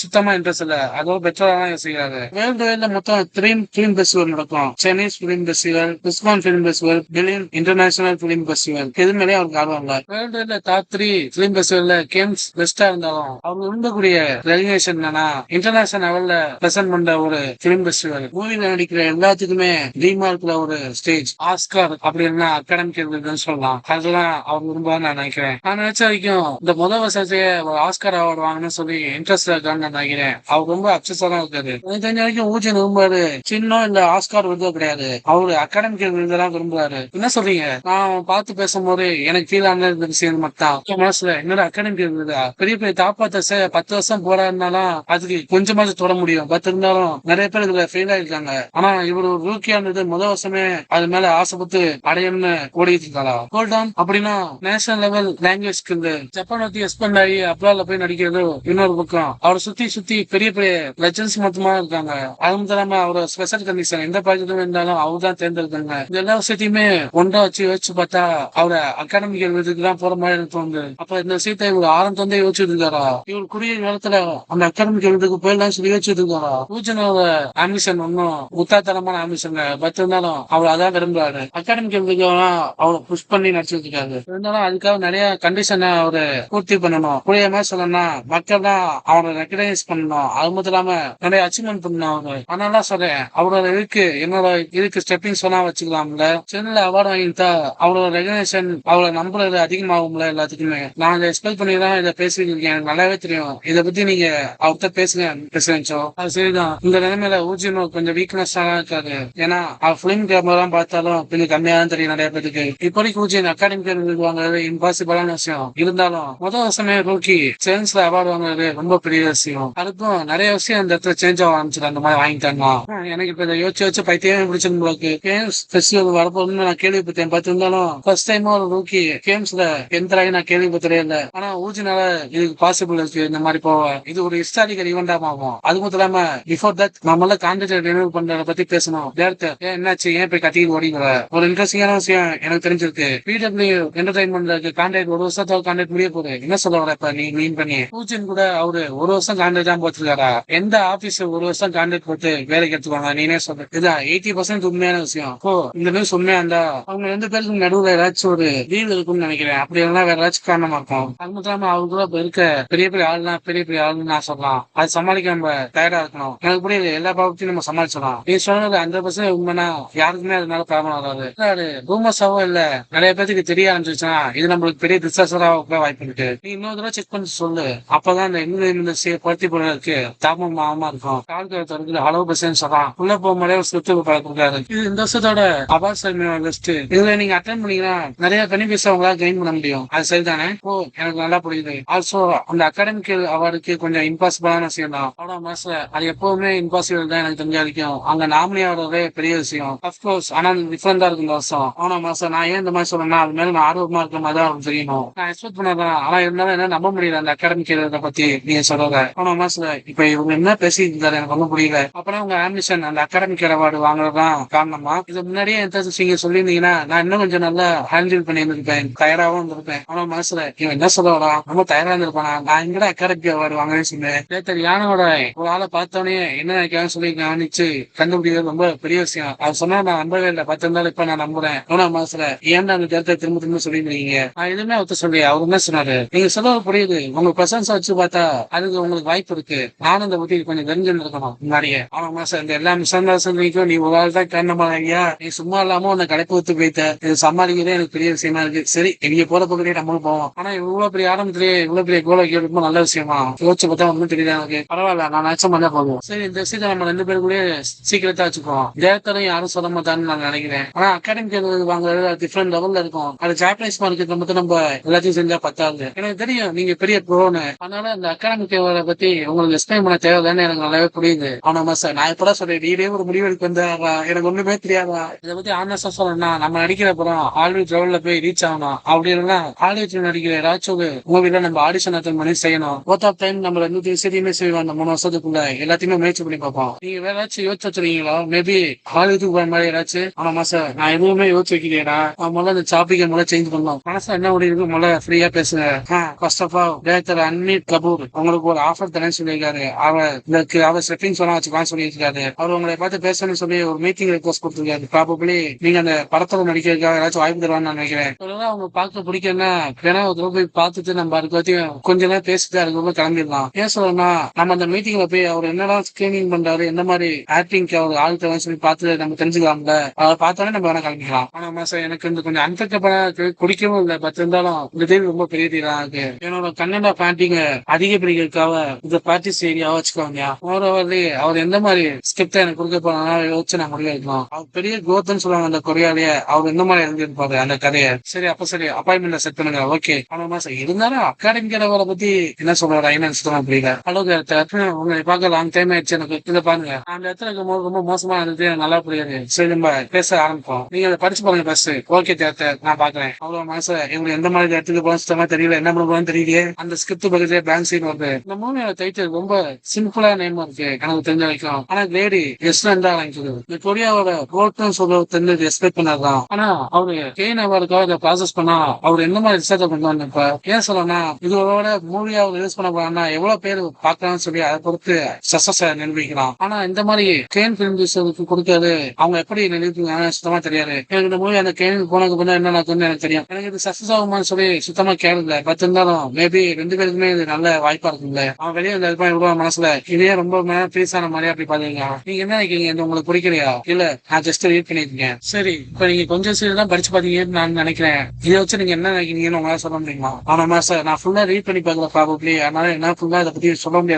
சுத்தமா இன்ட்ரெஸ்ட் இல்ல. அதோட பெட்டரா தான் யோசிக்கிறாரு. வேர்ல்டு வைட்ல மொத்தம் 3 பிலிம் ஃபெஸ்டிவல் நடக்கும். Chinese film festival, பிஸ்கான் film festival, Berlin international film festival. இது மேலே அவருக்கு ஆர்வம் இல்ல. வேர்ல்டு வைட்ல டாப் 3 பிலிம் ஃபெஸ்டிவல்ல கேம்ஸ் பெஸ்டா இருந்தாலும் அவங்க விரும்பக்கூடிய ரெலிகேஷன் என்னன்னா இன்டர்நேஷனல் லெவல்ல பிரசன்ட் பண்ற ஒரு பிலிம் ஃபெஸ்டிவல். மூவில நடிக்கிற எல்லாத்துக்குமே டிமார்க்ல ஒரு ஸ்டேஜ் ஆஸ்கார் அப்படின்னா அகாடமிக் இருக்குன்னு சொல்லலாம். அதெல்லாம் அவர் விரும்பான்னு நான் நினைக்கிறேன். நான் நினைச்ச வரைக்கும் இந்த முதல் வருஷத்தையே ஆஸ்கார் அவார்டு வாங்கணும்னு சொல்லி இன்ட்ரெஸ்ட் இருக்கான்னு நான் நினைக்கிறேன். அவர் ரொம்ப அப்சஸா தான் இருக்காரு. எனக்கு தெரிஞ்ச வரைக்கும் ஊஜன் விரும்பாரு சின்ன இந்த ஆஸ்கார் விருது கிடையாது. அவரு அகாடமிக் விருதுதான் விரும்புறாரு. என்ன சொல்றீங்க? நான் பார்த்து பேசும்போது எனக்கு ஃபீல் ஆன விஷயம் மட்டும் மனசுல என்னோட அகாடமிக் விருதா பெரிய பெரிய தாப்பாத்த 10 வருஷம் போராடினாலும் அதுக்கு கொஞ்சமாச்சும் தொட முடியும். பட் இருந்தாலும் நிறைய பேர் இதுல ஃபெயில் ஆயிருக்காங்க. ஆனா இவர் ஒரு ரூக்கியானது முதல் வருஷமே அது மேல ஆசைப்பட்டு அடையணும்னு ஓடிட்டு இருக்காளா. ஹோல்ட் ஆன் அப்படின்னா national level language skill Japan வந்து எக்ஸ்பெண்ட் ஆகி அப்ராட்ல போய் நடிக்கிறது இன்னொரு பக்கம். அவரை சுத்தி சுத்தி பெரிய பெரிய லெஜன்ஸ் மொத்தமா இருக்காங்க. அது மட்டும் இல்லாம அவரோட ஸ்பெஷல் கண்டிஷன் எந்த ப்ராஜெக்டும் இருந்தாலும் அவர் தான் தேர்ந்தெடுக்காங்க. இந்த எல்லா விஷயத்தையுமே ஒன்றா வச்சு யோசிச்சு பார்த்தா அவரை அகாடமிக்கல் விருதுக்கு தான் போற மாதிரி எனக்கு தோணுது. அப்ப இந்த விஷயத்தை இவர் ஆரம்பத்துல இருந்தே யோசிச்சுட்டு இருக்காரா? இவர் குறுகிய நேரத்துல அந்த அகாடமிக்கல் விருதுக்கு போயிடலாம் சொல்லி யோசிச்சுட்டு இருக்காரா? பூஜனோட ஆம்பிஷன் ஒன்னும் முத்தாத்தனமான ஆம்பிஷன் பட் இருந்தாலும் அவர் அதான் விரும்புறாரு. அகாடமிக்கல் விருதுக்கு அவரை புஷ் பண்ணி நடிச்சுட்டு இருக்காரு. இருந்தாலும் அதுக்காக நிறைய கண்டிஷனை அவரு பூர்த்தி பண்ணணும். புரிய மாதிரி சொல்லணும்னா மக்கள் தான் அவரை ரெக்கக்னைஸ் பண்ணணும். அது மட்டும் இல்லாம நிறைய அச்சீவ்மெண்ட் பண்ணணும் அவரு. அதனால சொல்றேன் அவரோட என்னோட ஸ்டெப்பிங் சொன்னா வச்சுக்கலாம்ல. சென்னையில அவார்டு வாங்கிட்டா அவரோட ரெகக்னேஷன் அவரை நம்புறது அதிகமாகும்ல எல்லாத்துக்குமே. நான் இதை எக்ஸ்பெக்ட் பண்ணி தான் இதை பேசிட்டு இருக்கேன். எனக்கு நல்லாவே தெரியும். இதை பத்தி நீங்க அவர்கிட்ட பேசுங்க பிரசிடென்ட்ஸோ. அது சரிதான். இந்த நிலைமையில ஊஜினோ கொஞ்சம் வீக்னஸ் தான் இருக்காது. ஏன்னா அவர் பிலிம் கேமரா பார்த்தாலும் கொஞ்சம் கம்மியா தான் தெரியும் நிறைய பேருக்கு. இப்போதைக்கு ஊஜின் அகாடமிக் வாங்குறது இம்பாசிபிளான விஷயம். இருந்தாலும் முதல் வருஷமே ரூக்கி சேன்ஸ்ல அவார்டு வாங்குறது ரொம்ப பெரிய விஷயம். அதுக்கும் நிறைய விஷயம் அந்த இடத்துல சேஞ்ச் ஆக ஆரம்பிச்சிடும். அந்த மாதிரி வாங்கிட்டாங்கன்னா எனக்கு இப்ப இதை யோசிச்சு பைத்தியமே பிடிச்சிருக்கு. கேம்ஸ் ஃபெஸ்டிவல் வரப்போன்னு நான் கேள்விப்பட்டேன். பார்த்திருந்தாலும் ஃபர்ஸ்ட் டைம் ஒரு ரூக்கி கேம்ஸ்ல எந்த நான் கேள்விப்பட்டதே இல்லை. ஆனா ஊஜினால இதுக்கு பாசிபிள் இருக்கு இந்த மாதிரி போவ. இது ஒரு ஹிஸ்டாரிக்கல் ஈவெண்டா ஆகும். அது மட்டும் இல்லாம பிஃபோர் தட் நம்மள கான்டென்ட் ரினியூவல் பண்றத பத்தி பேசணும். டேரக்டர் என்னாச்சு ஏன் போய் கத்திட்டு ஓடிங்கிற ஒரு இன்ட்ரெஸ்டிங்கான விஷயம் எனக்கு தெரிஞ்சிருக்கு. பிடபிள்யூ என்டர்டைன்மெண்ட் கான்ட்ராக்ட் ஒரு வருஷத்தோட கான்ட்ராக்ட் முடிய போகுது. என்ன சொல்ல வர இப்ப நீ மீன் பண்ணி ஊஜின் கூட அவரு ஒரு வருஷம் கான்ட்ராக்ட் தான் போட்டுருக்காரா? எந்த ஆபீஸ் ஒரு வருஷம் கான்ட்ராக்ட் போட்டு வேலைக்கு எடுத்துவாங்க? நீனே சொல்ற. இதுதான் 80% உண்மையான விஷயம். இந்த நியூஸ் உண்மையா இருந்தா அவங்க 2 பேருக்கு நடுவுல ஏதாச்சும் ஒரு டீல் இருக்கும்னு நினைக்கிறேன். அப்படி இல்லைன்னா வேற ஏதாச்சும் காரணமா இருக்கும். அது மட்டும் இல்லாம அவங்க கூட இருக்க பெரிய பெரிய ஆளுன்னு நான் சொல்லலாம். அது சமாளிக்க நம்ம தயாரா இருக்கணும். எனக்கு புரியுது எல்லா பாவத்தையும் நம்ம சமாளிச்சலாம். நீ சொன்னது 100% உண்மைனா யாருக்குமே அதனால ப்ராப்ளம் வராது. ரூமர்ஸாவோ இல்ல நிறைய பேருக்கு தெரிய ஆரம்பிச்சுன்னா இது நம்மளுக்கு பெரிய டிசாஸ்டராக வாய்ப்பு இருக்கு. நீ இன்னொரு தடவை செக் பண்ணி சொல்லு. அப்பதான் இந்த பருத்தி போடுறதுக்கு தாமமா இருக்கும். கால்குலேட்டருக்கு அளவு பர்சன்ட் சொல்லலாம். உள்ள போகும்போதே ஒரு சுத்து பழக்கிருக்காரு. இது இந்த வருஷத்தோட அவார்ட் செரிமனி லிஸ்ட். இதுல நீங்க அட்டென்ட் பண்ணீங்கன்னா நிறைய பெனிஃபிட்ஸ் அவங்களால கெயின் பண்ண முடியும். அது சரிதானே? எனக்கு நல்லா புரியுது. ஆல்சோ அந்த அகாடமிக் அவார்டுக்கு கொஞ்சம் இம்பாசிபிளான விஷயம் தான். அவ்வளோ மாசம் அது எப்பவுமே இம்பாசிபிள் தான் எனக்கு தெரிஞ்ச வரைக்கும். அங்க நாமினி ஆகிறதே பெரிய விஷயம். அப்கோர்ஸ் ஆனா டிஃபரெண்டா இருக்கு இந்த வருஷம். ஆனா மாசம் நான் ஏன் இந்த மாதிரி சொல்றேன்னா அது மேல நான் ஆர்வமா இருக்க மாதிரி தான் தெரியணும். நான் எக்ஸ்பெக்ட் பண்ணதான். ஆனா இருந்தாலும் என்ன நம்ப முடியல அந்த அகாடமிக் இதை பத்தி நீங்க சொல்றத. ஆனா மாசம் இப்ப இவங்க என்ன பேசிட்டு இருந்தாரு எனக்கு ஒன்றும் புரியல. அப்புறம் உங்க ஆம்பிஷன் அந்த அகாடமிக் அவார்டு வாங்குறதுதான் காரணமா? இது முன்னாடியே நீங்க சொல்லியிருந்தீங்கன்னா நான் இன்னும் கொஞ்சம் நல்லா ஹேண்டில் பண்ணி இருந்திருப்பேன். தயாராகவும் இருந்திருப்பேன். ஆனா மனசுல இவன் என்ன சொல்ல வரா ரொம்ப தயாரா இருந்திருப்பானா? நான் எங்கட அகாடமிக் அவார்டு வாங்கன்னு சொன்னேன். யானோட ஒரு ஆளை பார்த்தோன்னே என்ன நினைக்கிறான்னு சொல்லி கவனிச்சு கண்டுபிடிக்கிறது ரொம்ப பெரிய விஷயம். அது சொன்னா நான் நம்பவே இல்லை. 10 இருந்தாலும் இப்ப நான் நம்புறேன். ஆனா மனசுல ஏன் அந்த தேர்தலை திரும்ப திரும்ப சொல்லிருக்கீங்க? நான் எதுவுமே அவர்த்த சொல்லி அவர் என்ன சொன்னாரு? நீங்க சொல்ல புரியுது. உங்க பிரசன்ஸ் வச்சு பார்த்தா அதுக்கு உங்களுக்கு வாய்ப்பு இருக்கு. நானும் இந்த பத்தி கொஞ்சம் தெரிஞ்சுன்னு இருக்கணும் முன்னாடியே. ஆனா மாசம் இந்த எல்லா மிஸ்அண்டர்ஸ்டாண்டிங்கும் நீ ஒரு ஆள் தான் காரணமா ஐயா. நீ சும்மா இல்லாம உன்னை கடைப்பு விட்டு போயிட்ட. இது சமாளிக்கிறதே எனக்கு பெரிய விஷயமா இருக்கு. சரி நீங்க போற பக்கத்திலேயே நம்மளும் போவோம். ஆனா இவ்வளவு பெரிய ஆரம்பத்திலேயே இவ்வளவு பெரிய கோலை ரொம்ப நல்ல விஷயமா யோசிச்சு பார்த்தா ஒன்றும் தெரியல எனக்கு. பரவாயில்ல நான் நினைச்ச மாதிரி போதும். சரி இந்த விஷயத்தை நம்ம 2 பேரும் கூட சீக்கிரத்தா வச்சுக்கோம். டேரக்டரும் யாரும் சொல்ல மாட்டான்னு நான் நினைக்கிறேன். ஆனா அகாடமிக் வாங்குறது டிஃபரெண்ட் லெவல்ல இருக்கும். அது ஜாப்பனீஸ் மார்க்கெட் மட்டும் நம்ம எல்லாத்தையும் செஞ்சா பத்தாது. எனக்கு தெரியும் நீங்க பெரிய ப்ரோன்னு. அதனால அந்த அகாடமிக் பத்தி உங்களுக்கு எக்ஸ்பிளைன் பண்ண தேவையில்லைன்னு எனக்கு நல்லாவே புரியுது. ஆனா மாசம் நான் இப்பதான் சொல்றேன் நீடே ஒரு முடிவெடுக்கு வந்தா எனக்கு ஒண்ணுமே தெரியாதா? இதை பத்தி ஆனஸ்டா சொல்லணும்னா நம்ம நடிக்கிற படம் ஹாலிவுட் லெவல்ல போய் ரீச் ஆகணும். அப்படி இல்லைன்னா ஹாலிவுட்ல நடிக்கிற ஏதாச்சும் மூவில நம்ம ஆடிஷன் அட்டன் பண்ணி செய்யணும். போத் ஆஃப் டைம் நம்ம 2 விஷயத்தையுமே செய்வோம். அந்த 3 வருஷத்துக்குள்ள எல்லாத்தையுமே முயற்சி பண்ணி பார்ப்போம். நீங்க வேற ஏதாச்சும் யோசிச்சு வச்சிருக்கீங்களா? மேபி ஹாலிவுட்டுக்கு போற மாதிரி ஏதாச்சும்? ஆனா மாசம் நான் எதுவுமே யோசிச்சு வைக்கிறேன். முதல்ல அந்த டாபிக் முதல்ல சேஞ்ச் பண்ணலாம். மனசு என்ன முடியுது முதல்ல ஃப்ரீயா பேசுங்க. ஃபர்ஸ்ட் ஆஃப் ஆல் டைரக்டர் அன்மீட் கபூர் உங்களுக்கு ஒரு ஆஃபர் தரேன்னு சொல்லியிருக்காரு. அவர் செட்டிங் சொன்னா வச்சுக்கலாம் சொல்லியிருக்காரு. அவர் உங்களை பார்த்து பேசணும்னு சொல்லி ஒரு மீட்டிங் ரெக்வஸ்ட் கொடுத்துருக்காரு. ப்ராபபிளி நீங்க அந்த படத்துல நடிக்கிறதுக்காக ஏதாச்சும் வாய்ப்பு தருவான்னு நான் நினைக்கிறேன். அவங்க பார்க்க பிடிக்கலன்னா வேணா ஒரு போய் பார்த்துட்டு நம்ம அதுக்கு பத்தியும் கொஞ்ச நேரம் பேசிட்டு அதுக்கப்புறம் கிளம்பிடலாம். ஏன் சொல்லணும்னா நம்ம அந்த மீட்டிங்ல போய் அவர் என்னதான் ஸ்கிரீனிங் பண்றாரு என்ன மாதிரி ஆக்டிங்க்கு அவர் ஆள் தேவைன்னு சொல்லி பார்த்து நம்ம தெரிஞ்சுக்கலாம்ல. அவர் பார்த்தோன்னே நம்ம வேணா கிளம்பிக்கலாம். ஆனா மாசம் எனக்கு இந்த கொஞ்சம் அன்கம்ஃபர்டபுளா குடிக்கவும் இல்லை. பட் இருந்தாலும் இந்த தீர்வு ரொம்ப பெரிய தீரா இருக்கு. என்னோட கன்னடா பேண்டிங்க அதிகப்படிக்கிறதுக்காக இந்த பிராக்டிஸ் ஏரியாவா வச்சுக்கோங்க. அவர் எந்த மாதிரி ஸ்கிரிப்ட் எனக்கு கொடுக்க போனா யோசிச்சு நான் முடிவு எடுக்கணும். அவர் பெரிய கோத்ன்னு சொல்லுவாங்க அந்த கொரியாலேயே. அவர் எந்த மாதிரி எழுதிருப்பாரு அந்த கதையை. சரி அப்ப சரி அப்பாயின்மெண்ட் செட் பண்ணுங்க. ஓகே ஆனா மாசம் இருந்தாலும் அகாடமிக் லெவலை பத்தி என்ன சொல்றாரு ஐநா சுத்தமா புரியல. ஹலோ டேரக்டர், உங்களை பார்க்க லாங் டைம் ஆயிடுச்சு எனக்கு. இதை பாருங்க, அந்த இடத்துல இருக்கும்போது ரொம்ப மோசமா இருந்தது, எனக்கு நல்லா புரியாது. சரி நம்ம பேச ஆரம்பிப்போம், நீங்க அதை படிச்சு பாருங்க ஃபர்ஸ்ட். ஓகே டேரக்டர், நான் பாக்குறேன். அவ்வளவு மனசு எங்களுக்கு எந்த மாதிரி இடத்துக்கு போக சுத்தமா தெரியல, என்ன பண்ண போறோம்னு தெரியலையே. அந்த ஸ்கிரிப்ட் பக்கத்துல பேங்க் சீன் வருது. இந்த மூவியோட டைட்டில் ரொம்ப சிம்பிளா நேம் இருக்கு எனக்கு தெரிஞ்ச வரைக்கும். ஆனா கிரேடி எஸ்லாம் தான் வாங்கிக்குது. இந்த கொரியாவோட கோட்னு சொல்ல தெரிஞ்சது எக்ஸ்பெக்ட் பண்ணாதான். ஆனா அவரு கெயின் அவார்டுக்காக இதை ப்ராசஸ் பண்ணா அவர் என்ன மாதிரி ரிசர்ச் பண்ணுவாங்க. இப்ப ஏன் சொல்லணும்னா இதோட மூவியா ரிலீஸ் பண்ண போறாங்கன்னா எவ்வளவு பேர் பாக்கலாம்னு சொல்லி அதை பொறுத்து சக்சஸ் நிரூபிக்கலாம். ஆனா இந்த மாதிரி கேன் பிலிம் கொடுக்காது, அவங்க எப்படி நிரூபிப்பாங்க சுத்தமா தெரியாது. எனக்கு இந்த மூவி அந்த கேனுக்கு போனதுக்கு அப்புறம் என்ன நடக்கும்னு எனக்கு தெரியும். எனக்கு இது சக்சஸ் ஆகுமான்னு சொல்லி சுத்தமா கேள்வில. பட் இருந்தாலும் மேபி 2 பேருக்குமே இது நல்ல வாய்ப்பா இருக்கும்ல. அவன் வெளியே வந்த இவ்வளவு மனசுல இதே ரொம்ப பீஸான மாதிரி அப்படி பாத்தீங்க. நீங்க என்ன நினைக்கிறீங்க? இது உங்களுக்கு பிடிக்கலையா? இல்ல நான் ஜஸ்ட் ரீட் பண்ணிருக்கேன். சரி, இப்ப நீங்க கொஞ்சம் சீரியல் தான் படிச்சு பாத்தீங்கன்னு நான் நினைக்கிறேன். இதை வச்சு நீங்க என்ன நினைக்கிறீங்கன்னு உங்களால சொல்ல முடியுமா? ஆனா சார், நான் ஃபுல்லா ரீட் பண்ணி பார்க்கல ப்ராபப்ளி, அதனால என்ன ஃபுல்லா இதை பத்தி சொல்ல முடியாது.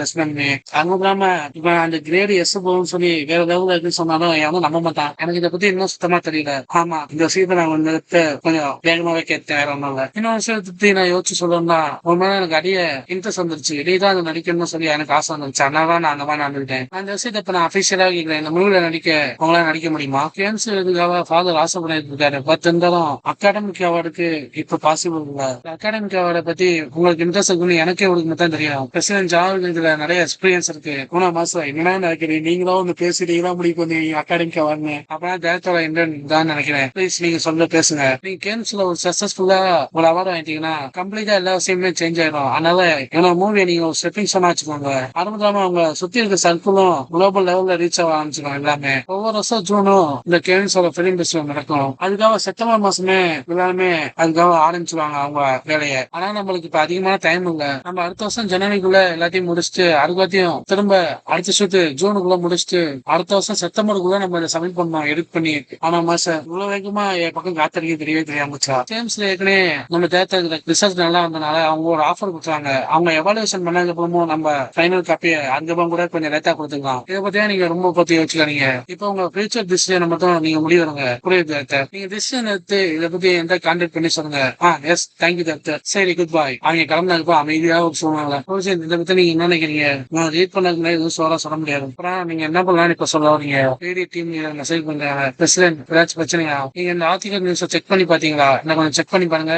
அது இல்லாம இப்ப அந்த கிரேடு எஸ் போகும்னு சொல்லி வேற ஏதாவது இருக்குன்னு சொன்னாலும் யாரும் நம்ப மாட்டான். எனக்கு இதை பத்தி இன்னும் சுத்தமா தெரியல. ஆமா, இந்த விஷயத்த நான் கொஞ்சம் வேகமாவே கேட்டேன், வேற ஒன்றும் இல்ல. இன்னொரு விஷயத்தை பத்தி நான் யோசிச்சு சொல்லணும்னா, ஒரு மாதிரி எனக்கு அடிய இன்ட்ரெஸ்ட் வந்துருச்சு. இடையதான் அது நடிக்கணும்னு சொல்லி எனக்கு ஆசை வந்துருச்சு. அதனால நான் அந்த மாதிரி நடந்துட்டேன். அந்த விஷயத்த இப்ப நான் அபிஷியலா கேட்கிறேன், இந்த மூவில உங்களால நடிக்க முடியுமா? கேம்ஸ் இதுக்காக ஃபாதர் ஆசை பண்ணிட்டு இருக்காரு. பட் இருந்தாலும் அகாடமிக் அவார்டுக்கு இப்ப பாசிபிள் இல்ல. அகாடமிக் அவார்டை பத்தி உங்களுக்கு இன்ட்ரெஸ்ட் இருக்குன்னு எனக்கே உங்களுக்கு தான் தெரியும். பிரசிடென்ட் ஜாவல் இதுல நிறைய எக்ஸ்பீரியன்ஸ் இருக்கு. போன மாசம் என்ன நினைக்கிறேன், நீங்களும் வந்து பேசிட்டீங்களா முடிவு பண்ணீங்க அகாடமிக் அவார்டு. அப்பதான் டேரக்டரோட இன்டர்ன் தான் நினைக்கிறேன். ப்ளீஸ் நீங்க சொல்ல பேசுங்க. நீங்க கேம்ஸ்ல ஒரு சக்சஸ்ஃபுல்லா ஒரு அவார்டு வாங்கிட்டீங்கன்னா கம்ப்ளீட்டா எல்லா விஷயமே சேஞ்ச் ஆயிடும். அதனால என்னோட மூவியை நீங்க ஒரு ஸ்டெப்பிங் சொன்னா வச்சுக்கோங்க. அது மட்டும் இல்லாம அவங்க சுத்தி இருக்க சர்க்கிளும் குளோபல் லெவல்ல ரீச் ஆக ஆரம்பிச்சிடும் எல்லாமே. ஒவ்வொரு வருஷம் ஜூனும் இந்த கேம்ஸோட பிலிம் ஃபெஸ்டிவல் நடக்கும். அதுக்காக செப்டம்பர் மாசமே எல்லாருமே அதுக்காக ஆரம்பிச்சிருவாங்க அவங்க வேலையை. ஆனா நம்மளுக்கு இப்ப அதிகமான டைம் இல்ல. நம்ம அடுத்த வருஷம் ஜனவரிக்குள்ள எல்லாத்தையும் முடிச்சுட்டு அதுக்காத்தையும் திரும்ப அடுத்த ஷூட் ஜூனுக்குள்ள முடிச்சுட்டு அடுத்த வருஷம் செப்டம்பருக்குள்ள நம்ம இதை சப்மிட் பண்ணோம் எடிட் பண்ணி. ஆனா மாசம் இவ்வளவு வேகமா என் பக்கம் காத்திருக்க தெரியவே தெரியாமச்சா. ஜேம்ஸ்ல ஏற்கனவே நம்ம தேட்டர் ரிசல்ட் நல்லா வந்தனால அவங்க ஒரு ஆஃபர் கொடுத்தாங்க. அவங்க எவாலுவேஷன் பண்ணதுக்கு அப்புறமும் நம்ம ஃபைனல் காப்பியை அதுக்கப்புறம் கூட கொஞ்சம் லேட்டா கொடுத்துக்கலாம். இதை பத்தியா நீங்க ரொம்ப பத்தி யோசிக்காதீங்க. இப்போ உங்க ஃபியூச்சர் டிசிஷன் மட்டும் நீங்க முடிவுங்க. புரியுது டாக்டர்? நீங்க டிசிஷன் எடுத்து இதை பத்தி எந்த கான்டாக்ட் பண்ணி சொல்லுங்க. Yes, thank you doctor. சரி, குட் பாய். அவங்க கிளம்புனதுக்கு அமைதியா ஒரு சொல்லுவாங்க. இதை பத்தி நீங்க என்ன நினைக்கிறீங்க? நான் ரீட் பண்ணதுக்கு எதுவும் சொல்ல முடியாது. அப்புறம் நீங்க என்ன பண்ணலாம்னு இப்ப சொல்ல வரீங்க? ரேடியோ டீம் மெசேஜ் பண்றாங்க. பிரசிடென்ட் ஏதாச்சும் பிரச்சனையா? நீங்க இந்த ஆர்டிகல் நியூஸை செக் பண்ணி பாத்தீங்களா? என்ன கொஞ்சம் செக் பண்ணி பாருங்க.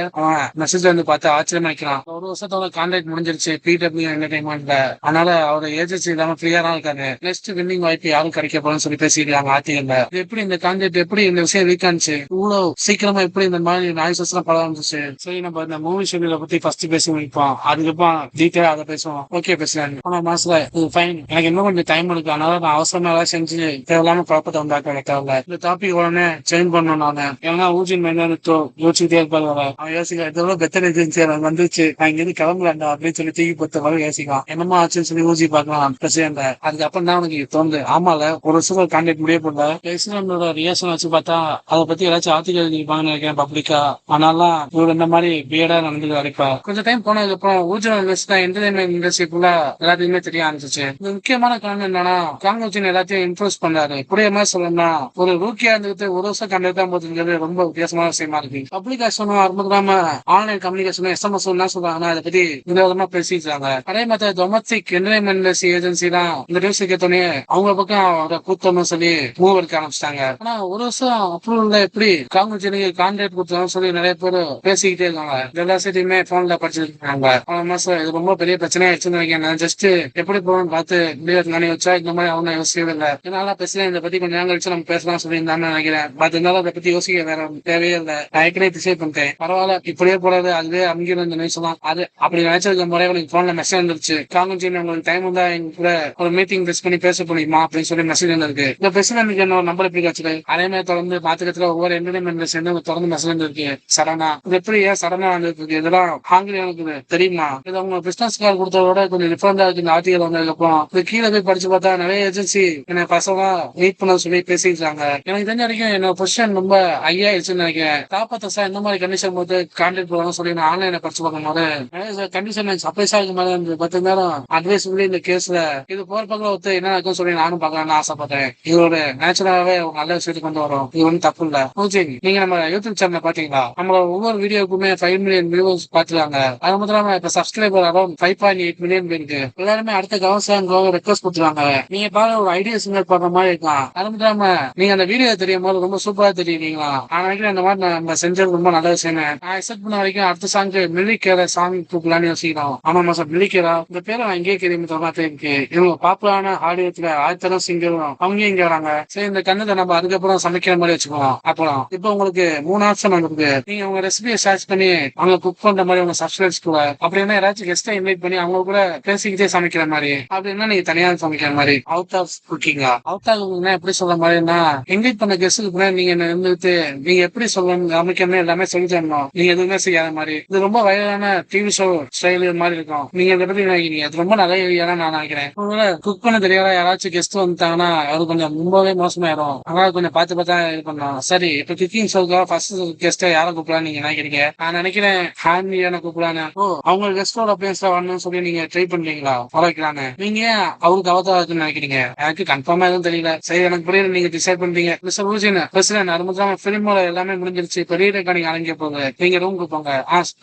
மெசேஜ் வந்து பார்த்து ஆச்சரியமா வைக்கலாம். ஒரு வருஷத்தோட கான்டாக்ட் முடிஞ்சிருச்சு பிடபிள்யூ என்டர்டைன்மெண்ட்ல. அதனால அவர் ஏஜென்சி இல்லாம ஃப்ரீயா தான் இருக்காரு. நெக்ஸ்ட் வின்னிங் வாய்ப்பு யாரும் கிடைக்க போறோம்னு சொல்லி பேசிருக்காங்க ஆர்டிகல்ல. எப்படி இந்த கான்டாக்ட் எப்படி இந்த விஷயம் லீக் ஆனிச்சு? இவ்வளவு சீக்கிரமா எப்படி இந்த மாதிரி நாய்ஸஸ் எல்லாம் பல வந்துச்சு? சரி, நம்ம இந்த மூவி ஷெட்யூல பத்தி ஃபர்ஸ்ட் பேசி முடிப்போம். அதுக்கப்புறம் டீட்டெயிலா அதை பேசுவோம். ஓகே, பேசலாம். ஆனா மாசத்துல இது ஃபைன். எனக்கு இன்னும் கொஞ்சம் டைம் இருக்கு. அதனால நான் அவசரமா செஞ்சு தேவையில்லாம குழப்பத்தை உண்டாக்க வைக்கல. இந்த டாபிக் உடனே சேஞ்ச் பண்ணணும் நானு. ஏன்னா ஊஜின் மைண்ட் யோசிச்சுட்டே இருப்பாரு. அவன் யோசிக்க இதோட பெத்தர் ஏஜென்சி வந்துச்சு, நான் இங்க இருந்து கிளம்பலாண்டா அப்படின்னு சொல்லி தூக்கி பொறுத்த மாதிரி யோசிக்கலாம். என்னமா ஆச்சுன்னு சொல்லி ஊசி பார்க்கலாம் பிரசிடென்ட். அதுக்கப்புறம் தான் உனக்கு தோணுது, ஆமால ஒரு வருஷம் கான்டாக்ட் முடிய போடல. பிரசிடென்டோட ரியாக்ஷன் வச்சு பார்த்தா அதை பத்தி ஏதாச்சும் ஆர்டிகல் எழுதிப்பாங்கன்னு நினைக்கிறேன் பப்ளிக்கா. ஆனாலும் இவர் இந்த மாதிரி பியர்டா நடந்து வரைப்பா. கொஞ்சம் டைம் போனதுக்கு அப்புறம் ஊஜன் என்டர்டைன்மெண்ட் இண்டஸ்ட்ரிக்குள்ள எல்லாத்தையுமே தெரிய ஆரம்பிச்சிச்சு. இது முக்கியமான காரணம் என்னன்னா காங்கோஜின் எல்லாத்தையும் இன்ஃபுளுஸ் பண்ணாரு. புரிய மாதிரி சொல்லணும்னா ஒரு ரூக்கியா இருந்துட்டு ஒரு வருஷம் கான்டாக்ட் தான் போதுங்கிறது ரொம்ப வித்தியாசமான விஷயமா இருக்கு. பப்ளிகேஷனும் அது மட்டும் இல்லாம ஆன்லைன் கம்யூனிகேஷனும் எஸ்எம்எஸ் என்ன சொல்றாங்கன்னா அதை பத்தி விதவிதமா பேசிக்கிறாங்க. அதே மாதிரி டொமஸ்டிக் என்டர்டைன்மெண்ட் இண்டஸ்ட்ரி ஏஜென்சி தான் இந்த நியூஸ் கேட்டோன்னே அவங்க பக்கம் கூத்தம்னு சொல்லி மூவ் எடுக்க ஆரம்பிச்சிட்டாங்க. ஆனா ஒரு வருஷம் அப்ரூவல்ல எப்படி காங்கோஜினுக்கு கான்டாக்ட் கொடுத்தாலும் சொல்லி நிறைய பேர் பேசிக்கிட்டே இருக்காங்க. எல்லா சைட்டையுமே போன்ல படிச்சுட்டு இருக்காங்க. மாசம் இது ரொம்ப பெரிய பிரச்சனையா ஆயிடுச்சுன்னு நினைக்கிறேன். ஜஸ்ட் எப்படி போகணும்னு பார்த்து முடியாது வச்சா இந்த மாதிரி அவங்க யோசிக்கவே இல்லை. இதனால பேசல இதை பத்தி கொஞ்சம் நேரம் கழிச்சு நம்ம பேசலாம் சொல்லியிருந்தான்னு நினைக்கிறேன். பட் இருந்தாலும் அதை பத்தி யோசிக்க வேற தேவையே இல்லை. நான் ஏற்கனவே டிசைட் பண்ணிட்டேன். பரவாயில்ல, இப்படியே போறது அதுவே அங்கிருந்து இந்த நியூஸ் தான். அது அப்படி நினைச்சதுக்கு முறையே எனக்கு போன்ல மெசேஜ் வந்துருச்சு. காங்கோஜின் உங்களுக்கு டைம் இருந்தா எங்க கூட ஒரு மீட்டிங் பிக்ஸ் பண்ணி பேச முடியுமா அப்படின்னு சொல்லி மெசேஜ் வந்திருக்கு. இந்த பிரசிடென்ட் என்னோட நம்பர் எப்படி கிடைச்சது? அதே மாதிரி தொடர்ந்து பாத்துக்கத்துல ஒவ்வொரு என்டர்டைன்மெண்ட் சேர்ந்து தொடர்ந்து மெசேஜ் இருக்கு. சடனா இது எப்படி ஏன் சடனா வந்துருக்கு? இதெல்லாம் ஆங்கிலேயனுக்கு தெரியுமா? இது அவங்க பிசினஸ் கார்டு கொடுத்ததோட கொஞ்சம் டிஃபரெண்டா இருக்கு. இந்த ஆர்டிகல் வந்ததுக்கு அப்புறம் இது கீழே போய் படிச்சு பார்த்தா நிறைய ஏஜென்சி என்ன பசவா மீட் பண்ண சொல்லி பேசிக்கிறாங்க. எனக்கு தெரிஞ்ச வரைக்கும் என்னோட பொசிஷன் ரொம்ப ஐயாயிடுச்சுன்னு நினைக்கிறேன். தாப்பத்தசா இந்த மாதிரி கண்டிஷன் போது கான்டாக்ட் பண்ணணும் சொல்லி நான் ஆன்லைன்ல படிச்சு பார்க்கும் போது கண்டிஷன் சர்ப்ரைஸா இருக்கு மாதிரி இருந்தது. 10 நேரம் அட்வைஸ் சொல்லி இந்த கேஸ்ல இது போற பக்கம் ஒருத்த என்ன இருக்குன்னு சொல்லி நானும் பார்க்கலாம்னு ஆசைப்பட்டேன். இதோட நேச்சுரலாவே நல்ல விஷயத்துக்கு கொண்டு வரும். இது ஒன்றும் தப்பு இல்ல. நீங்க நம்ம யூடியூப் சேனல் பாத்தீங்களா? நம்ம ஒவ்வொரு வீடியோக்குமே 5 மில்லியன் வியூவர்ஸ் பாத்துருக்காங்க. அது மட்டும் இல்லாம இப்ப சப்ஸ்கிரைபர் அரௌண்ட் 5.8 மில்லியன் பேருக்கு எல்லாருமே அடுத்த கவர்மெண்ட் ரெக்வஸ்ட் கொடுத்துருவாங்க. நீங்க பாருங்க ஒரு ஐடியா சிங்கர் பண்ற மாதிரி இருக்கலாம். அது மட்டும் இல்லாம நீங்க அந்த வீடியோ தெரியும் போது ரொம்ப சூப்பரா தெரியுங்களா. நான் நினைக்கிறேன் இந்த மாதிரி நம்ம செஞ்சது ரொம்ப நல்ல விஷயம். நான் எக்ஸ்பெக்ட் பண்ண வரைக்கும் அடுத்த சாங் மில்லிகேரா சாங் கூப்பிடலான்னு யோசிக்கிறோம். ஆமா சார், மில்லிகேரா இந்த பேரை நான் எங்கேயே தெரியும் மாதிரி இருக்கு. இவங்க பாப்புலரான ஆடியோத்துல ஆயிரத்தரம் சிங்கரும் அவங்க இங்க வராங்க. சரி, இந்த கண்ணத்தை நம்ம அதுக்கப்புறம் சமைக்கிற மாதிரி வச்சுக்கோம். அப்புறம் இப்ப உங்களுக்கு 3 ஆப்ஷன் வந்துருக்கு. நீங்க உங்க ரெசிபியை சர்ச் பண்ணி அவங்க குக் பண்ற மாதிரி உங்க சப்ஸ்கிரைப்ஸ் கூட அப்படின்னா யாராச்சும் கெஸ்ட்டை இன்வைட் பண்ணி அவங்க கூட பேசிக்கிட்டே சமைக்கிற மாதிரி அப்படின்னா நீங்க தனியா சமைக்கிற மாதிரி அவுட் ஆஃப் குக்கிங்கா அவுட் ஆஃப் எப்படி சொல்ற மாதிரினா இன்வைட் பண்ண கெஸ்ட்டுக்கு நீங்க இருந்துட்டு நீங்க எப்படி சொல்லணும் சமைக்கணும் எல்லாமே சொல்லி தரணும். நீங்க எதுவுமே செய்யாத மாதிரி இது ரொம்ப வயதான டிவி ஷோ ஸ்டைல் மாதிரி இருக்கும். நீங்க இதை பத்தி நினைக்கிறீங்க அது ரொம்ப நல்ல ஐடியா நான் நினைக்கிறேன். குக் பண்ண தெரியாத யாராச்சும் கெஸ்ட் வந்துட்டாங்கன்னா அது கொஞ்சம் ரொம்பவே மோசமாயிரும். அதனால கொஞ்சம் பார்த்து பார்த்தா இது பண்ணலாம். சரி, இப்ப குக்கிங் ஷோக்காக ஃபர்ஸ்ட் கெஸ்ட்டை யாரை கூப்பிடலாம் நீங்க நினைக்கிறீங்க? நான் நினைக்கிறேன் ஹேண்டியான கூப்பிடலான்னு. அவங்க கெஸ்டோட பிளேஸ்ல வரணும்னு சொல்லி நீங்க ட்ரை பண்றீங்களா வளர்க்கலான்னு? நீங்க அவருக்கு அவதாரத்துன்னு நினைக்கிறீங்க? எனக்கு கன்ஃபார்மா எதுவும் தெரியல. சரி, எனக்கு புரியல. நீங்க டிசைட் பண்றீங்க. மிஸ்டர் ஊஜின் பிரசிடென்ட் அது மட்டும் பிலிமோட எல்லாமே முடிஞ்சிருச்சு. இப்ப ரீ ரெக்கார்டிங் அடங்கிய போகுது. நீங்க ரூமுக்கு போங்க.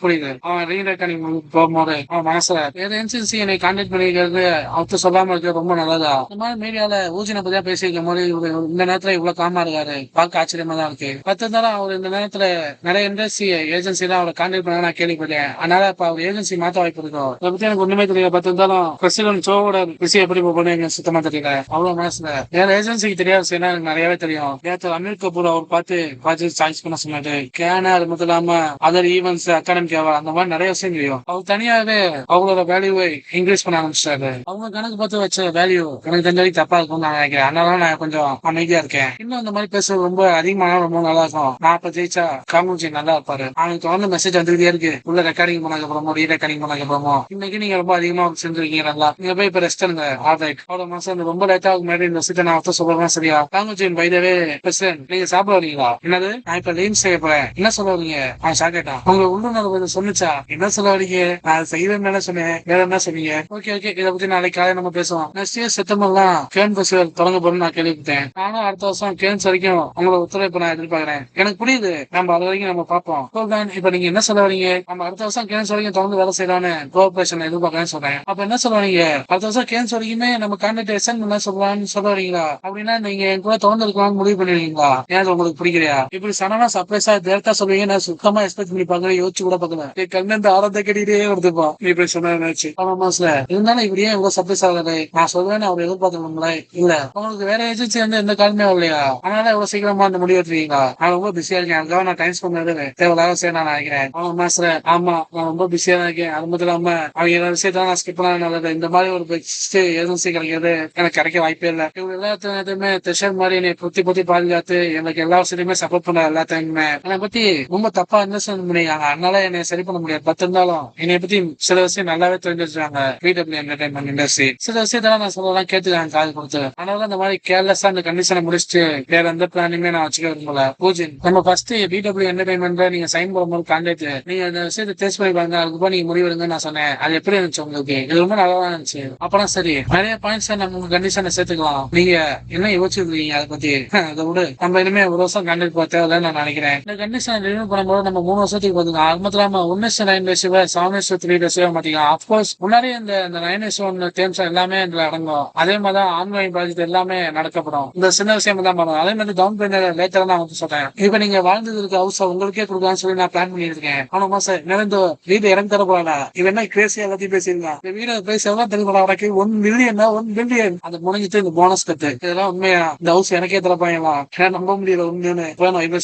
புரியுது. அவன் ரீ ரெக்கார்டிங் போகும்போது அவன் மனசுல என்சிசி என்னை கான்டாக்ட் பண்ணிக்கிறது அவர்த்து சொல்லாம இருக்க ரொம்ப நல்லதா. இந்த மாதிரி மீடியால ஊஜினை பத்தியா பேசியிருக்கும் போது இந்த நேரத்துல இவ்வளவு காமா இருக்காரு. பார்க்க ஆச்சரியமா தான் இருக்கு. இருந்தாலும் அவர் இந்த நேரத்துல நிறைய இண்டஸ்ட்ரி ஏஜென்சி தான் அவரை கான்டாக்ட் பண்ண நான் கேள்விப்பட்டேன். அதனால இப்ப அவர் ஏஜென்சி மாத்த வாய்ப்பு இருக்கும். அதை பத்தி எனக்கு ஒண்ணுமே தெரியல. இருந்தாலும் பிரசிடென்ட் ஷோவோட விஷயம் எப்படி போகணும் எனக்கு சுத்தமா தெரியல. அவ்வளவு மனசுல வேற ஏஜென்சிக்கு தெரியாத விஷயம் எனக்கு நிறையவே தெரியும். நேற்று அமீர் கபூர் அவர் பார்த்து சாய்ஸ் பண்ண சொன்னாரு. கேனா அது மட்டும் இல்லாம அதர் ஈவென்ட்ஸ் அகாடமிக் அந்த மாதிரி நிறைய விஷயம் தெரியும். அவர் தனியாவே அவங்களோட வேல்யூவை இன்க்ரீஸ் பண்ண ஆரம்பிச்சிட்டாரு. அவங்க கணக்கு பார்த்து வச்ச வேல்யூ எனக்கு தெரிஞ்ச வரைக்கும் தப்பா இருக்கும்னு நான் நினைக்கிறேன். அதனால நான் கொஞ்சம் அமைதியா இருக்கேன். இன்னும் இந்த மாதிரி பேசுறது ரொம்ப அதிகமான ரொம்ப நல்லா இருக்கும். நான் இப்ப ஜெயிச்சா காமுஜி நல்லா இருப்பாரு. அவனுக்கு தொடர்ந்து மெசேஜ் வந்துகிட்டே இருக்கு. உள்ள ரெக்கார்டிங் பண்ணாக்க அப்புறமோ ரீ ரெக்கார்டிங் பண்ணாக்க அப்புறமோ இன்னைக்கு நீங்க ரொம்ப அதிகமா செஞ்சிருக்கீங்க. நல்லா நீங்க போய் இப்ப ரெஸ்ட் எடுங்க. ஆல்ரைட். அவ்வளவு மாசம் ரொம்ப லேட்டா முன்னாடி இந்த விஷயத்தை நான் அவத்த சொல்றேன். சரியா? காமுஜின் பைதவே பிரசிடென்ட் நீங்க சாப்பிட வரீங்களா? என்னது? நான் இப்ப லீன் செய்ய போறேன். என்ன சொல்ல வரீங்க? அவன் சாக்கேட்டான். உங்க உள்ளுணர்வு சொன்னிச்சா? என்ன சொல்ல வரீங்க? நான் செய்வேன் சொன்னேன். வேற என்ன சொன்னீங்க? ஓகே இதை பத்தி நாளைக்கு காலையில நம்ம பேசுவோம். நெக்ஸ்ட் இயர் செப்டம்பர்லாம் கேன் ஃபெஸ்டிவல் தொடங்க போறேன்னு நான் கேள்விப்பட்டேன். நானும் அடுத்த வருஷம் கேன்ஸ் வரைக்கும் உங்களோட ஒத்துழைப்பு நான் எதிர்பார்க்கிறேன். எனக்கு புரியுது. நம்ம அது வரைக்கும் நம்ம பார்ப்போம். இப்ப நீங்க என்ன சொல்ல வரீங்க? நம்ம அடுத்த வருஷம் கேன்ஸ் வரைக்கும் தொடர்ந்து வேலை செய்யலான்னு கோஆபரேஷன் எதிர்பார்க்கறேன்னு சொல்றேன். அப்ப என்ன சொல்ல வரீங்க? அடுத்த வருஷம் கேன்ஸ் வரைக்குமே நம்ம கான்டாக்ட் எக்ஸ்டெண்ட் பண்ண சொல்லலாம்னு சொல்ல வரீங்களா? அப்படின்னா நீங்க என் கூட தொடர்ந்து இருக்கலாம்னு முடிவு பண்ணிருக்கீங்களா? ஏன் உங்களுக்கு பிடிக்கலையா? இப்படி சடனா சர்ப்ரைஸா டேரக்டா சொல்லுவீங்க. நான் சுத்தமா எக்ஸ்பெக்ட் பண்ணி பாக்குறேன். யோசிச்சு கூட பாக்கல. கண்ணு ஆரத்தை கட்டிட்டே வருதுப்பா. நீ இப்படி சொன்னாச்சு. இருந்தாலும் இப்படியே இவ்வளவு சர்ப்ரைஸ் ஆகுது. நான் சொல்றேன்னு அவர் எதிர்பார்க்கணும்ல. இல்ல உங்களுக்கு வேற ஏஜென்சி வந்து எந்த காலமே வரலையா? அதனால இவ்வளவு சீக்கிரமா அந்த முடிவு எடுத்துருக்கீங்களா? நான் ரொம்ப பிஸியா இருக்கேன். அதுக்காக நான் டைம் ஸ்பெண்ட் பண்ணது தேவையில்லாத விஷயம் நான் நினைக்கிறேன். ஆமா நான் ரொம்ப பிஸியா தான் இருக்கேன். அது மட்டும் இல்லாம அவங்க எல்லா விஷயத்தான் நான் ஸ்கிப் பண்ண நல்லது. இந்த மாதிரி ஒரு பெஸ்ட் ஏஜென்சி கிடைக்கிறது எனக்கு கிடைக்க வாய்ப்பே இல்லை. இவங்க எல்லாத்தையுமே திஷர் மாதிரி என்னை பொத்தி பாதுகாத்து எனக்கு எல்லா விஷயத்தையுமே சப்போர்ட் பண்ண எல்லாத்தையுமே என்னை பத்தி ரொம்ப தப்பா அண்டர்ஸ்டாண்ட் பண்ணிருக்காங்க. அதனால என்னை சரி பண்ண முடியாது. இருந்தாலும் என்னை பத்தி சில விஷயம் நல்லாவே தெரிஞ்சு வச்சிருக்காங்க. VW என்டர்டைன்மெண்ட் இண்டஸ்ட்ரி சில விஷயத்தான் நான் சொல்லலாம் கேட்டுக்காங்க காது கொடுத்து. அதனால இந்த மாதிரி கேர்லெஸ்ஸா அந்த கண்டிஷனை முடிச்சுட்டு வேற எந்த பிளானுமே நான் வச்சுக்க விரும்பல. பூஜின் நம்ம ஃபர்ஸ்ட் VW என்டர்டைன்மெண்ட் நீங்க சைன் பண்ணும்போது கான்டாக்ட் நீங்க இந்த விஷயத்தை டெஸ்ட் பண்ணி பாருங்க. அதுக்கப்புறம் நீங்க முடிவெடுங்கன்னு நான் சொன்னேன். அது எப்படி இருந்துச்சு உங்களுக்கு? இது ரொம்ப நல்லா இருந்துச்சு. அப்புறம் சரி நிறைய பாயிண்ட்ஸ் நம்ம உங்க கண்டிஷனை சேர்த்துக்கலாம். நீங்க என்ன யோசிச்சிருக்கீங்க அதை பத்தி? அதை விட நம்ம இனிமே ஒரு வருஷம் கான்டாக்ட் போக தேவையில்லைன்னு நான் நினைக்கிறேன். இந்த கண்டிஷன் ரினியூ பண்ணும்போது நம்ம 3 வருஷத்துக்கு பாத்துக்கலாம். அது மட்டும் இல்லாம 1:9 7:3 மாத்திக்கலாம். அப்கோர்ஸ் முன்னாடியே இந்த 9:1 தேம்ஸ் எல்லாமே இதுல அடங்கும். அதே மாதிரிதான் ஆன்லைன் ப்ராஜெக்ட் எல்லாமே நடக்கப்படும். இந்த சின்ன விஷயம் தான் பண்ணுவோம். அதே மாதிரி டவுன் பேமெண்ட் லேட்டரா நான் வந்து சொல்றேன். இப்ப நீங்க வாழ்ந்தது இருக்க ஹவுஸ் உங்களுக்கே கொடுக்கலாம்னு சொல்லி நான் பிளான் பண்ணிருக்கேன். ஆனா மாசம் நிறைந்த வீடு இறந்து தர போறா. இது என்ன கிரேசியா எல்லாத்தையும் பேசிருக்கேன். இந்த வீடு பிரைஸ் எவ்வளவு தெரியுமா? 1 மில்லியன் 1 பில்லியன் அது முடிஞ்சிட்டு இந்த போனஸ் கட்டு இதெல்லாம் உண்மையா? இந்த ஹவுஸ் எனக்கே தரப்பாங்களா? நம்ப முடியல உண்மையான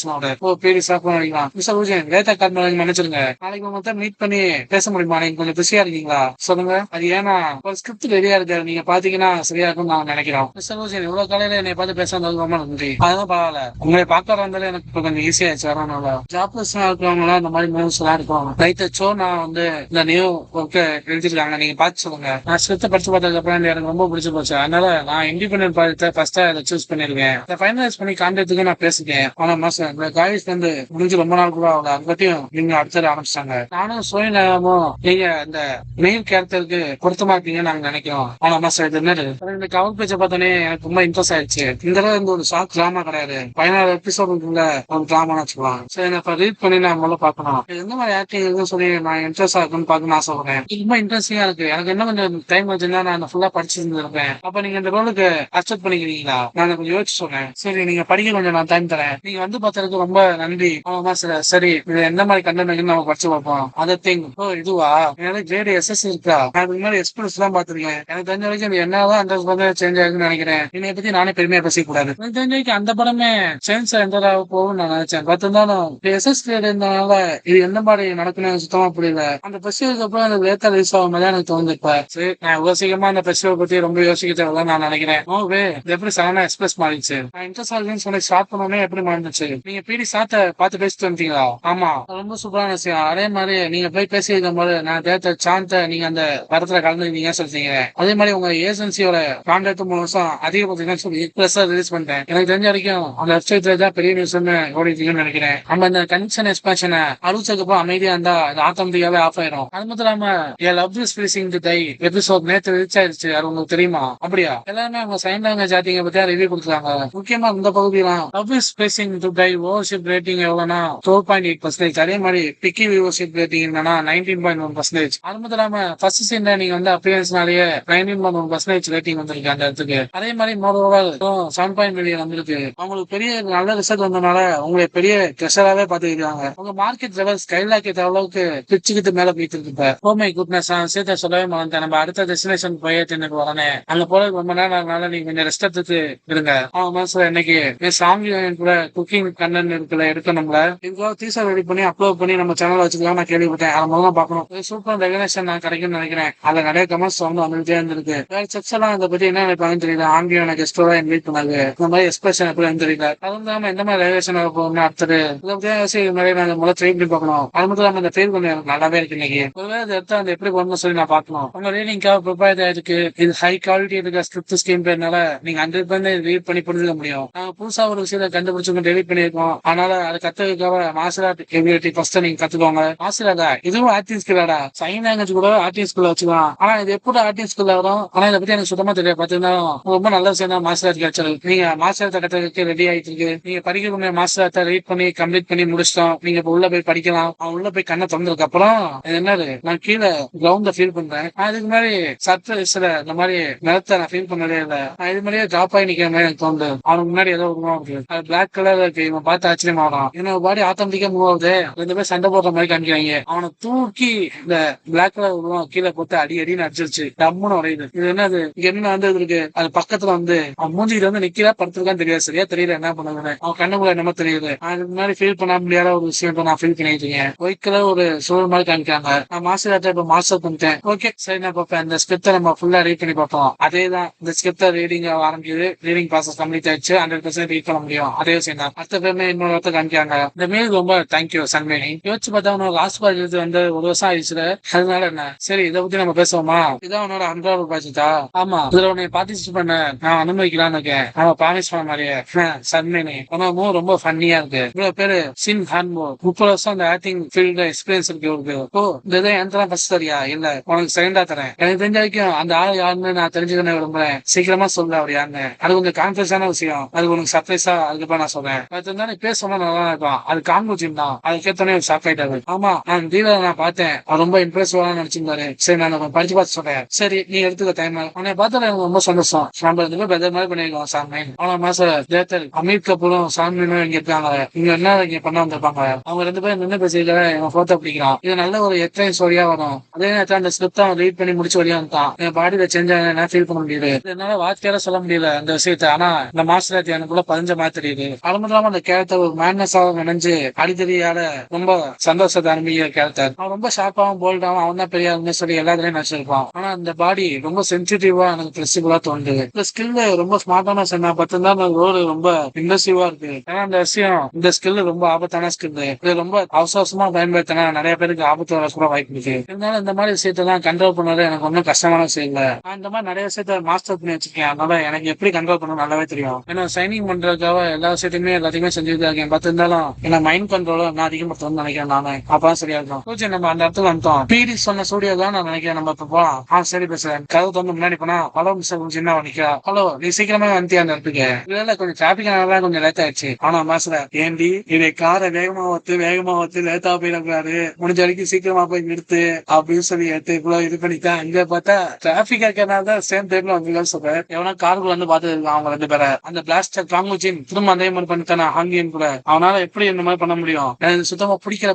பேடி சாப்பிடலாம். மிஸ்டர் ஊஜின் லேட்டா கால் நினைச்சிருங்க. நாளைக்கு மொத்தம் மீட் பண்ணி பேச முடியுமா? நீங்க கொஞ்சம் பிஸியா இருக்கீங்களா? சொல்லுங்க. அது ஏன்னா ஒரு ஸ்கிரிப்ட் ரெடியா இருக்காரு. நீங்க பாத்தீங்கன்னா சரியா இருக்கும் நான் நினைக்கிறோம். மிஸ்டர் ஊஜின் இவ்வளவு காலையில என்னை பார்த்து பேச வந்தது ரொம்ப நன்றி. அதெல்லாம் பரவாயில்ல. உங்களை பார்க்க வந்தாலே எனக்கு இப்ப கொஞ்சம் ஈஸியா ஆயிடுச்சு. வரணும்ல ஜாப்லெஸ் இருக்கிறவங்க இந்த மாதிரி மூவ்ஸ் எல்லாம் இருக்கும். ரைட் சோ நான் வந்து இந்த நியூ ஒர்க் எழுதிருக்காங்க. நீங்க பார்த்து சொல்லுங்க. நான் ஸ்கிரிப்ட் படிச்சு பார்த்ததுக்கு அப்புறம் எனக்கு ரொம்ப பிடிச்சு போச்சு. அதனால நான் இண்டிபெண்டன்ட் ப்ராஜெக்ட் ஃபர்ஸ்டா இதை சூஸ் பண்ணிருக்கேன். இதை ஃபைனலைஸ் பண்ணி கான்டாக்டுக்கு நான் பேசிட்டேன். ஆனா மாசம் இந்த காலேஜ் வந்து முடிஞ்சு ரொம்ப நாள் கூட ஆகல. அது பத்தியும் நீங்க அடுத்தது ஆரம்பிச்சிட்டாங்க. நானும் சுய நேரமும் நீங்க இந்த மெயின் கேரக்டருக்கு பொருத்தமா இருக்கீங்கன்னு நாங்க நினைக்கிறோம். ஆனா மாசம் இது என்னது இந்த கவர் பேஜை பார்த்தோன்னே எனக்கு ரொம்ப இன்ட்ரெஸ்ட் ஆயிடுச்சு. இந்த தடவை இந்த ஒரு ஷார்ட் டிராமா கிடையாது. 16 எபிசோடுக்குள்ள ஒரு டிராமான்னு வச்சுக்கலாம். சரி நான் இப்ப ரீட் பண்ணி நான் முதல்ல பார்க்கணும். எந்த மாதிரி ஆக்டிங் இருக்குன்னு சொல்லி நான் இன்ட்ரெஸ்டா இருக்குன்னு பார்க்கணும் சொல்றேன். ரொம்ப இன்ட்ரெஸ்டிங்கா இருக்கு. எனக்கு இன்னும் கொஞ்சம் டைம் வச்சிருந்தா நான் ஃபுல்லா படிச்சிருந்திருப்பேன். அப்ப நீங்க இந்த ரோலுக்கு அக்செப்ட் பண்ணிக்கிறீங்களா? நான் கொஞ்சம் யோசிச்சு சொன்னேன். சரி நீங்க படிக்க கொஞ்சம் நான் டைம் தரேன். நீங்க வந்து பார்த்ததுக்கு ரொம்ப நன்றி. ஆமா சார். சரி இது எந்த மாதிரி கண்டென்ட் நம்ம படிச்சு பார்ப்போம். அதை திங் ஓ இதுவா எனக்கு கிரேட் எஸ்எஸ் இருக்கா? நான் இதுக்கு முன்னாடி எக்ஸ்பிரஸ் தான் பாத்துருக்கேன். எனக்கு தெரிஞ்ச வரைக்கும் அது என்னதான் அந்த சேஞ்ச் ஆகுதுன்னு நினைக்கிறேன். என்னை பத்தி நானே பெருமையா பேசிக்க கூடாது. எனக்கு தெரிஞ்ச வரைக்கும் அந்த படமே சேஞ்ச் என்டர் ஆக போகும்னு நான் நினைச்சேன். பட் இருந்தாலும் எஸ்எஸ் கிரேட் இருந்தனால இது எந்த மாதிரி நடக்குன்னு சுத்தமா புரியல. அந்த ஃபெஸ்டிவலுக்கு அப்புறம் அந்த லேட்டா ரிலீஸ் ஆகும் மாதிரி எனக்கு தோணுது. இப்ப சரி நான் இவ்வளவு சீக்கிரமா அந்த ஃபெஸ்டிவல் பத்தி ரொம்ப யோசிக்க தேவையில்ல நான் நினைக்கிறேன். ஓவே இது எப்படி சடனா எக்ஸ்பிரஸ் மாறிடுச்சு. நான் இன்ட்ரெஸ்ட் ஆகுதுன்னு சொல்லி ஸ்டார்ட் பண்ணோன்னே எப்படி மாறிடுச்சு. நீங்க பிடி சாத்த பார்த்து பேசிட்டு வந்தீங்களா? ஆமா ரொம்ப சூப்பரான விஷயம். அதே மாதிரி நீங்க போய் பேசியிருக்கும் போது நான் தேர்த்த சாந்த நீங்க அந்த படத்துல கலந்துருந்தீங்க சொல்றீங்க. அதே மாதிரி உங்க ஏஜென்சியோட கான்ட்ராக்ட் 3 வருஷம் அதிகபட்சம் சொல்லி பிளஸ் ரிலீஸ் பண்ணிட்டேன். எனக்கு தெரிஞ்ச வரைக்கும் அந்த வெப்சைட்ல தான் பெரிய நியூஸ் ஓடிட்டீங்கன்னு நினைக்கிறேன். நம்ம இந்த கனெக்ஷன் எக்ஸ்பான்ஷனை அறிவிச்சதுக்கு அப்புறம் அமைதியா இருந்தா அது ஆட்டோமேட்டிக்காவே ஆஃப் ஆயிரும். அது மட்டும் இல்லாம love is finishing the die episode நேத்து ரீச் ஆயிருச்சு. அது உங்களுக்கு தெரியுமா? அப்படியா? எல்லாருமே அவங்க சைன் லாங்குவேஜ் ஆக்டிங்க பத்தியா ரிவ்யூ கொடுத்துருக்காங்க. முக்கியமா இந்த பகுதியெல்லாம் love is finishing the die viewership rating எவ்வளவுனா 12.8%. அதே மாதிரி பிக்கி வியூவர்ஷிப் ரேட்டிங் என்னன்னா 19.1%. அது மட்டும் இல்லாம ஃபர்ஸ்ட் சீன்ல நீங்க வந்து அப்பியரன்ஸ்னாலேயே 19.1% ரேட்டிங் வந்திருக்கு அந்த இடத்துக்கு. அதே மாதிரி மோரோவர் 7 மில்லியன் வந்திருக்கு. அவங்களுக்கு பெரிய நல்ல ரிசல்ட் வந்ததுனால உங்களை பெரிய ட்ரெஷராவே பாத்துக்கிறாங்க. உங்க மார்க்கெட் லெவல் ஸ்கைலாக் ஏற்ற அளவுக்கு பிச்சுக்கிட்டு மேல போயிட்டு இருக்கு. இப்ப ஓ மை குட்னஸ் சேர்த்த சொல்லவே மாட்டேன். நம்ம அடுத்த டெஸ்டினேஷன் போய் தின்னுக்கு வரனே அங்க போல ரொம்ப நேரம் அதனால நீங்க கொஞ்சம் ரெஸ்ட் எடுத்துட்டு இருங்க. அவன் மனசுல இன்னைக்கு சாமி கூட குக்கிங் கண்டென்ட் இருக்குல்ல எடுக்கணும்ல இதுக்காக டீசர் ரெடி பண்ணி அப்லோட் பண்ணி நம்ம சேனல் வச்சுக்கலாம் நான் கேள்விப்பட்டேன். அதை முதல்ல பார்க்கணும். சூப்பர் ரெகனேஷன் நான் கிடைக்கும்னு நினைக்கிறேன். அதுல நிறைய கமெண்ட்ஸ் வந்து வந்துட்டே இருந்திருக்கு. வேற செக்ஸ் எல்லாம் அதை பத்தி என்ன நினைப்பாங்கன்னு தெரியல. ஆங்கிலம் எனக்கு கெஸ்டோட இன்வைட் பண்ணாங்க. இந்த மாதிரி எக்ஸ்பிரஷன் எப்படி தெரியல. அதுவும் இல்லாம எந்த மாதிரி ரெகனேஷன் போகணும்னு அடுத்தது இதை பத்தி நிறைய நான் முதல்ல ட்ரை பண்ணி பார்க்கணும். அது மட்டும் இல்லாம இந்த ஃபீல் கொஞ்சம் எனக்கு நல்லாவே இருக்கு. இன்னைக்கு ஒருவேளை இந்த இடத்த அந்த எப்படி பண்ணணும்னு சொல்லி நான் பார்க்கணும். உங்க ரீடிங்காக ப்ரிப்பேர் ஆயிருக்கு. இது ஹை குவாலிட்டி இருக்க ஸ்கிரிப்ட் ஸ்கீம் பேர்னால நீங்க 100% ரீட் பண்ணி புரிஞ்சுக்க முடியும். நாங்க புதுசா ஒரு விஷயத்தை கண்டுபிடிச்சு டெலிட் பண்ணிருக்கோம். அதனால அதை கத்துக்காக மார்ஷல் ஆர்ட் எபிலிட்டி ஃபர்ஸ்ட் நீங்க கத்துக்கோங்க. மார்ஷல் ஆர்டா இதுவும் ஆக்டிங் ஸ்கில்லாடா சைன் லாங்குவேஜ் கூட ஆக்டிங் ஸ்கில்ல வச்சுக்கலாம். ஆனா இது எப்படி ஆக்டிங் ஸ்கில்ல வரும்? ஆனா இதை பத்தி எனக்கு சுத்தமா தெரியாது. பாத்தீங்கன்னா ரொம்ப நல்ல விஷயம் தான் மார்ஷல் ஆர்ட் கல்ச்சர். நீங்க மார்ஷல் ஆர்ட் கத்துறதுக்கு ரெடி ஆயிட்டு இருக்கு. நீங்க படிக்கக்கூடிய மார்ஷல் ஆர்ட்டை ரீட் பண்ணி கம்ப்ளீட் பண்ணி முடிச்சிட்டோம். நீங்க இப்ப உள்ள போய் படிக்கலாம். அவன் உள்ள போய் கண்ணை திறந்ததுக்கு அப்புறம் என்னது நான் கீழே கிரவுண்ட ஃபீல் பண்றேன். அதுக்கு முன்னாடி சர்ப்ரைஸ்ல இந்த மாதிரி நிலத்தை நான் ஃபீல் பண்ணதே இல்லை. நான் இது மாதிரியே டிராப் ஆகி நிக்கிற மாதிரி எனக்கு தோணுது. அவனுக்கு முன்னாடி ஏதோ உருவம் இருக்கு. அது பிளாக் கலர்ல இருக்கு. இவன் பார்த்து ஆச்சரியமா ஆகலாம். என்னோட பாடி ஆட்டோமேட்டிக்கா மூவ் ஆகுது. 2 பேர் சண்டை போடுற மாதிரி காமிக்கிறாங்க. அவனை தூக்கி இந்த பிளாக் கலர் உருவம் கீழே போட்டு அடின்னு அடிச்சிருச்சு. டம்முன்னு உடையுது. இது என்னது இங்க என்ன வந்து இருக்கு? அது பக்கத்துல வந்து அவன் மூஞ்சிக்கிட்ட வந்து நிக்கிறா படுத்துருக்கான்னு தெரியாது. சரியா தெரியல என்ன பண்ணுதுன்னு. அவன் கண்ணுக்குள்ள என்ன தெரியுது. அதுக்கு முன்னாடி ஃபீல் பண்ண முடியாத ஒரு விஷயம் நான் ஃபீல் பண்ணிட்டு இருக்கேன். ஒயிட் கலர் ஒரு சூழல் மாதிரி காமிக்கிறாங்க. நான் மாஸ்டர் ஆர்ட் இப்ப மாஸ்டர் பண்ணிட்டேன். ஓகே சரி நான் பார்ப்பேன். இந்த ஸ்கிரிப்டை நம்ம ஃபுல்லா ரீட் பண்ணி பார்ப்போம். அதேதான் இந்த ஸ்கிரிப்டை ரீடிங் ஆரம்பிக்குது. ரீடிங் ப்ராசஸ் கம்ப்ளீட் ஆயிடுச்சு. 100% ரீட் பண்ண முடியும். அதே விஷயம் தான். அடுத்த பேருமே இன்னொரு இடத்த காமிக்காங்க. இந்த மெயில் ரொம்ப தேங்க்யூ சன்மேனி. யோசிச்சு பார்த்தா உனக்கு லாஸ்ட் பாஜ் வந்து 1 வருஷம் ஆயிடுச்சுல. அதனால என்ன சரி இதை பத்தி நம்ம பேசுவோமா? இதான் உன்னோட 100வது பாஜெட்டா? ஆமா இதுல உன்னை பார்ட்டிசிபேட் பண்ண நான் அனுமதிக்கலான்னு இருக்கேன். நம்ம ப்ராமிஸ் பண்ண மாதிரியே சன்மேனி உனக்கு ரொம்ப ஃபன்னியா இருக்கு. இவ்வளவு பேரு சின் ஹான்மோ 30 வருஷம் அந்த ஆக்டிங் ஃபீல்ட்ல எக்ஸ்பீரியன்ஸ் இருக்கு. ஓ இந்த எந்தெல்லாம் ஃபர்ஸ்ட் சரியா இல்ல உனக்கு செகண்டா தரேன். எனக்கு தெரிஞ்ச வரைக்கும் அந்த ஆள் யாருன்னு நான் தெரிஞ்சுக்கணும் விரும்புறேன். சீக்கிரமா சொல்ல அவர் யாருன்னு. அது கொஞ்சம் கான்ஃபிடன்ஸான விஷயம். அது உனக்கு சர்ப்ரைஸா அதுக்கப்புறம் நான் சொல்றேன். இருந்தாலும் பேச சொன்னா நல்லா இருக்கும். அது காம்போ ஜிம் தான். அது கேட்டோன்னே ஷாக் ஆயிட்டாரு. ஆமா நான் டீலர் நான் பார்த்தேன். அவர் ரொம்ப இம்ப்ரெசிவா நினைச்சிருந்தாரு. சரி நான் படிச்சு பார்த்து சொல்றேன். சரி நீ எடுத்துக்க டைம். உன்னை பார்த்தா எனக்கு ரொம்ப சந்தோஷம். நம்ம 2 பேரும் பெதர் மாதிரி பண்ணிருக்கோம். சாமீன் அவன மாசம் தேர்தல் அமீர் கபூரும் சாமீனும் இங்க இருக்காங்க. இங்க என்ன இங்க பண்ண வந்திருப்பாங்க. அவங்க 2 பேரும் நின்று பேசிக்கல இவன் போட்டோ பிடிக்கிறான். இது நல்ல ஒரு எக்ஸ்பீரியன்ஸ் வழியா வரும். அதே நேரத்தில் அந்த ஸ்கிரிப்ட் அவன் ரீட் பண்ணி முடிச்சு வழியா வந்துட்டான். என் பாடியில சேஞ்ச் ஆனா ஃபீல் பண்ண முடியுது. என்னால வார்த்தையால சொல்ல முடியல அந்த விஷயத்த. ஆனா இந்த மாஸ்டர் ஆர்ட் எனக்குள்ள பதிஞ்ச மாதிரி தெரியுது. அது மட்டும் இல்லாம அந்த கேரக்டர் ஒரு மேட்னஸாக நினைஞ்சு அடித்தடியால ரொம்ப சந்தோஷத்தை அனுப்பிக்கிற கேரக்டர். அவன் ரொம்ப ஷார்ப்பாவும் போல்டாவும் அவன் தான் பெரிய ஆளுன்னு சொல்லி எல்லாத்துலயும் நினைச்சிருப்பான். ஆனா இந்த பாடி ரொம்ப சென்சிட்டிவா எனக்கு பிளெக்சிபிளா தோணுது. இந்த ஸ்கில் ரொம்ப ஸ்மார்ட்டான சொன்னா பத்திருந்தா ரோல் ரொம்ப இன்ட்ரெஸ்டிவா இருக்கு. ஏன்னா இந்த விஷயம் இந்த ஸ்கில் ரொம்ப ஆபத்தான ஸ்கில். இது ரொம்ப அவசரமா பயன்படுத்தினா நிறைய பேருக்கு ஆபத்து வர கூட வாய்ப்பு இருக்கு. இருந்தாலும் இந்த மாதிரி விஷயத்தான் கண்ட்ரோல் பண்ணது எனக்கு ஒன்றும் கஷ்டமான விஷயம் இல்லை. நான் இந்த மாதிரி நிறைய விஷயத்த மாஸ்டர் பண்ணி வச்சிருக்கேன். அதனால எனக்கு எப்படி கண்ட்ரோல் பண்ணணும் நல்லாவே தெரியும். ஏன்னா சைனிங் பண்றதுக்காக எல்லா விஷயத்தையுமே எல்லாத்தையுமே செஞ்சுட்டு இருக்கேன். பார்த்திருந்தாலும் என்ன மைண்ட் கண்ட்ரோல நான் அதிகப்படுத்தணும்னு நினைக்கிறேன். நானே அப்பதான் சரியா இருக்கும். கொஞ்சம் நம்ம அந்த இடத்துல வந்துட்டோம். பிடி சொன்ன ஸ்டூடியோ தான் நான் நினைக்கிறேன். நம்ம இப்ப போலாம். சரி பேசுறேன். கதவு வந்து முன்னாடி போனா ஹலோ மிஸ்டர் சின்ன நிக்கிறா. ஹலோ நீ சீக்கிரமே வந்துட்டியா அந்த இடத்துக்கு? இல்ல கொஞ்சம் டிராபிக் ஆனால கொஞ்சம் லேட் ஆயிடுச்சு. ஆனா மாஸ்டர் ஏண்டி இதை காரை வேகமா வத்து லேட்டா போயிடக்கூடாது. முடிஞ்ச வரைக்கும் சீக்கிரமா போய் நிறுத்து. வருது அப்படின்னு சொல்லி எடுத்து இது பண்ணிட்டேன். இங்க பார்த்தா டிராபிக் இருக்கிறனால சேம் டைம்ல வந்து சொல்றேன். எவனா காருக்கு வந்து பார்த்து இருக்கான் அவங்க 2 பேரை. அந்த பிளாஸ்டர் காங்குச்சின் திரும்ப அதே மாதிரி பண்ணிட்டானா ஹாங்கியன் கூட. அவனால எப்படி இந்த மாதிரி பண்ண முடியும்? எனக்கு சுத்தமா பிடிக்கல.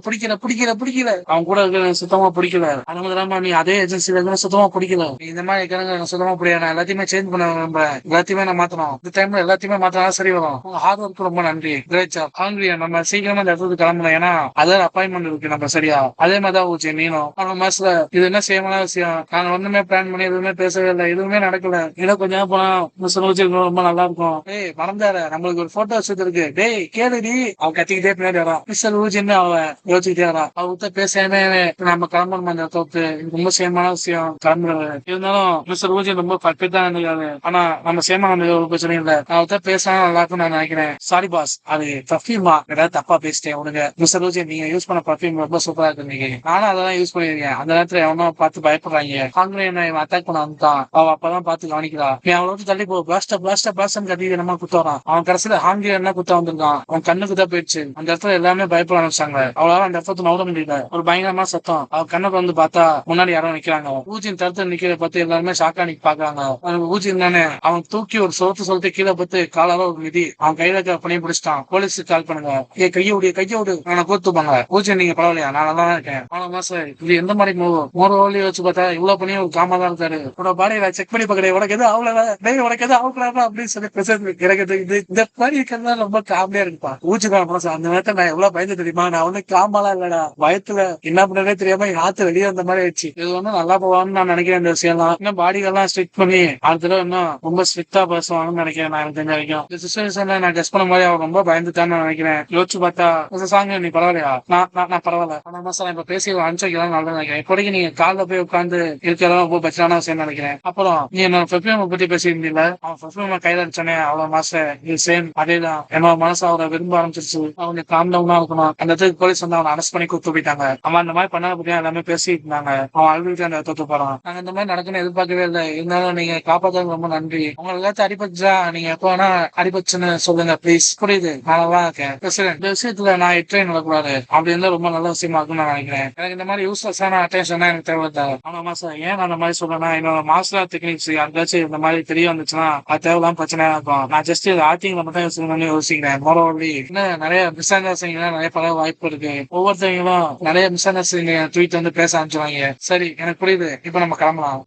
அவன் கூட இருக்க எனக்கு சுத்தமா பிடிக்கல. அது மட்டும் இல்லாம நீ அதே ஏஜென்சில இருக்க சுத்தமா பிடிக்கல. இந்த மாதிரி இருக்கிறவங்க எனக்கு சுத்தமா பிடிக்கல. நான் எல்லாத்தையுமே சேஞ்ச் பண்ண விரும்புறேன். எல்லாத்தையுமே நான் மாத்தணும். இந்த டைம்ல எல்லாத்தையுமே மாத்தினா சரி வரும். உங்க ஹார்ட் ஒர்க்கு ரொம்ப நன்றி. Great job. ஹாங்கிரியா நம்ம சீக்கிரமா இந்த இடத்துக்கு கிளம்பணும். ஏன்னா அதே அப்பாயின்மெண்ட் இருக்கு நம்ம சரியா. அதே மாதிரி தான் ஊச்சி நீனும். ஆனா மாசத்துல இது என்ன செய்யமான விஷயம். நாங்க ஒண்ணுமே பிளான் பண்ணி எதுவுமே பேசவே இல்லை. எதுவுமே நடக்கல. ஏன்னா கொஞ்ச நேரம் போனா மிஸ்டர் ஊச்சி ரொம்ப நல்லா இருக்கும். ஏய் மறந்தாரு நம்மளுக்கு ஒரு போட்டோ ஷூட் இருக்கு. டேய் கேளுடி. அவன் கத்திக்கிட்டே பின்னாடி வரான். மிஸ்டர் ஊச்சின்னு அவன் யோசிச்சுக்கிட்டே வரான். அவர்கிட்ட பேசாம நம்ம கிளம்பணும் அந்த இடத்துக்கு. ரொம்ப சேமான விஷயம் கிளம்புறது. இருந்தாலும் மிஸ்டர் ஊச்சி ரொம்ப பர்ஃபெக்டா இருந்திருக்காரு. ஆனா நம்ம சேமா ஒரு பிரச்சனையும் இல்ல. அவர்கிட்ட பேசினா நல்லா இருக்கும்னு நான் நினைக்கிறேன். சாரி பாஸ் அது பர்ஃபியூமா ஏதாவது தப்பா பேசிட்டேன் உனக்கு. மிஸ்டர் ஊச்சி நீங்க யூஸ் பண்ண பர்ஃபியூம் ரொம்ப சூப்பரா இருக்கு. நீங்க நானும் அதெல்லாம் யூஸ் பண்ணிருக்கேன். அந்த நேரத்துல எவனோ பார்த்து பயப்படுறாங்க. ஹாங்கிரி என்ன அட்டாக் பண்ண வந்துட்டான். அவ அப்பதான் பார்த்து கவனிக்கிறா. நீ அவளோட தள்ளி போ. பிளாஸ்டர் கட்டி என்னமா குத்த வரான். அவன் கடைசியில ஹாங்கிரி என்ன குத்த வந்திருக்கான். அவன் கண்ணுக்கு தான் போயிடுச்சு. அந்த இடத்துல எல்லாமே பயப்பட ஆரம்பிச்சாங்க. அவளால அந்த இடத்துல நவுற முடியல. ஒரு பயங்கரமா சத்தம். அவ கண்ணுக்கு வந்து பார்த்தா முன்னாடி யாரோ நிக்கிறாங்க. ஊஜின் தடுத்து நிக்கிறத பார்த்து எல்லாருமே ஷாக்கா நிக்க பாக்குறாங்க. ஊஜின் தானே. அவன் தூக்கி ஒரு சொல்லிட்டு கீழே பார்த்து காலால ஒரு மிதி. அவன் கையில இருக்க பணியை பிடிச்சிட்டான். போலீஸுக்கு கால் பண்ணுங்க. கையை விடு அவனை கூத்துப்பாங்க. ஊஜின் நீங்க பரவாயில்லையா? நான் நல்லா தான் இருக்கேன். ஆனா மாசம் இது எந்த மாதிரி மோர் ஓலி வச்சு பார்த்தா இவ்வளவு பண்ணி ஒரு காமா தான் இருக்காரு. உன்னோட பாடியில செக் பண்ணி பாக்குறேன். உனக்கு எது அவ்வளவு அப்படின்னு சொல்லி பேசுறது எனக்கு இந்த மாதிரி இருக்கிறதா ரொம்ப காமெடியா இருக்குப்பா. ஊச்சிக்கான மனசு அந்த நேரத்தை நான் எவ்வளவு பயந்து தெரியுமா? நான் ஒண்ணு காமாலாம் இல்லடா. பயத்துல என்ன பண்ணவே தெரியாம ஆத்து வெளியே அந்த மாதிரி ஆயிடுச்சு. இது ஒன்னும் நல்லா போவான்னு நான் நினைக்கிறேன். இந்த விஷயம் எல்லாம் இன்னும் பாடிகள்லாம் ஸ்ட்ரிக்ட் பண்ணி அடுத்த இன்னும் ரொம்ப ஸ்ட்ரிக்டா பேசுவாங்கன்னு நினைக்கிறேன். நான் எனக்கு தெரிஞ்ச வரைக்கும் இந்த சிச்சுவேஷன்ல நான் கெஸ் பண்ண மாதிரி அவர் ரொம்ப பயந்துட்டான்னு நினைக்கிறேன். யோசிச்சு பார்த்தா சாங்க நீ பரவாயில்லையா? நான் பரவாயில்ல. ஆனா மாசம் இப்ப பேசி அனுப்பிச்சு வைக்கலாம் நல்லா நினைக்கிறேன். இப்போதைக்கு நீங்க காலில் போய் உட்காந்து இருக்கிறதா ரொம்ப பட்சான விஷயம் நினைக்கிறேன். அப்புறம் நீ என்னோட பெர்ஃபியூமை பத்தி பேசியிருந்தீங்களா? அவன் பெர்ஃபியூமை கையில அடிச்சானே அவ்வளவு மாசம் இது சேம் அதேதான். என்னோட மனசு அவரை விரும்ப ஆரம்பிச்சிருச்சு. அவங்க காம் டவுனா இருக்கணும். அந்த இடத்துக்கு போலீஸ் வந்து அவனை அரெஸ்ட் பண்ணி கூட்டு போயிட்டாங்க. அவன் அந்த மாதிரி பண்ண பத்தி எல்லாமே பேசிட்டு இருந்தாங்க. அவன் அழுதுட்டு அந்த இடத்துக்கு போறான். நாங்க இந்த மாதிரி நடக்குன்னு எதிர்பார்க்கவே இல்லை. இருந்தாலும் நீங்க காப்பாற்றது ரொம்ப நன்றி. உங்களுக்கு எல்லாத்தையும் அடிபட்டுச்சா நீங்க எப்ப வேணா அடிபட்டுச்சுன்னு சொல்லுங்க ப்ளீஸ். புரியுது நல்லா இருக்கேன். இந்த விஷயத்துல நான் எட்டையும் நடக்கூடாது. அப்படி இருந்தா ரொம்ப நல்ல விஷயமா இருக்கும்னு நான் நினைக்கிறேன். எனக்கு இந்த மாதிரி யூஸ்லெஸ்ஸான அட்டென்ஷன் எனக்கு தேவையில்லை. ஆனா மாசம் ஏன் நான் அந்த மாதிரி சொல்றேன்னா என்னோட மாஸ்டர் டெக்னிக்ஸ் யாருக்காச்சும் இந்த மாதிரி தெரிய வந்துச்சுன்னா அது தேவையில்லாம பிரச்சனையா இருக்கும். நான் ஜஸ்ட் ஆர்டிங்ல மட்டும் யோசிக்கிறேன். மோரோவர்லி இன்னும் நிறைய மிஸ் அண்டர்ஸ்டாண்டிங் நிறைய பல வாய்ப்பு இருக்கு. ஒவ்வொருத்தவங்களும் நிறைய மிஸ் அண்டர்ஸ்டாண்டிங் ட்வீட் வந்து பேச ஆரம்பிச்சுவாங்க. சரி எனக்கு புரியுது. இப்ப நம்ம கிளம்பலாம்.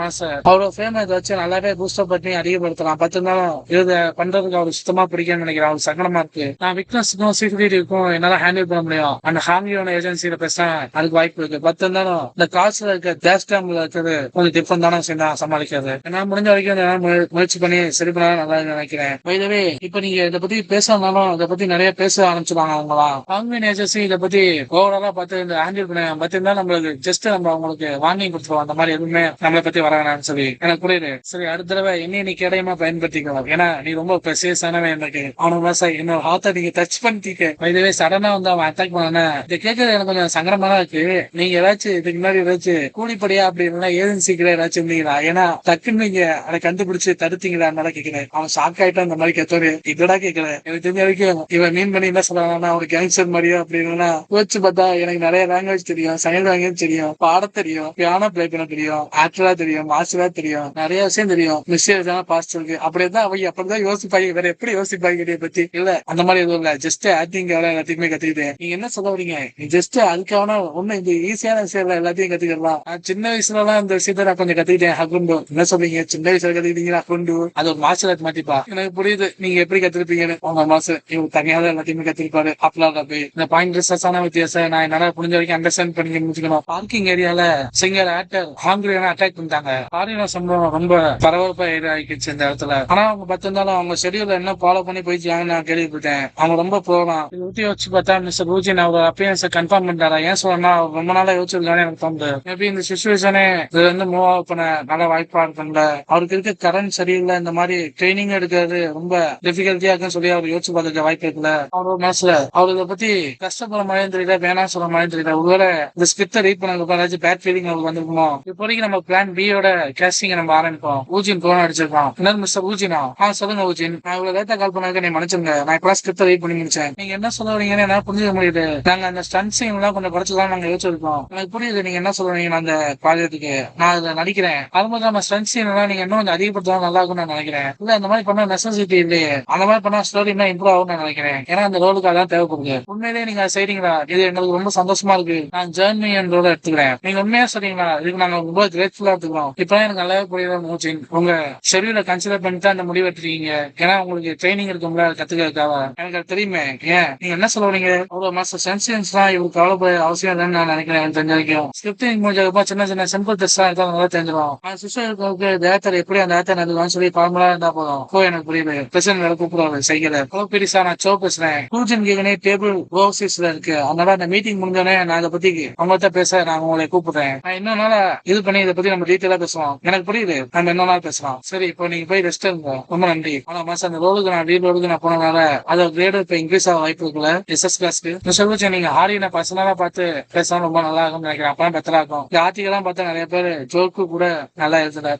மனசு அவரோட ஃபேம் வச்சு நல்லாவே பூஸ்டப் பண்ணி அதிகப்படுத்தலாம். இருந்தாலும் இதை பண்றதுக்கு அவருக்கு சுத்தமா பிடிக்கும்னு நினைக்கிறேன். அவருக்கு சங்கடமா இருக்கு. நான் விக்னஸ்க்கும் சீக்ரெட்டிக்கும் என்னால ஹேண்டில் பண்ண முடியும். அந்த ஹாங்கியோட ஏஜென்சியில பேச அதுக்கு வாய்ப்பு இருக்கு. இருந்தாலும் இந்த காசுல இருக்க கேஸ் டேம்ல இருக்கிறது கொஞ்சம் டிஃபரெண்ட் தானே விஷயம் தான் சமாளிக்கிறது. நான் முடிஞ்ச வரைக்கும் முயற்சி பண்ணி சரி பண்ண நல்லா நினைக்கிறேன். வைதவே இப்ப நீங்க இதை பத்தி பேசினாலும் இதை பத்தி நிறைய பேச ஆரம்பிச்சுவாங்க. அவங்களா ஹாங்கியன் ஏஜென்சி இதை பத்தி ஓவராலா பார்த்து இந்த ஹேண்டில் பண்ண பத்திருந்தா நம்மளுக்கு ஜஸ்ட் நம்ம அவங்களுக்கு வார்னிங் கொடுத்துருவோம். அந்த மாதிரி எதுவுமே நம்மளை பத்தி வர வேணாம்னு சொல்லி எனக்கு புரியுது. சரி அடுத்த தடவை நீ கேடையமா பயன்படுத்திக்கலாம். ஏன்னா நீ ரொம்ப பெசியஸானவன். எனக்கு அவனுக்கு என்னோட ஹார்ட்டை நீங்க டச் பண்ணிக்க. வைதவே சடனா வந்து அவன் அட்டாக் பண்ண இதை கேட்கறது எனக்கு கொஞ்சம் சங்கடமா தான் இருக்கு. நீங்க ஏதாச்சும் இதுக்கு முன்னாடி ஏதாச்சும் கூலிப்படியா அப்படி இல்லைன்னா ஏஜென்சிக்கிற ஏதாச்சும் இருந்தீங்களா? ஏன்னா டக்குன்னு நீங்க அதை கண்டுபிடிச்சு தடுத்தீங்களா? அதனால கேட்கிறேன். அவன் ஷாக் ஆயிட்டான். அந்த மாதிரி கேட்டோரு இதோட கேட்கிறேன். எனக்கு தெரிஞ்ச வரைக்கும் இவன் மீன் பண்ணி என்ன சொல்றாங்கன்னா ஒரு கேங்ஸ்டர் மாதிரியோ அப்படின்னா யோசிச்சு பார்த்தா எனக்கு நிறைய லாங்குவேஜ் தெரியும். சைன் லாங்குவேஜ் தெரியும். பாட தெரியும். பியானோ பிளே பண்ண தெரியும். ஆக்டரா தெரியும். மாஸ்டரா தெரியும். நிறைய விஷயம் தெரியும். மிஸ்டேக்கான பாஸ்ட் இருக்கு. அப்படிதான் அவங்க அப்படிதான் யோசிப்பாங்க. வேற எப்படி யோசிப்பாங்க பத்தி இல்ல அந்த மாதிரி எதுவும் இல்ல. ஜஸ்ட் ஆக்டிங் எல்லாத்தையுமே கத்துக்கிட்டேன். நீங்க என்ன சொல்ல வரீங்க? ஜஸ்ட் அதுக்கான ஒண்ணு இந்த ஈஸியான விஷயம் எல்லாத்தையும் கத்துக்கலாம். சின்ன வயசுல எல்லாம் இந்த விஷயத்த நான் கொஞ்சம் கத்துக்கிட்டேன். ஹகுண்டு என்ன சொல்றீங்க? சின்ன வயசுல கத்துக்கிட்டீங்க ஹகுண்டு அது ஒரு மாஸ்டர் மாத்திப்பா. எனக்கு புரியுது நீங்க எப்படி கத்துருப்பீங்கன்னு. உங்க மாஸ்டர் இவங்க தனியாக எல்லாத்தையுமே கத்துருப்பாரு. அப்பலாம் போய் இந்த பாயிண்ட் ரிசர்ச்சான வித்தியாசம் நான் என்னால புரிஞ்ச வரைக்கும் அண்டர்ஸ்டாண்ட் பண்ணி முடிச்சுக்கணும். பார்க்கிங் ஏரியால சிங்கர் ஆக்டர் ஹாங்கிரியான அட்டாக் பண்ணிட்டாங்க. பாலின சம்பவம் ரொம்ப பரபரப்பா ஆகிடுச்சு இந்த இடத்துல. ஆனா அவங்க பார்த்திருந்தாலும் அவங்க ஷெடியூல என்ன ஃபாலோ பண்ணி போயிடுச்சாங்கன்னு நான் கேள்விப்பட்டேன். அவங்க ரொம்ப போகலாம் இதை ஊட்டி வச்சு பார்த்தா மிஸ்டர் ரூஜின் அவர் அப்பியன்ஸை கன்ஃபார்ம் பண்ணிட்டாரா? ஏன் சொல்றேன்னா ரொம்ப நாளா யோசிச்சிருக்கானே எனக்கு தோணுது. மேபி இந்த சிச்சுவேஷனே இது வந்து மூவ் அவுட் பண்ண நல்ல வாய்ப்பா இருக்கும்ல. அவருக்கு இருக்க கரண்ட் சரியில்லை. இந்த மாதிரி ட்ரைனிங் எடுக்கிறது ரொம்ப டிஃபிகல்ட்டியா இருக்குன்னு சொல்லி அவர் யோசிச்சு பார்த்துக்க வாய்ப்பு இருக்குல்ல. அவரோட மனசுல அவர் இதை பத்தி கஷ்டப்படுற மாதிரி தெரியல, வேணாம் சொல்ற மாதிரி தெரியல. ஒருவேளை இந்த ஸ்கிரிப்டை ரீட் பண்ண ஏதாச்சும் பேட் ஃபீலிங் அவருக்கு வந்துருக்குமோ? இப்போதைக்கு நம்ம பிளான் பியோட கேஸ்டிங் நம்ம ஆரம்பிப்போம். ஊஜின் போன அடிச்சிருக்கோம். என்ன மிஸ்டர் ஊஜினா? சொல்லுங்க ஊஜின். நான் இவ்வளவு லேட்டா கால் பண்ணாக்க நீ மன்னிச்சுங்க. நான் இப்ப ஸ்கிரிப்டை ரீட் பண்ணி முடிச்சேன். நீங்க என்ன சொல்ல வரீங்கன்னு என்னால புரிஞ்சுக்க முடியுது. நாங்க அந்த ஸ்டன்ட் சீன் எல்லாம் கொஞ்சம் குறைச்சுதான் நாங்க யோசிச்சிருக்கோம். இருக்கும். எனக்கு புரியுது நீங்க என்ன சொல்றீங்க அந்த ப்ராஜெக்ட்டுக்கு நான் அதுல நடிக்கிறேன். அது மாதிரி நம்ம ஸ்ட்ரென்த் சீன் நீங்க இன்னும் கொஞ்சம் அதிகப்படுத்தலாம் நல்லா இருக்கும்னு நான் நினைக்கிறேன். இல்ல இந்த மாதிரி பண்ண நெசசிட்டி இல்லையே, அந்த மாதிரி பண்ணா ஸ்டோரி இன்னும் இம்ப்ரூவ் ஆகும்னு நான் நினைக்கிறேன். ஏன்னா அந்த ரோலுக்கு அதான் தேவைப்படுது. உண்மையிலேயே நீங்க அதை செய்றீங்களா? இது எங்களுக்கு ரொம்ப சந்தோஷமா இருக்கு. நான் ஜெர்னி ரோல எடுத்துக்கிறேன். நீங்க உண்மையா சொல்றீங்களா? இதுக்கு நாங்க ரொம்ப கிரேட்ஃபுல்லா எடுத்துக்கிறோம். இப்பதான் எனக்கு நல்லாவே புரியுது மூச்சின் உங்க ஷெடியூல கன்சிடர் பண்ணிட்டு அந்த முடிவு எடுத்துருக்கீங்க. ஏன்னா உங்களுக்கு ட்ரைனிங் இருக்கும்ல கத்துக்கிறதுக்காக. எனக்கு அது தெரியுமே. ஏன் நீங்க என்ன சொல்றீங்க? அவ்வளவு மாஸ்டர் சென்சியன்ஸ் தான் இவருக்கு அவ்வளவு அவசியம் இல்லைன்னு நான் நினைக்கிறேன். எனக்கு தெரிஞ்ச வரைக்கும் ஸ்கிரிப்டிங் முடிஞ்சதுக்கு சின்ன சின்ன சிம்பிள் டெஸ்டா இருந்தா நல்லா தெரிஞ்சிடும். அந்த சிஸ்டருக்கு டேரக்டர் எப்படி அந்த ஆக்டர் நடுவான்னு சொல்லி ஃபார்முலா இருந்தா போதும். எனக்கு புரியுது. பிரசிடன்ட் வேற கூப்பிடுவாரு செய்யல. பெருசா நான் சோ பேசுறேன். கூஜன் கேகனே டேபிள் ஓவர்சீஸ்ல இருக்கு. அதனால அந்த மீட்டிங் முடிஞ்சோடனே நான் இதை பத்தி அவங்கள்ட்ட பேச நான் உங்களை கூப்பிடுறேன். நான் இன்னொரு நாள் இது பண்ணி இதை பத்தி நம்ம டீட்டெயிலா பேசுவோம். எனக்கு புரியுது. நம்ம இன்னொரு நாள் பேசலாம். சரி இப்போ நீங்க போய் ரெஸ்ட் எடுங்க. ரொம்ப நன்றி. ஆனா மாசம் அந்த ரோலுக்கு நான் லீட் ரோலுக்கு நான் போனதால அதோட கிரேட் இப்ப இன்க்ரீஸ் ஆக வாய்ப்பு இருக்குல்ல எஸ்எஸ் கிளாஸ்க்கு சொல்லுச்சு. நீங்க ஆடியனை பர்சனலா பார்த்து பேசலாம் ரொம்ப நல்லா இருக்கும்னு நினைக்கிறேன். அப்பதான் பெட்டரா இருக்கும். இந்த ஆர்டிகெல்லாம் பார்த்தா நிறைய பேர் ஜோக்கு கூட நல்லா எழுதுல.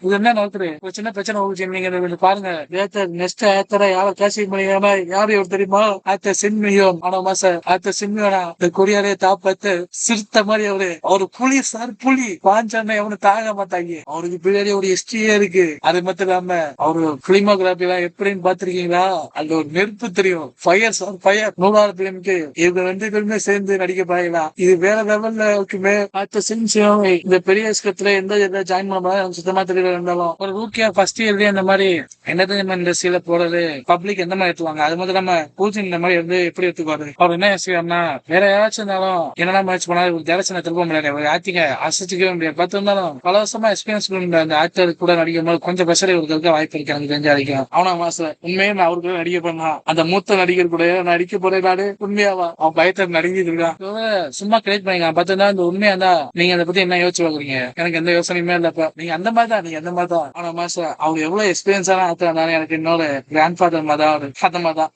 இது என்ன நோக்குது ஒரு சின்ன பிரச்சனை ஊச்சி. நீங்க பாருங்க நெக்ஸ்ட் ஆத்தரை யார கேசி பண்ணிக்காம யாரு ஒரு தெரியுமா ஆத்த சின்மியோம். ஆனா மாச ஆத்த சின்மியோனா இந்த கொரியாரே தாப்பத்து சிறுத்த மாதிரி அவரு புலி சார் புலி பாஞ்சான அவனு தாங்க மாட்டாங்க. அவருக்கு பின்னாடி ஒரு ஹிஸ்டரியே இருக்கு. அது மட்டும் இல்லாம அவரு பிலிமோகிராபி எல்லாம் எப்படின்னு பாத்திருக்கீங்களா? அதுல ஒரு நெருப்பு தெரியும். ஃபயர் சார் ஃபயர் 100வது பிலிமுக்கு இவங்க 2 பேருமே சேர்ந்து நடிக்க பாக்கலாம். இது வேற லெவல்ல இருக்குமே. ஆத்த சின்சியம் இந்த பெரிய ஸ்கிரிப்ட்ல எந்த ஜாயின் பண்ண எனக்கு சுத்தமா தெரியல. இருந்தாலும் ஒரு ரூக்கியா ஃபர்ஸ்ட் இயர்லயே அந்த மாதிரி என்டர்டைன்மெண்ட் இண்டஸ்ட்ரியில போறது பப்ளிக் எந்த மாதிரி எடுத்துவாங்க? அது மட்டும் இல்லாம பூஜன் இந்த மாதிரி வந்து எப்படி எடுத்துக்குவாரு? அவர் என்ன யோசிக்கிறா வேற யாராச்சும் இருந்தாலும் என்னென்ன முயற்சி பண்ணாலும் டேரக்ஷனை திரும்ப முடியாது. ஒரு ஆக்டிங்க அசைச்சிக்கவே முடியாது. பத்து இருந்தாலும் பல வருஷமா எக்ஸ்பீரியன்ஸ் அந்த ஆக்டர் கூட நடிக்கும் போது கொஞ்சம் பிரஷர் இவருக்கு இருக்க வாய்ப்பு இருக்கு. எனக்கு தெரிஞ்ச வரைக்கும் அவனா மாசம் உண்மையே நான் அவருக்கு நடிக்க பண்ணா அந்த மூத்த நடிகர் கூட நடிக்க போறேன் நாடு உண்மையாவா அவன் பயத்தை நடிக்கிட்டு இருக்கான். சும்மா கிரியேட் பண்ணிக்கலாம். பத்து இந்த உண்மையா இருந்தா நீங்க அதை பத்தி என்ன யோசிச்சு பாக்குறீங்க? எனக்கு எந்த யோசனையுமே இல்லப்ப. நீங்க அந்த மாதிரி தான். நீங்க எந்த மாதிரி தான். ஆனா மாசம் அவங்க எவ்வளவு எக்ஸ்பீரியன்ஸான ஆக்டர் இருந்தாலும் எனக்கு இன்னொரு கிராண்ட் ஃபாதர் மாதிரி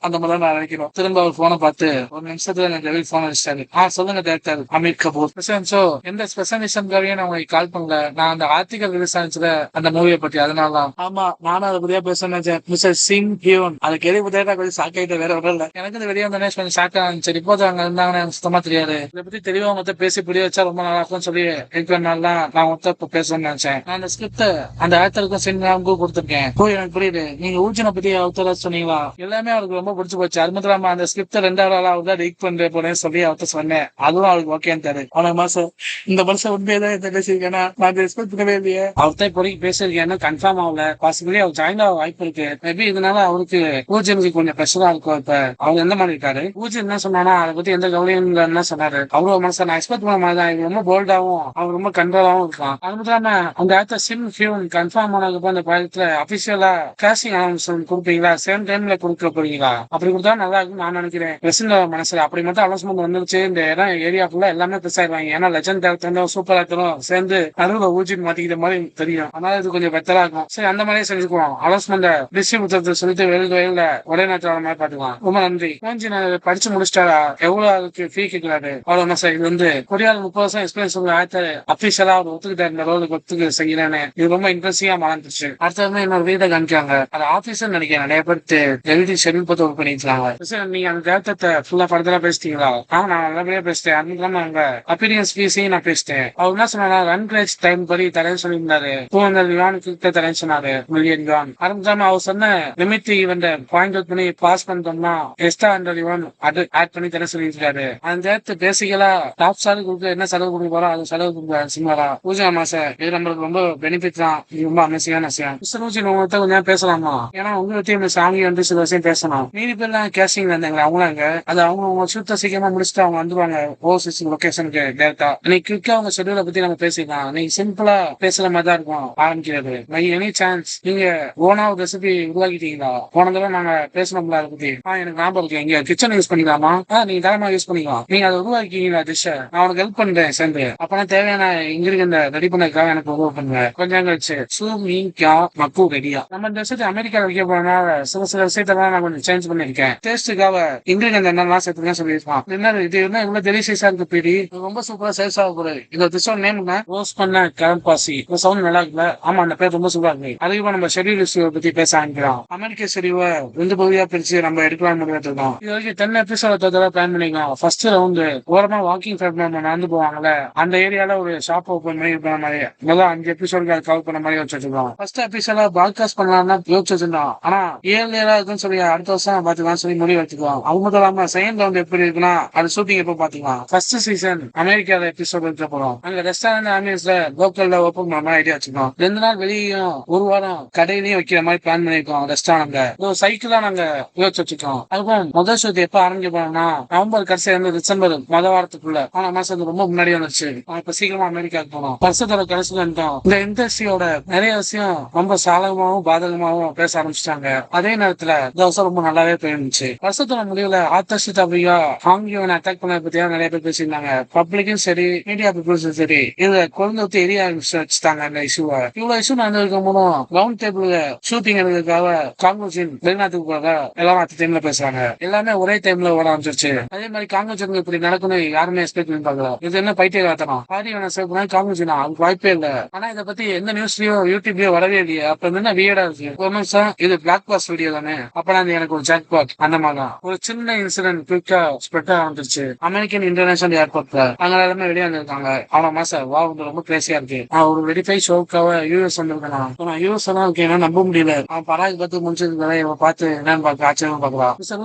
அந்த மாதிரி நான் நினைக்கிறோம். திரும்ப அவர் போனை பார்த்து ஒரு நிமிஷத்துல எனக்கு போன் அடிச்சாரு. சொல்லுங்க டேரக்டர் அமீர் கபூர். சோ எந்த ஸ்பெஷலிசம்காரையும் நான் உங்களுக்கு கால் பண்ணல. நான் அந்த ஆர்டிகல் ரிலீஸ் ஆனிச்சுல அந்த மூவியை பத்தி. அதனாலதான். ஆமா நானும் அதை பத்தியா பேச நினைச்சேன். மிஸ்டர் சிங் ஹியோன் அதை கேள்விப்பட்டா கொஞ்சம் ஷாக் ஆயிட்ட. வேற ஒன்றும் இல்ல. எனக்கு இந்த வெளியே வந்தோடனே கொஞ்சம் ஷாக் ஆனிச்சு. ரிப்போர்ட் அங்க இருந்தாங்கன்னு எனக்கு சுத்தமா தெரியாது. இதை பத்தி தெளிவா மொத்தம் பேசி புரிய வச்சா ரொம்ப நல்லா இருக்கும்னு சொல்லி இருக்கிறனால தான் நான் மொத்தம் இப்ப பேசணும்னு நினைச்சேன். நான் அந்த ஸ்கிரிப்ட் அந்த ஆக்டருக்கும் சின்ராமுக்கும் கொடுத்துருக்கேன். எனக்கு புரியுது. நீங்க ஊஜனை பத்தி அவர்த்த சொன்னீங்களா? எல்லாமே அவருக்கு ரொம்ப பிடிச்சு போச்சு. அது மட்டும் இல்லாம அந்த ஸ்கிரிப்ட் 2வது ஆளா அவர் தான் லீக் பண்ண போறேன்னு சொல்லி அவர்த்த சொன்னேன். அதுவும் அவருக்கு ஓகேன்னு தரு. ஆனா மாசம் இந்த வருஷம் உண்மையதான் இந்த பேசியிருக்கேன்னா நான் எக்ஸ்பெக்ட் பண்ணவே இல்லையே. அவர்தான் இப்போதைக்கு பேசியிருக்கேன். கன்ஃபார்ம் ஆகல. பாசிபிளி அவர் ஜாயின் ஆக வாய்ப்பு இருக்கு. மேபி இதனால அவருக்கு ஊஜனுக்கு கொஞ்சம் பிரஷரா இருக்கும். இப்ப அவர் எந்த மாதிரி இருக்காரு? ஊஜன் என்ன சொன்னானா அதை பத்தி எந்த கவலையும் இல்லைன்னு சொன்னாரு. அவ்வளவு மனசை நான் எக்ஸ்பெக்ட் பண்ண மாதிரி தான். ரொம்ப போல்டாவும் அவர் ரொம்ப கண்ட்ரோலாவும் இருக்கான். அது மட்டும் இல்லாம அந்த ஆக்டர் சிம் ஹியூன் கன்ஃபார்ம் ஆனதுக்கு அந்த ப்ராஜெக்ட்ல அபிஷியலா காஸ்டிங் அனௌன்ஸ்மெண்ட் கொடுப்பீங்களா? சேம் டைம்ல கொடுக்க போறீங்களா? அப்படி கொடுத்தா நல்லா இருக்கும் நான் நினைக்கிறேன். பிரசிடன்ட் மனசுல அப்படி மட்டும் அனௌன்ஸ்மெண்ட் வந்துருச்சு. இந்த இடம் ஏரியா ஃபுல்லா எல்லாமே பெருசா ஆயிடுவாங்க. ஏன்னா லெஜண்ட் டேரக்டரும் சூப்பர் ஆக்டரும் சேர்ந்து நடுவுல ஊஜின் மாத்திக்கிற மாதிரி தெரியும். அதனால இது கொஞ்சம் பெட்டரா இருக்கும். சரி அந்த மாதிரியே செஞ்சுக்குவோம். அனௌன்ஸ்மெண்ட் டிஸ்ட்ரிபியூட்டர் சொல்லிட்டு வெளியில ஒரே நேரத்தில் மாதிரி பாத்துக்கலாம். ரொம்ப நன்றி. கொஞ்சம் படிச்சு முடிச்சிட்டாரா? எவ்வளவு அதுக்கு ஃபீ கேட்கிறாரு? அவ்வளவு சார் இது வந்து கொரியால 30 வருஷம் எக்ஸ்பீரியன்ஸ் உள்ள ஆக்டர் அபிஷியலா அவர் ஒத்துக்கிட்டாரு இந்த ரோலுக்கு ஒத்துக்கு செய்யறேன்னு. இது ரொம்ப இன்ட்ரெஸ்டிங்கா மாறிடுச்சு. அடுத்தது இன்னொரு வீட்டை காமிக்காங்க. அது ஆபீஸ் நினைக்கிறேன். நிறைய பேர் எல்டி ஷெட்யூல் பார்த்து ஒர்க் பண்ணிருக்காங்க. நீங்க அந்த டேரக்டத்தை ஃபுல்லா படத்துல பேசிட்டீங்களா? நான் நல்லபடியா பேசிட்டேன். அதுக்கு இல்லாம அவங்க அப்பீரியன்ஸ் ஃபீஸையும் நான் பேசிட்டேன். அவர் என்ன சொன்னா ரன் கிரேஜ் டைம் படி தரேன்னு சொல்லியிருந்தாரு. 200 யுவான் கிட்ட தரேன்னு சொன்னாரு. Million Yuan. ஆரம்பிச்சாம அவர் சொன்ன லிமிட் இவன் பாயிண்ட் அவுட் பண்ணி பாஸ் பண்ணிட்டோம்னா எக்ஸ்ட்ரா 100 யுவான் அது ஆட் பண்ணி தர சொல்லியிருக்காரு. அந்த டேரக்ட் பேசிக்கலா டாப் ஸ்டார் கொடுக்க என்ன செலவு கொடுக்க போறோம் அது செலவு கொடுக்க சிம்மாரா பூஜா மாசம் இது நம்மளுக்கு ரொம்ப பெனிஃபிட் தான். இது ரொம்ப அமேசிங்கான விஷயம். உங்கள்கிட்ட கொஞ்சம் பேசலாமா? ஏன்னா உங்கள்கிட்ட இந்த சாமி வந்து சில விஷயம் பேசணும். மீதி பேர்லாம் கேஸ்டிங் இருந்தாங்க. அவங்களாங்க அது அவங்க சூத்த சீக்கிரமா முடிச்சுட்டு அவங்க வந்துருவாங்க ஓவர்சீஸ் லொகேஷனுக்கு டேரக்டா. இன்னைக்கு குயிக்கா அவங்க ஷெட்யூலை பத்தி நம்ம பேசிக்கலாம். நீங்க சிம்பிளா பேசுற மாதிரி தான் இருக்கும் ஆரம்பிக்கிறது. எனி சான்ஸ் நீங்க ஓனா ஒரு ரெசிபி உருவாக்கிட்டீங்களா? போன தடவை நாங்க பேசணும்ல அதை பத்தி. எனக்கு ஞாபகம் இருக்கு. எங்க கிச்சன் யூஸ் பண்ணிக்கலாமா? நீங்க தரமா யூஸ் பண்ணிக்கலாம். நீங்க அதை உருவாக்கிங்களா டிஷ்? நான் உனக்கு ஹெல்ப் பண்றேன் சேர்ந்து. அப்பனா தேவையான இங்கிருந்து ரெடி பண்ணதுக்காக எனக்கு உதவி பண்ணுங்க. கொஞ்சம் கழிச்சு சூ மீன் கா மக்கு ரெடியா. நம்ம இந்த விஷயத்தை அமெரிக்கால வைக்க போறதுனால சில விஷயத்தான் நான் கொஞ்சம் சேஞ்ச் பண்ணிருக்கேன். டேஸ்ட்டுக்காக இங்கிருந்து என்னெல்லாம் சேர்த்துதான் சொல்லியிருக்கான். என்ன இது என்ன இவ்வளவு டெலிஷியஸா இருக்கு பீடி. ரொம்ப சூப்பரா சேல்ஸ் ஆக போகுது. இந்த டிஷோட நேம் என்ன? ரோஸ்ட் பண்ண கரம்பாசி. இந்த சவுண்ட் நல்லா இருக்குல்ல? ஆமா அந்த பேர் ரொம்ப சூப்பரா இருக்கு. அதுக்கு நம்ம ஷெட்யூல் பத்தி பேச ஆரம்பிக்கிறோம். அமெரிக்க ஷெட்யூலை 2 பகுதியா பிரிச்சு நம்ம எடுக்கலாம் முடியாது. இது வரைக்கும் 10 எபிசோட பிளான் பண்ணிக்கலாம். ஃபர்ஸ்ட் ரவுண்ட் ஓரமா வாக்கிங் நம்ம நடந்து போவாங்கல்ல அந்த ஏரியால ஒரு ஷாப் ஓபன் பண்ணி இருக்கிற மாதிரி முதல்ல 5 எபிசோடுக்கு அது கவர் பண்ண மாதிரி வச்சிருக்கோம். ஃபர்ஸ்ட் எபிசோட பாட்காஸ்ட் பண்ணலாம்னா யோசிச்சு வச்சிருந்தோம். ஆனா ஏழு இருக்குன்னு சொல்லி அடுத்த வருஷம் பாத்துக்கலாம் சொல்லி முடிவு வச்சுக்குவோம். அது மட்டும் இல்லாம செகண்ட் ரவுண்ட் எப்படி இருக்குன்னா அது ஷூட்டிங் எப்போ பாத்துக்கலாம். ஃபர்ஸ்ட் சீசன் அமெரிக்கால எபிசோட் இருக்க போறோம். அங்க ரெஸ்டாரண்ட் ஆம்பியன்ஸ்ல லோக்கல்ல ஓபன் பண்ண மாதிரி ஐடியா வச்சுக்கோம். 2 நாள் வெளியும் ஒரு வாரம் கடையிலயும் வைக்கிற மாதிரி பிளான் பண்ணிருக்கோம். ரெஸ்டாரண்ட் சைக்கிளா நாங்க யோசிச்சு வச்சுக்கோம். அதுக்கும் முதல் ஷூட் எப்ப ஆரம்பிக்க போறோம்னா நவம்பர் கடைசியா இருந்து டிசம்பர் முதல் வாரத்துக்குள்ள ஆனா மாசம் ரொம்ப முன்னாடி வந்துச்சு. இப்ப சீக்கிரமா அமெரிக்காவுக்கு போனோம். வருஷத்தோட கடைசியில இருந்தோம். இந்த இண்டஸ்ட்ரியோட நிறைய விஷயம் ரொம்ப சாதகமாவும் பாதகமாவும் பேச ஆரம்பிச்சிட்டாங்க. அதே நேரத்துல இந்த வருஷம் ரொம்ப நல்லாவே போயிருந்துச்சு. வருஷத்தோட முடிவுல ஆத்தர்ஷித் அபிகா ஹாங்கியோனை அட்டாக் பண்ண பத்தியா நிறைய பேர் பேசியிருந்தாங்க. பப்ளிக்கும் சரி மீடியா பீப்புள்ஸும் சரி இதை கொண்டு வந்து எரிய வச்சுட்டாங்க. இந்த இஷ்யூவை இவ்வளவு இஷ்யூ நடந்திருக்கும் போதும் ரவுண்ட் டேபிள் ஷூட்டிங் எடுக்கிறதுக்காக காங்கிரஸின் வெளிநாட்டுக்கு போக எல்லாரும் அடுத்த டைம்ல பேசுறாங்க. எல்லாமே ஒரே டைம்ல ஓட ஆரம்பிச்சிருச்சு. அதே மாதிரி காங்கிரஸ் இப்படி நடக்கணும் யாருமே எக்ஸ்பெக்ட் பண்ணி பாக்கல. இது என்ன பைத்தியகாரத்தனம் பாரியான சேவ் பண்ணா காங்கிரஸ் அதுக்கு வாய்ப்பே இல்ல. ஆனா இதை பத்தி எந்த நியூஸ்லயோ யூடியூப்லயோ வரவே இல்லையே. அப்ப என்ன வியர்டா இருக்கு. ஒரு நிமிஷம் இது பிளாக் பாஸ் வீடியோ தானே அப்ப எனக்கு ஒரு ஜாக் பாட் அந்த மாதிரிதான் ஒரு சின்ன இன்சிடென்ட் குயிக்கா ஸ்ப்ரெட் ஆரம்பிச்சிருச்சு. அமெரிக்கன் இன்டர்நேஷனல் ஏர்போர்ட்ல அங்க எல்லாமே வெளியே வந்திருக்காங்க. அவன மாசம் வா ரொம்ப கிரேசியா இருக்கு. ஒரு வெரிஃபை ஷோக்காக யூஎஸ் வந்திருக்கான். நான் யூஎஸ் எல்லாம் இருக்கேன் நம்ப முடியல. அவன் பராக் பார்த்து முடிச்சிருக்கா இவன் பார்த்து என்னன்னு பார்க்க ஆச்சரியம் பார்க்கலாம்.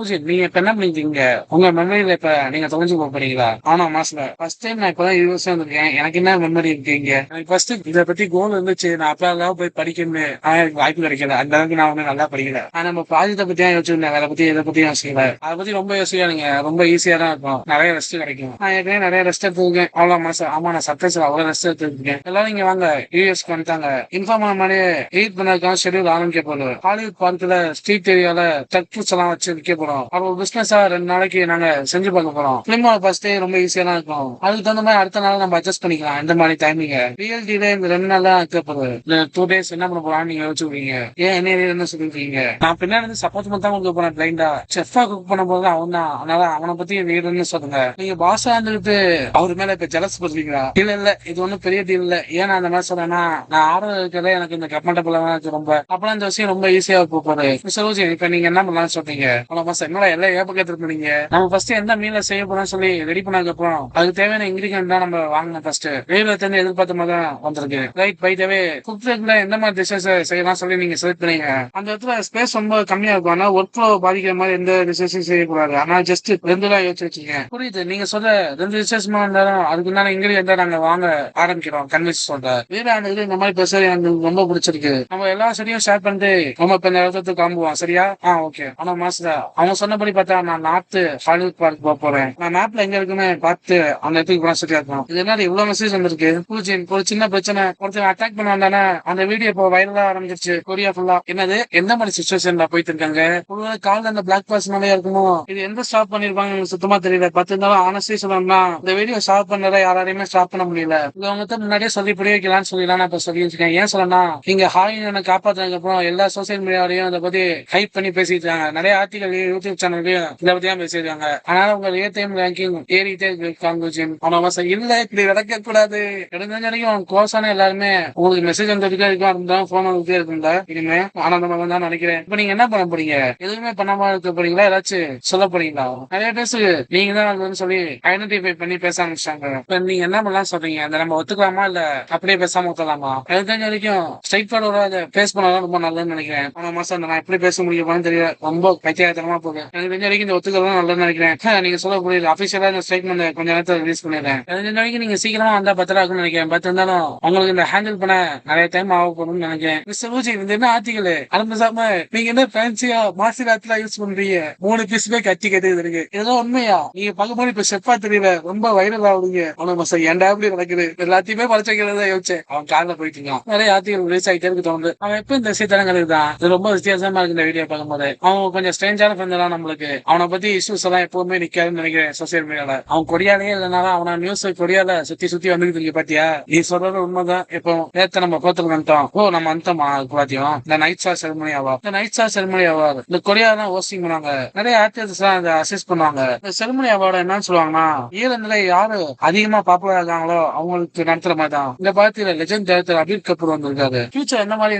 நீங்க இப்ப என்ன பண்ணிருக்கீங்க உங்க மெமரியில இப்ப நீங்க தொலைஞ்சு போறீங்களா? ஆனா மாசம் ஃபர்ஸ்ட் டைம் நான் இப்பதான் யூஎஸ் வந்திருக்கேன். எனக்கு என்ன மெமரி இருக்கீங்க? எனக்கு ஃபர்ஸ்ட் இதை பத்தி கோல் இருந்துச்சு. நான் அப்பெல்லாம் போய் படிக்கணும்னு ஆனா எனக்கு வாய்ப்பு கிடைக்கல. அந்த அளவுக்கு நான் வந்து நல்லா படிக்கல. ஆனா நம்ம ப்ராஜெக்ட பத்தி யோசிச்சிருந்தேன். அதை பத்தி இதை பத்தி யோசிக்கல. அதை பத்தி ரொம்ப யோசிக்கா நீங்க ரொம்ப ஈஸியா தான் இருக்கும். நிறைய ரெஸ்ட் கிடைக்கும். நான் ஏற்கனவே நிறைய ரெஸ்ட் எடுத்துருக்கேன். அவ்வளவு மாசம் ஆமா நான் சர்ப்ரைஸ் அவ்வளவு ரெஸ்ட் எடுத்துருக்கேன். எல்லாரும் இங்க வாங்க யூஎஸ்க்கு வந்துட்டாங்க. இன்ஃபார்ம் ஆன மாதிரியே எயிட் பண்ணதுக்கான ஷெடியூல் ஆரம்பிக்க போறோம். ஹாலிவுட் பார்க்ல ஸ்ட்ரீட் ஏரியால டக் ஃபுட்ஸ் எல்லாம் வச்சு விற்க போறோம். ஒரு பிசினஸா 2 நாளைக்கு நாங்க செஞ்சு பார்க்க போறோம். பிலிமோட ஃபர்ஸ்ட் டே ரொம்ப ஈஸியா தான் இருக்கும். அதுக்கு தகுந்த மாதிரி அடுத்த நாள் நம்ம அட்ஜஸ்ட் பண்ணிக்கலாம். இந்த மாதிரி டைமிங் ரியல் டீல இந்த 2 நாள் தான் இருக்க போகுது. 2 டேஸ் என்ன பண்ண போறான்னு நீங்க யோசிச்சுக்கீங்க. ஏன் என்ன சொல்லிருக்கீங்க? நான் பின்னாடி இருந்து சப்போர்ட் மட்டும் தான் கொடுக்க போறேன். பிளைண்டா செஃபா குக் பண்ண போது அவன் தான். அதனால அவனை பத்தி வீடுன்னு சொல்லுங்க. நீங்க பாஸா இருந்துட்டு அவர் மேல இப்ப ஜெலஸ் பண்றீங்களா? இல்ல இது ஒன்னும் பெரிய டீல் இல்ல. ஏன் அந்த மாதிரி சொல்றேன்னா நான் ஆர்டர் இருக்கிறதே எனக்கு இந்த கம்ஃபர்டபுளா இருக்கு. ரொம்ப அப்பெல்லாம் இந்த விஷயம் ரொம்ப ஈஸியா போகுது. சரோஜி இப்ப நீங்க என்ன பண்ணலாம்னு சொல்றீங்க? என்னடா எல்லாம் ஏப்பக்கத்து பண்ணீங்க. நம்ம ஃபர்ஸ்ட் எந்த மீல செய்ய போறோம்னு சொல்லி ரெடி பண்ணதுக்கு அப்புறம் அதுக்கு தேவையான இன்கிரிடியன்ட் தான் நம்ம வாங்கணும். ஃபர்ஸ்ட் வெளியில இருந்து எதிர்பார்த்த மாதிரி தான் வந்திருக்கு. Right by the way cook ட்ரெக்ல எந்த மாதிரி டிஷஸ் செய்யலாம் சொல்லி நீங்க செலக்ட் பண்ணீங்க. அந்த இடத்துல ஸ்பேஸ் ரொம்ப கம்மியா இருக்கும். ஆனா ஒர்க் ஃப்ளோ பாதிக்கிற மாதிரி எந்த டிஷஸும் செய்யக்கூடாது. ஆனா ஜஸ்ட் 2 தான் யோசிச்சு வச்சுக்கேன். புரியுது நீங்க சொல்ற 2 டிஷஸ் இருந்தாலும் அதுக்கு உண்டான இன்கிரிடியன்ட் நாங்க வாங்க ஆரம்பிக்கிறோம். கன்வின்ஸ் சொல்றேன். வீராண்டு இந்த மாதிரி பேச எனக்கு ரொம்ப பிடிச்சிருக்கு. நம்ம எல்லா சரியும் ஷேர் பண்ணிட்டு நம்ம இப்ப இந்த இடத்துக்கு கிளம்புவோம். சரியா? ஓகே. ஆனா மாஸ்டர் அவங்க சொன்னபடி பார்த்தா நான் நார்த் ஹாலிவுட் பார்க் போக போறேன். நான் மேப்ல எங்க இருக்குன்னு பார்த்து அந்த இடத்துக்கு போனா சரியா இருக்கும். இது என்ன இவ்வளவு மெசேஜ் வந்திருக்கு? ஒரு சின்ன பிரச்சனை ஒருத்தர் அட்டாக் பண்ண வந்தானே அந்த வீடியோ இப்போ வைரலா ஆரம்பிச்சிருச்சு கொரியா ஃபுல்லா. என்னது எந்த மாதிரி சிச்சுவேஷன்ல போயிட்டு இருக்காங்க? கால அந்த பிளாக் பாஸ் மேலே இருக்குமோ இது எந்த ஸ்டாப் பண்ணிருப்பாங்க சுத்தமா தெரியல. 10 இருந்தாலும் ஆனஸ்டி சொல்லணும்னா இந்த வீடியோ ஸ்டாப் பண்ணத யாராலையுமே ஸ்டாப் பண்ண முடியல. இது அவங்க முன்னாடியே சொல்லி புரிய வைக்கலாம்னு சொல்லலாம். இப்ப சொல்லி வச்சிருக்கேன். ஏன் சொல்லனா இங்க ஹாயின் காப்பாத்துறதுக்கு அப்புறம் எல்லா சோசியல் மீடியாவையும் அதை பத்தி ஹைப் பண்ணி பேசிட்டு இருக்காங்க. நிறைய ஆர்டிகல் யூடியூப் சேனல்லையும் இதை பத்தியா பேசியிருக்காங்க. அதனால உங்க ஏடிஎம் ரேங்கிங் ஏறிட்டே இருக்கு. இல்ல இப்படி நடக்க கூடாது. எடுத்த வரைக்கும் க்ளோஸான எல்லாருமே உங்களுக்கு மெசேஜ் வந்துட்டே இருக்கும். போன் வந்துட்டே இருக்குல்ல இனிமே ஆனந்தமாக தான் நினைக்கிறேன். இப்ப நீங்க என்ன பண்ண போறீங்க? எதுவுமே பண்ணாம இருக்க போறீங்களா? ஏதாச்சும் சொல்ல போறீங்களா? நிறைய பேசு நீங்க தான் சொல்லி ஐடென்டிஃபை பண்ணி பேச ஆரம்பிச்சாங்க. இப்ப நீங்க என்ன பண்ணலாம் சொல்றீங்க? அந்த நம்ம ஒத்துக்கலாமா இல்ல அப்படியே பேசாம ஒத்துக்கலாமா? எடுத்த வரைக்கும் ஸ்ட்ரைட் ஃபார்வர்டா பேஸ் பண்ணாதான் ரொம்ப நல்லதுன்னு நினைக்கிறேன். ஆனா மாசம் நான் எப்படி பேச முடியுமான்னு தெரியல. ரொம்ப பைத்தியகாரத்தனமா போகுது. எனக்கு தெரிஞ்ச வரைக்கும் இந்த ஒத்துக்கலாம் நல்லதுன்னு நினைக்கிறேன். நீங்க சொல்ல புரியுது. அபிஷியலா இந்த ஸ்டேட்மெண்ட் கொஞ்ச நேரத்தில் ரிலீஸ் பண்ணிடுறேன். தெரிஞ்ச வரைக்கும் நீங்க சீக்கிரமா வந்தா பத்திரா இருக்கும்னு நினைக்கிறேன். பட் இருந்தாலும் உங்களுக்கு இந்த ஹேண்டில் பண்ண நிறைய டைம் ஆக போகணும்னு நினைக்கிறேன். மிஸ்டர் பூஜி இது என்ன ஆர்டிகல் அனுப்பிசாம நீங்க என்ன ஃபேன்சியா மாசி ராத்திரா யூஸ் பண்றீங்க? 3 பீஸுமே கட்டி கட்டுது இருக்கு. இதெல்லாம் உண்மையா? நீங்க பார்க்கும்போது இப்ப செப்பா தெரியல ரொம்ப வைரல் ஆகுதுங்க. அவனுக்கு மாசம் ஏன்டா இப்படி நடக்குது? எல்லாத்தையுமே பழச்சக்கிறதா யோசிச்சேன். அவன் கார்ல போயிட்டு இருக்கான். நிறைய ஆர்டிகல் ரிலீஸ் ஆகிட்டே இருக்கு தோணுது. அவன் எப்ப இந்த விஷயத்தான் இருக்குதான். இது ரொம்ப வித்தியாசமா இருக்கு இந்த வீடியோ பார்க்கும்போது. அவன் கொஞ்சம் ஸ்ட்ரேஞ்சான ஃப்ரெண்ட் தான் நம்மளுக்கு. அவனை பத்தி இஷ்யூஸ் எல்லாம் எப்பவுமே நிக்காதுன்னு நினைக்கிறேன் சோசியல் மீடியால. அவன் கொரியாலேயே இல்லைனாலும் அவன நியூஸ் கொரியால சுத்தி வந்துட்டு இருக்கு பாத்தியா? நீ சொல்றது உண்மைதான். இப்போ நேற்று நம்ம கோத்துக்கு வந்துட்டோம். நம்ம வந்துட்டோமா பாத்தியும் இந்த நைட் ஸ்டார் செரிமனி அவார்ட். இந்த நைட் ஸ்டார் செரிமனி அவார்டு இந்த கொரியா தான் ஹோஸ்டிங் பண்ணுவாங்க. நிறைய ஆக்டர்ஸ் எல்லாம் இதை அசிஸ்ட் பண்ணுவாங்க. இந்த செரிமனி அவார்டு என்னன்னு சொல்லுவாங்கன்னா ஈழத்துல யாரு அதிகமா பாப்புலர் ஆகாங்களோ அவங்களுக்கு நடத்துற மாதிரி தான். இந்த பாத்தியில லெஜெண்ட் டைரக்டர் அபீர் கபூர் வந்திருக்காரு. ஃபியூச்சர் என்ன மாதிரி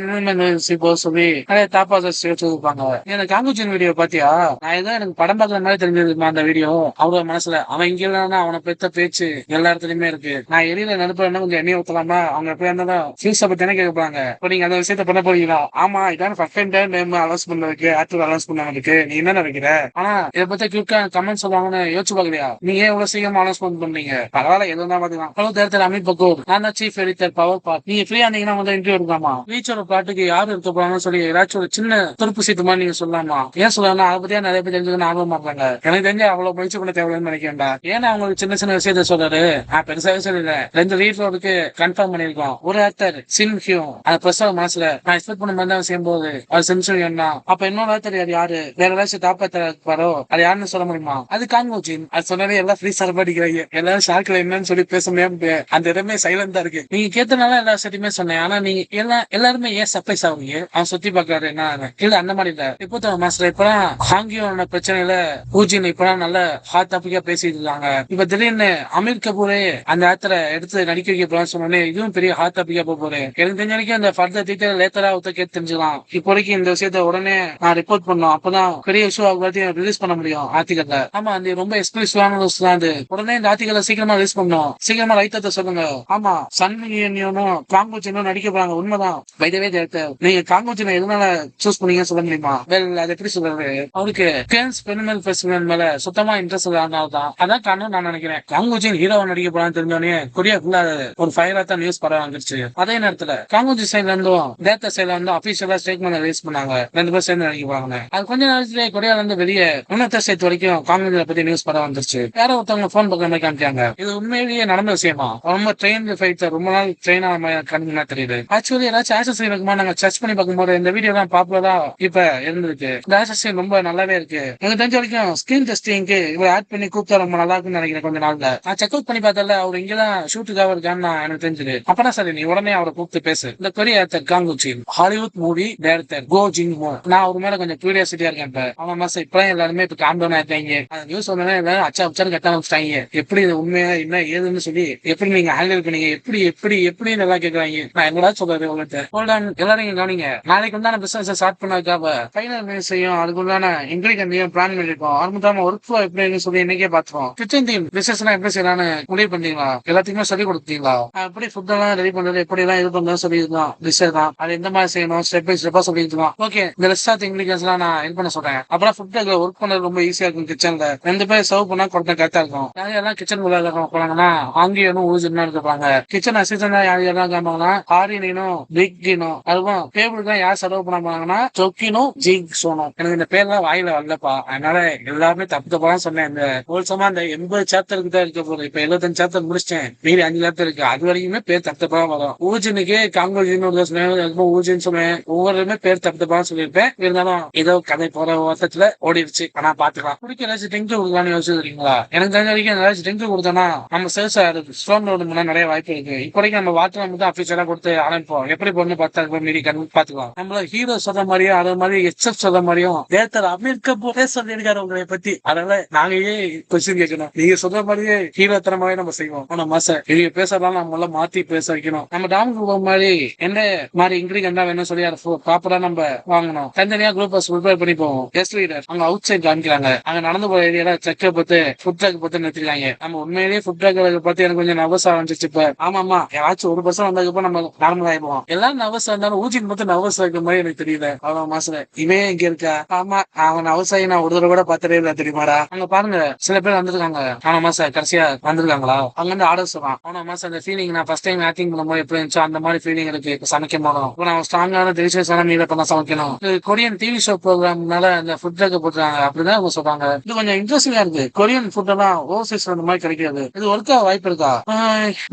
சொல்லி நிறைய தாப்பாசஸ் வச்சிருப்பாங்க. எனக்கு காங்குஜின் வீடியோ பாத்தியா? நான் ஏதோ எனக்கு படம் பார்க்கற மாதிரி தெரிஞ்சிருக்குமா அந்த வீடியோ. அவரோட மனசுல அவன் இங்க இல்லைன்னா அவனை பெத்த பேச்சு எல்லா இடத்துலயுமே இருக்கு. நான் எரியில நடுப்புறேன்னா கொஞ்சம் எண்ணெய் ஊத்தலாமா, அவங்க எப்ப இருந்தாலும் ஃபியூஸை பத்தி தானே கேட்பாங்க. இப்போ நீங்க அந்த விஷயத்த பண்ண போறீங்களா? ஆமா, இதான் ஃபர்ஸ்ட் டைம் அலௌன்ஸ் பண்ணதுக்கு ஆக்டர் அலௌன்ஸ் பண்ணதுக்கு நீ என்ன நினைக்கிற? ஆனா இதை பத்தி குயிக்கா கமெண்ட் சொல்லுவாங்கன்னு யோசிச்சு பாக்கலையா? நீங்க ஏன் இவ்வளவு சீக்கிரமா அனௌன்ஸ்மெண்ட் பண்ணீங்க? பரவாயில்ல, எதுவும் தான் பாத்துக்கலாம். ஹலோ தேர்தல் அமித் பக்கூர், நான் தான் சீஃப் எடிட்டர் பவர் பார்ட். நீங்க ஃப்ரீயா இருந்தீங்கன்னா வந்து இன்டர்வியூ எடுக்கலாமா? ரீச்சோட பாட்டுக்கு யாரு இருக்க போறாங்கன்னு சொல்லி ஏதாச்சும் ஒரு சின்ன துருப்பு சீட்டு மாதிரி நீங்க சொல்லலாமா? ஏன் சொல்லலாம்? அதை பத்தியா நிறைய பேர் தெரிஞ்சுக்கணும் ஆர்வமா இருக்காங்க. எனக்கு தெரிஞ்சு அவ்வளவு முயற்சி பண்ண தேவையில்லைன்னு நினைக்கிறேன்டா. ஏன்னா அவங்களுக்கு சின்ன சின்ன விஷயத்த சொல்றாரு. நான் பெருசாவே சொல்லல, 2 ரீட்ரோடுக்கு கன்ஃபார்ம் பண்ணிருக்கோம். ஒரு ஆக்டர் சின் ஹியூ அந்த பிரசவ மனசுல நான் எக்ஸ்பெக்ட் பண்ண மாதிரி தான் செய்யும்போது அது சென்சுரியன் தான். அப்ப இன்னொரு ஆக்டர் யாரு வேற ஏதாச்சும் காப்பாற்ற இருப்பாரோ அது யாருன்னு சொல்ல முடியுமா? அது கான்கோஜின். அது சொன்னாலே எல்லாம் ஃப்ரீ சர்வ் அடிக்கிறாங்க. எல்லாரும் ஷார்க்ல என்னன்னு சொல்லி பேச முடியாம அந்த இடமே சைலண்டா இருக்கு. நீங்க கேட்டனால எல்லா சட்டியுமே சொன்னேன். ஆனா நீங்க எல்லாருமே ஏன் சர்ப்ரைஸ் ஆகுங்க? அவன் சுத்தி பாக்குறாரு என்ன இல்ல அந்த மாதிரி இல்ல. இப்போ மாஸ்டர் இப்பதான் ஹாங்கியோட பிரச்சனையில ஊஜின் இப்பதான் நல்ல ஹாட் டாபிக்கா பேசிட்டு இருக்காங்க. இப்ப திடீர்னு அமீர் கபூரே அந்த ஆக்டரை எடுத்து நடிக்க வைக்க போறான்னு சொன்னோன்னே இதுவும் பெரிய ஹாட் டாபிக்கா போறேன். எனக்கு தெரிஞ்ச வரைக்கும் அந்த ஃபர்தர் டீட்டெயில் லேட்டரா கேட்டு தெரிஞ்சுக்கலாம். இப்போதைக்கு இந்த விஷயத்த உடனே நான் ரிப்போர்ட் பண்ணோம். அப்பதான் பெரிய இஷ்யூ ஆகுறதையும் ரிலீஸ் பண்ண முடியும் ஆர்டிகல்ல. ஆமா, அது ரொம்ப எக்ஸ்க்ளூசிவான நியூஸ் தான். அது உடனே இந்த ஆர்டிகல்ல சீக்கிரமா ரிலீஸ் பண்ணோம். சீக்கிரமா ரைட்டத்தை சொல்லுங்க. ஆமா, சன்னியும் காங்கோஜினும் நடிக்க போறாங்க. உண்மைதான். வைதவே டேரக்டர், நீங்க காங்கோஜினை எதனால சூஸ் பண்ணீங்க சொல்ல முடியுமா? வெல், அது எப்படி சொல்றது, அவருக்கு கேன்ஸ் பெனிமல் ஃபெஸ்டிவல் மேல சுத்தமா இன்ட்ரெஸ்ட் இல்லாதனால்தான். அதான் காரணம் நான் நினைக்கிறேன். காங்கோஜின் ஹீரோவை நடிக்க போறான்னு தெரிஞ்சோடனே கொரியா ஃபுல்லா ஒரு ஃபயரா தான் நியூஸ் பரவ வந்துருச்சு. அதே நேரத்துல காங்கோஜி சைட்ல இருந்தும் டேரக்டர் சைட்ல இருந்தும் அபிஷியலா ஸ்டேட்மெண்ட் ரிலீஸ் பண்ணாங்க. 2 பேர் சேர்ந்து நடிக்க போறாங்க. அது கொஞ்ச நேரத்திலே கொரியால இருந்து வெளியே யுனைடெட் ஸ்டேட் வரைக்கும் காங்கோஜியை பத்தி நியூஸ் பரவ வந்துருச்சு. யாரோ ஒருத்தவங்க போன் பண்ற மாதிரி காமிச்சாங்க. இது உண்மையிலேயே நடந்த விஷயமா? ரொம்ப ட்ரெயின் ஃபைட்டர் ரொம்ப நாள் ட்ரெயின் ஆன மாதிரி கண்ணுனா தெரியுது. ஆக்சுவலி ஏதாச்சும் ஆக்சஸ் இருக்குமா நாங்க சர்ச் பண்ணி பார்க்கும்போது இந்த வீடியோ தான் பாப்புலரா இப்ப இருந்திருக்கு. இந்த ஆக்சஸ் ரொம்ப நல்லாவே இருக்கு. எனக்கு தெரிஞ்ச வரைக்கும் ஸ்கிரீன் டெஸ்டிங்க்கு இவர் ஆட் பண்ணி கூப்பிட்டா ரொம்ப நல்லா இருக்குன்னு நினைக்கிறேன். கொஞ்ச நாள்ல நான் செக் அவுட் பண்ணி பார்த்தல அவர் இங்கதான் ஷூட்டுக்காக இருக்கான்னு எனக்கு தெரிஞ்சது. அப்பதான் சரி, நீ உடனே அவரை கூப்பிட்டு பேசு. இந்த கொரிய ஆக்டர் காங்கோஜின் ஹாலிவுட் மூவி டைரக்டர் கோ ஜின் ஹோ. நான் அவர் மேல கொஞ்சம் கியூரியாசிட்டியா இருக்கேன். இப்ப அவன் மாசம் இப்ப எல்லாருமே இப்ப காம்பவுண்ட் ஆயிட்டாங்க. அந்த நியூஸ் வந்தோடனே எல்லாரும் அச்சா அச்சாரு கட்ட வச்சுட்டாங்க. எப்படி இது உண்மையா என்ன ஏதுன்னு சொல்லி எப்படி நீங்க ஹேண்டில் பண்ணீங்க, எப்படி எப்படி எப்படி நல்லா கேட்கறாங்க. நான் என்னடா சொல்றது உங்கள்கிட்ட. எல்லாரும் கவனிங்க. நாளைக்கு உண்டான பிசினஸ் ஸ்டார்ட் பண்ணதுக்காக ஃபைனல் மினிட்ஸையும் அதுக்குள்ளான இன்கிரிடியன்ட்டையும் பிளான் பண்ணிருக்கோம். ஆரம்பத்தாம ஒர்க் ஃப்ளோ எப்படி சொல்லி இன்னைக்கே பாத்துருவோம். கிச்சன் டீம் பிசினஸ் எல்லாம் எப்படி செய்யலாம்னு முடிவு பண்ணீங்களா? எல்லாத்துக்குமே சொல்லி கொடுத்தீங்களா? எப்படி ஃபுட் எல்லாம் ரெடி பண்றது, எப்படி எல்லாம் இது பண்றது சொல்லியிருக்கோம். டிஷர் தான் அது எந்த மாதிரி செய்யணும் ஸ்டெப் பை ஸ்டெப்பா சொல்லியிருக்கோம். ஓகே, இந்த ரெஸ்ட் ஆஃப் இன்கிரிடியன்ஸ் எல்லாம் நான் இது பண்ண சொல்றேன். அப்புறம் ஃபுட் ஒர்க் பண்ணது ரொம்ப ஈஸியா இருக்கும். கிச்சன்ல 2 பேர் சர்வ் பண்ணா கொஞ்சம் கரெக்டா இருக்கும். யாரெல்லாம் கிச்சன் உள்ள போறாங்கன்னா ஆங்கியனும் ஊஜினும் இருப்பாங்க. கிச்சன் அசிஸ்டன்ட் யாரெல்லாம் காமிப்பாங்கன்னா ஆரியனும் பிக்ஜினும். அதுவும் டேபிளுக்கு யார் சர்வ் பண்ண போனாங்கன்னா சொக்கினும் ஜிக் சோனும். எனக்கு இந்த பேர்லாம் வாயில வரலப்பா, அதனால எல்லாருமே தப்பு தப்பாதான் சொன்னேன். இந்த ஹோல்சமா இந்த 80 சாப்டருக்கு தான் இருக்க போகுது. இப்ப 75 சாப்டர் முடிச்சிட்டேன். மீறி 5 சாப்டர் இருக்கு. அது வரைக்குமே பேர் தப்பு தப்பா வரும். ஊஜினுக்கு காங்கோஜின்னு ஒரு சொன்னேன், ஊஜின்னு சொன்னேன். ஒவ்வொருமே பேர் தப்பு தப்பா சொல்லியிருப்பேன். இருந்தாலும் ஏதோ கதை போற வருஷத்துல ஓடிடுச்சு. ஆனா பாத்துக்கலாம். குடிக்க ஏதாச்சும் ட்ரிங்க் கொடுக்கலாம்னு யோசிச்சிருக்கீங்களா? எனக்கு தெரிஞ்ச வரைக்கும் ஏதாச்சும் ட்ரிங்க் கொடுத்தோம்னா நம்ம சேல்ஸ் ஸ்டோன் ரோடு முன்னா நிறைய வாய்ப்பு இருக்கு. இப்போதைக்கு நம்ம வாட்டர் மட்டும் அபிஷியலா கொடுத்து ஆரம்பிப்போம். எப்படி பொண்ணு பார்த்தா மீறி கண் பாத்துக்கலாம். நம்மள ஹீரோ சொல்ற மாதிரியும் அதே மாதிரி எச்எஃப் சொல்ற மாதிரியும் தேர்தல் அமீர் கபூரே சொல்லியிருக்காரு உங்களை பத்தி. அதனால நாங்க ஏன் கொஸ்டின் கேட்கணும்? நீங்க சொல்ற மாதிரியே ஹீரோ தரமாவே நம்ம செய்வோம். ஆனா மாச இவங்க பேசலாம் நம்ம மாத்தி பேச வைக்கணும். நம்ம டாமுக்கு மாதிரி எந்த மாதிரி இன்கிரிடியன்ட் வேணும் சொல்லி ப்ராப்பரா நம்ம வாங்கணும். தனித்தனியா குரூப் ப்ரிப்பேர் பண்ணி போவோம். கெஸ்ட் லீடர் அவங்க அவுட் சைட் காமிக்கிறாங்க. அங்க நடந்து போற ஏரியால செக்கை பத்து ஃபுட் ட்ரக் பத்து நிறுத்திருக்காங்க. நம்ம உண்மையிலேயே ஃபுட் ட்ரக் பத்தி எனக்கு கொஞ்சம் நர்வஸ் ஆரம்பிச்சிச்சு. இப்ப ஆமாமா யாராச்சும் 1% வந்ததுக்கு நம்ம நார்மல் ஆயிடுவோம். எல்லாம் நர்வஸ் இருந்தாலும் ஊஜின் மட்டும் நர்வஸ் இருக்கிற மாதிரி எனக்கு தெரியல. அவ்வளவு மாசம் இவன் இங்க இருக்கா? ஆமா, அவன் நர்வஸ் ஆகி நான் ஒரு தடவை கூட பார்த்ததே இல்ல தெரியுமாடா. அங்க பாருங்க சில பேர் வந்திருக்காங்க. ஆனா மாசம் கடைசியா வந்திருக்காங்களா? அங்க இருந்து ஆர்டர் சொல்றான். ஆனா மாசம் அந்த ஃபீலிங் நான் ஃபர்ஸ்ட் டைம் ஆக்டிங் பண்ணும்போது எப்படி இருந்துச்சோ அந்த மாதிரி ஃபீலிங் இருக்கு. சமைக்க போனோம். நான் ஸ்ட்ராங்கான டெலிஷியஸான மீல பண்ண சமைக்கணும். கொரியன் டிவி ஷோ ப்ரோக்ராம்னால அந்த ஃபுட் ட்ரக் போட்டுறாங்க அப்படிதான் அவங்க சொல்றாங்க. இது கொஞ்சம் இன்ட்ரெஸ்டிங்கா இருக்கு. கொரியன் ஃபுட் எல்லாம் ஓவர்சீஸ் அந்த மாதிரி கிடைக்காது. இது ஒர்க்கா வாய்ப்பு இருக்கா?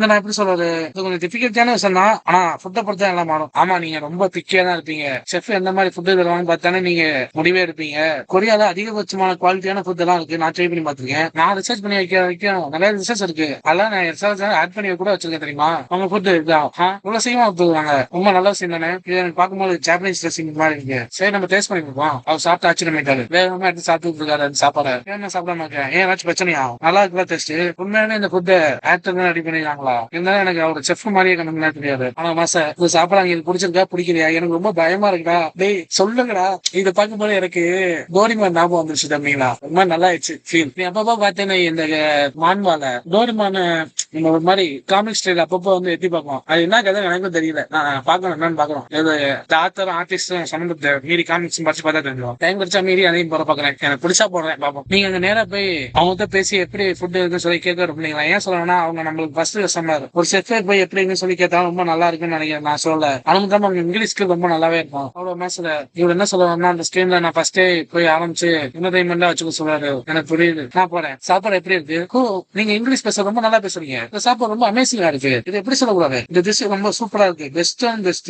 நான் எப்படி சொல்றது, இது கொஞ்சம் டிஃபிகல்ட்டான விஷயம் தான். ஆனா ஃபுட்டை பொறுத்த எல்லாம் மாறும். ஆமா, நீங்க ரொம்ப பிக்கியா தான் இருப்பீங்க. செஃப் எந்த மாதிரி ஃபுட்டு தருவாங்கன்னு பார்த்தானே நீங்க முடிவே இருப்பீங்க. கொரியால அதிகபட்சமான குவாலிட்டியான ஃபுட் எல்லாம் இருக்கு. நான் ட்ரை பண்ணி பார்த்திருக்கேன். நான் ரிசர்ச் பண்ணி வைக்கிற வரைக்கும் நிறைய ரிசர்ச் இருக்கு. அதெல்லாம் நான் ரிசர்ச் ஆட் பண்ணி கூட வச்சிருக்கேன் தெரியுமா. அவங்க ஃபுட் இவ்வளவு சீக்கிரமா கொடுத்துருக்காங்க. ரொம்ப நல்ல விஷயம் தானே. இது எனக்கு பார்க்கும்போது ஜாப்பனீஸ் ட்ரெஸ்ஸிங் மாதிரி இருக்கு. சரி, நம்ம டேஸ்ட் பண்ணி கொடுப்போம். அவர் சாப்பிட்டு ஆச்சரியமாயிட்டாரு. வேகமா எடுத்து சாப்பிட்டு இருக்காரு அந்த சாப்பாடு. ஏன் சாப்பிடாம இருக்கேன்? ஏன் ஏதாச்சும் பிரச்சனையா? நல்லா இருக்குல்ல டேஸ்ட்? உண்மையாவே இந்த ஃபுட் ஆக்டர் தான் ரெடி பண்ணிருக்காங்களா? இருந்தாலும் எனக்கு அவர் செஃப் மாதிரியே கணக்கு தெரியாது. ஆனா மாச இது சாப்பிடாங்க. இது பிடிச்சிருக்கா பிடிக்கலையா? எனக்கு ரொம்ப பயமா இருக்குடா. டேய் சொல்லுங்கடா. இதை பார்க்கும்போது எனக்கு கோரிமான் ஞாபகம் வந்துருச்சு தம்பிங்களா. ரொம்ப நல்லா ஆயிடுச்சு ஃபீல். நீ அப்பப்பா பார்த்தேன்னு இந்த மான்வால டோரிமான நம்ம ஒரு மாதிரி காமிக் ஸ்டைல் அப்பப்போ வந்து எட்டி பார்ப்போம். அது என்ன கதை எனக்கும் தெரியல. நான் பார்க்கணும் என்னன்னு பார்க்கணும். இது ஆத்தரும் ஆர்டிஸ்டும் சம்மந்தத்தை மீறி காமிக்ஸ் படிச்சு பார்த்தா தெரியும். டைம் கிடைச்சா மீறி அதையும் போற பாக்குறேன். எனக்கு பிடிச்சா போடுறேன் பார்ப்போம். நீங்க அங்க நேரா போய் அவங்ககிட்ட பேசி எப்படி ஃபுட் இருக்குன்னு சொல்லி கேட்க இருப்பீங்களா? ஏன் சொல்லணும்னா அவங்க நம்மளுக்கு ஃபர்ஸ்ட் கஸ்டமர். ஒரு செஃபே போய் எப்படி இருக்குன்னு சொல்லி கேட்டாலும் ரொம்ப நல்லா இருக்குன்னு நினைக்கிறேன். நான் சொல்ல அவங்க அவங்க இங்கிலீஷ்க்கு ரொம்ப நல்லாவே இருக்கும். அவ்வளவு மேட்ச்ல இவர் என்ன சொல்லுவாங்கன்னா அந்த ஸ்கிரீன்ல நான் ஃபர்ஸ்டே போய் ஆரம்பிச்சு என்டர்டைன்மெண்டா வச்சுக்க சொல்றாரு. எனக்கு புரியுது. நான் போறேன். சாப்பாடு எப்படி இருக்கு? நீங்க இங்கிலீஷ் பேச ரொம்ப நல்லா பேசுறீங்க. இந்த சாப்பாடு ரொம்ப அமேசிங்கா இருக்கு. இது எப்படி சொல்லக்கூடாது? இந்த டிஷ் ரொம்ப சூப்பரா இருக்கு. பெஸ்ட்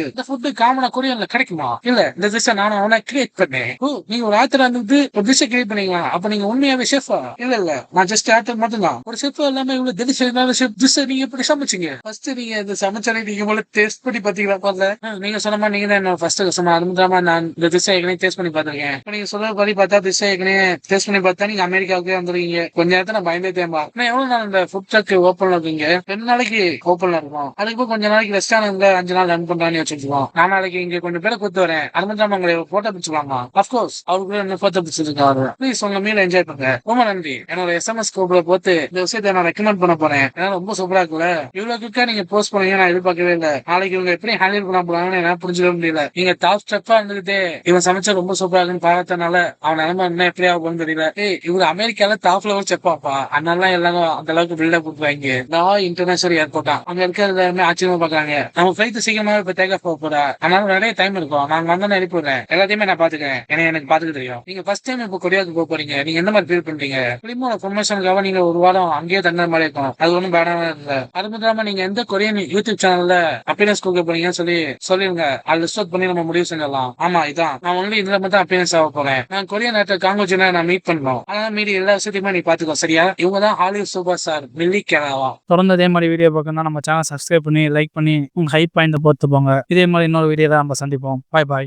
இந்த ஃபுட் காமனா கொரியன்ல கிடைக்குமா? இல்ல இந்த டிஷ் நானும் அவனை கிரியேட் பண்ணேன். நீங்க ஒரு ஆத்தர் வந்து ஒரு டிஷ் கிரியேட் பண்ணீங்களா? அப்ப நீங்க உண்மையாவே ஷெஃபா? இல்ல நான் ஜஸ்ட் ஆத்தர் மட்டும் தான். ஒரு ஷெஃப் எல்லாமே இவ்வளவு டெலிஷியஸான ஷெஃப் டிஷ் நீங்க எப்படி சமைச்சீங்க? ஃபர்ஸ்ட் நீங்க இந்த சமைச்சதை நீங்க முதல்ல டேஸ்ட் பண்ணி பாத்தீங்களா? பாருங்க நீங்க சொன்ன மாதிரி நீங்க தான் என்ன ஃபர்ஸ்ட் கஸ்டமர். அது மட்டும் நான் இந்த டிஷ் ஏற்கனவே டேஸ்ட் பண்ணி பாத்திருக்கேன். நீங்க சொல்ற படி பார்த்தா டிஷ் ஏற்கனவே டேஸ்ட் பண்ணி பார்த்தா நீங்க அமெரிக்காவுக்கு வந்துருக்கீங்க. கொஞ்ச நேரத்துல நான் பயந்தே தேம்பா. எவ்வளவு நாள் இந்த ஃபுட் ட்ரக் ஓப்பன்ல இருக்கீங்க? 2 நாளைக்கு ஓப்பன்ல இருக்கும். அதுக்கு கொஞ்ச நாளைக்கு ரெஸ்டாரண்ட்ல 5 நாள் ரன் பண்றான்னு வச்சுருக்கோம். நான் நாளைக்கு இங்க கொஞ்சம் பேரை கூத்து வரேன். அது மட்டும் உங்களை போட்டோ பிடிச்சிக்கலாமா? அப்கோர்ஸ் அவருக்கு என்ன போட்டோ பிடிச்சிருக்காரு. ப்ளீஸ் உங்க மீல் என்ஜாய் பண்ணுங்க. ரொம்ப நன்றி. என்னோட SMS குரூப்ல போட்டு இந்த விஷயத்தை நான் ரெக்கமெண்ட் பண்ண போறேன். ஏன்னா ரொம்ப சூப்பரா இருக்குல்ல. இவ்வளவு குயிக்கா நீங்க போஸ்ட் பண்ணீங்க நான் எதிர்பார்க்கவே இல்லை. நாளைக்கு இவங்க எப்படி ஹேண்டில் பண்ண போறாங்கன்னு என்னால புரிஞ்சுக்க முடியல. நீங்க டாப் ஸ்டெப்பா இருந்துகிட்டே இவன் சமைச்சா ரொம்ப சூப்பரா இருக்குன்னு பார்த்தனால அவன் நிலைமை என்ன எப்படி ஆகும்னு தெரியல. இவரு அமெரிக்கால டாப் லெவல் செப்பாப்பா. அதனால எல்லாரும் அந்த அளவுக்கு பில்டப் கொடுக்குறாங்க. நான் இன்டர்நேஷனல் ஏர்போர்ட்டா அங்க இருக்கிற ஆச்சரியமா பாக்குறாங்க. நம்ம பிளைட் சீக்கிரமாவே இப்ப டேக் ஆஃப் போறா. அதனால நிறைய டைம் இருக்கும். நான் வந்து அனுப்பிடுறேன். எல்லாத்தையுமே நான் பாத்துக்கிறேன். எனக்கு பாத்துக்க தெரியும். நீங்க ஃபர்ஸ்ட் டைம் இப்ப கொரியாவுக்கு போக போறீங்க. நீங்க என்ன மாதிரி ஃபீல் பண்றீங்க? பிலிமோட ப்ரொமோஷனுக்காக நீங்க ஒரு வாரம் அங்கேயே தங்குற மாதிரி இருக்கும். அது ஒன்றும் பேடாம இல்ல. அது மட்டும் இல்லாம நீங்க எந்த கொரியன் யூடியூப் சேனல்ல அப்பியரன்ஸ் கொடுக்க போறீங்கன்னு சொல்லிருங்க. அது லிஸ்ட் பண்ணி நம்ம முடிவு செஞ்சிடலாம். ஆமா இதான் நான் ஒன்லி இதுல மட்டும் அப்பியரன்ஸ் ஆக போறேன். நான் கொரியன் ஆக்டர் காங்கோஜினா நான் மீட் பண்ணணும். அதனால மீறி எல்லா விஷயத்தையுமே நீ பாத்துக்கோ. சரியா? இவங்க தான் ஹாலிவுட் சூப்பர் ஸ்டார் மில்லி கெனாவா. தொடர்ந்து அதே மாதிரி வீடியோ பார்க்கணும்னா நம்ம சேனல் சப்ஸ்கிரைப் பண்ணி லைக் பண்ணி உங்க ஹைப் பாயிண்ட் போட்டு போங்க. இதே மாதிரி இன்னொரு வீடியோ தான் நம்ம சந்திப்போம். பாய் பாய்.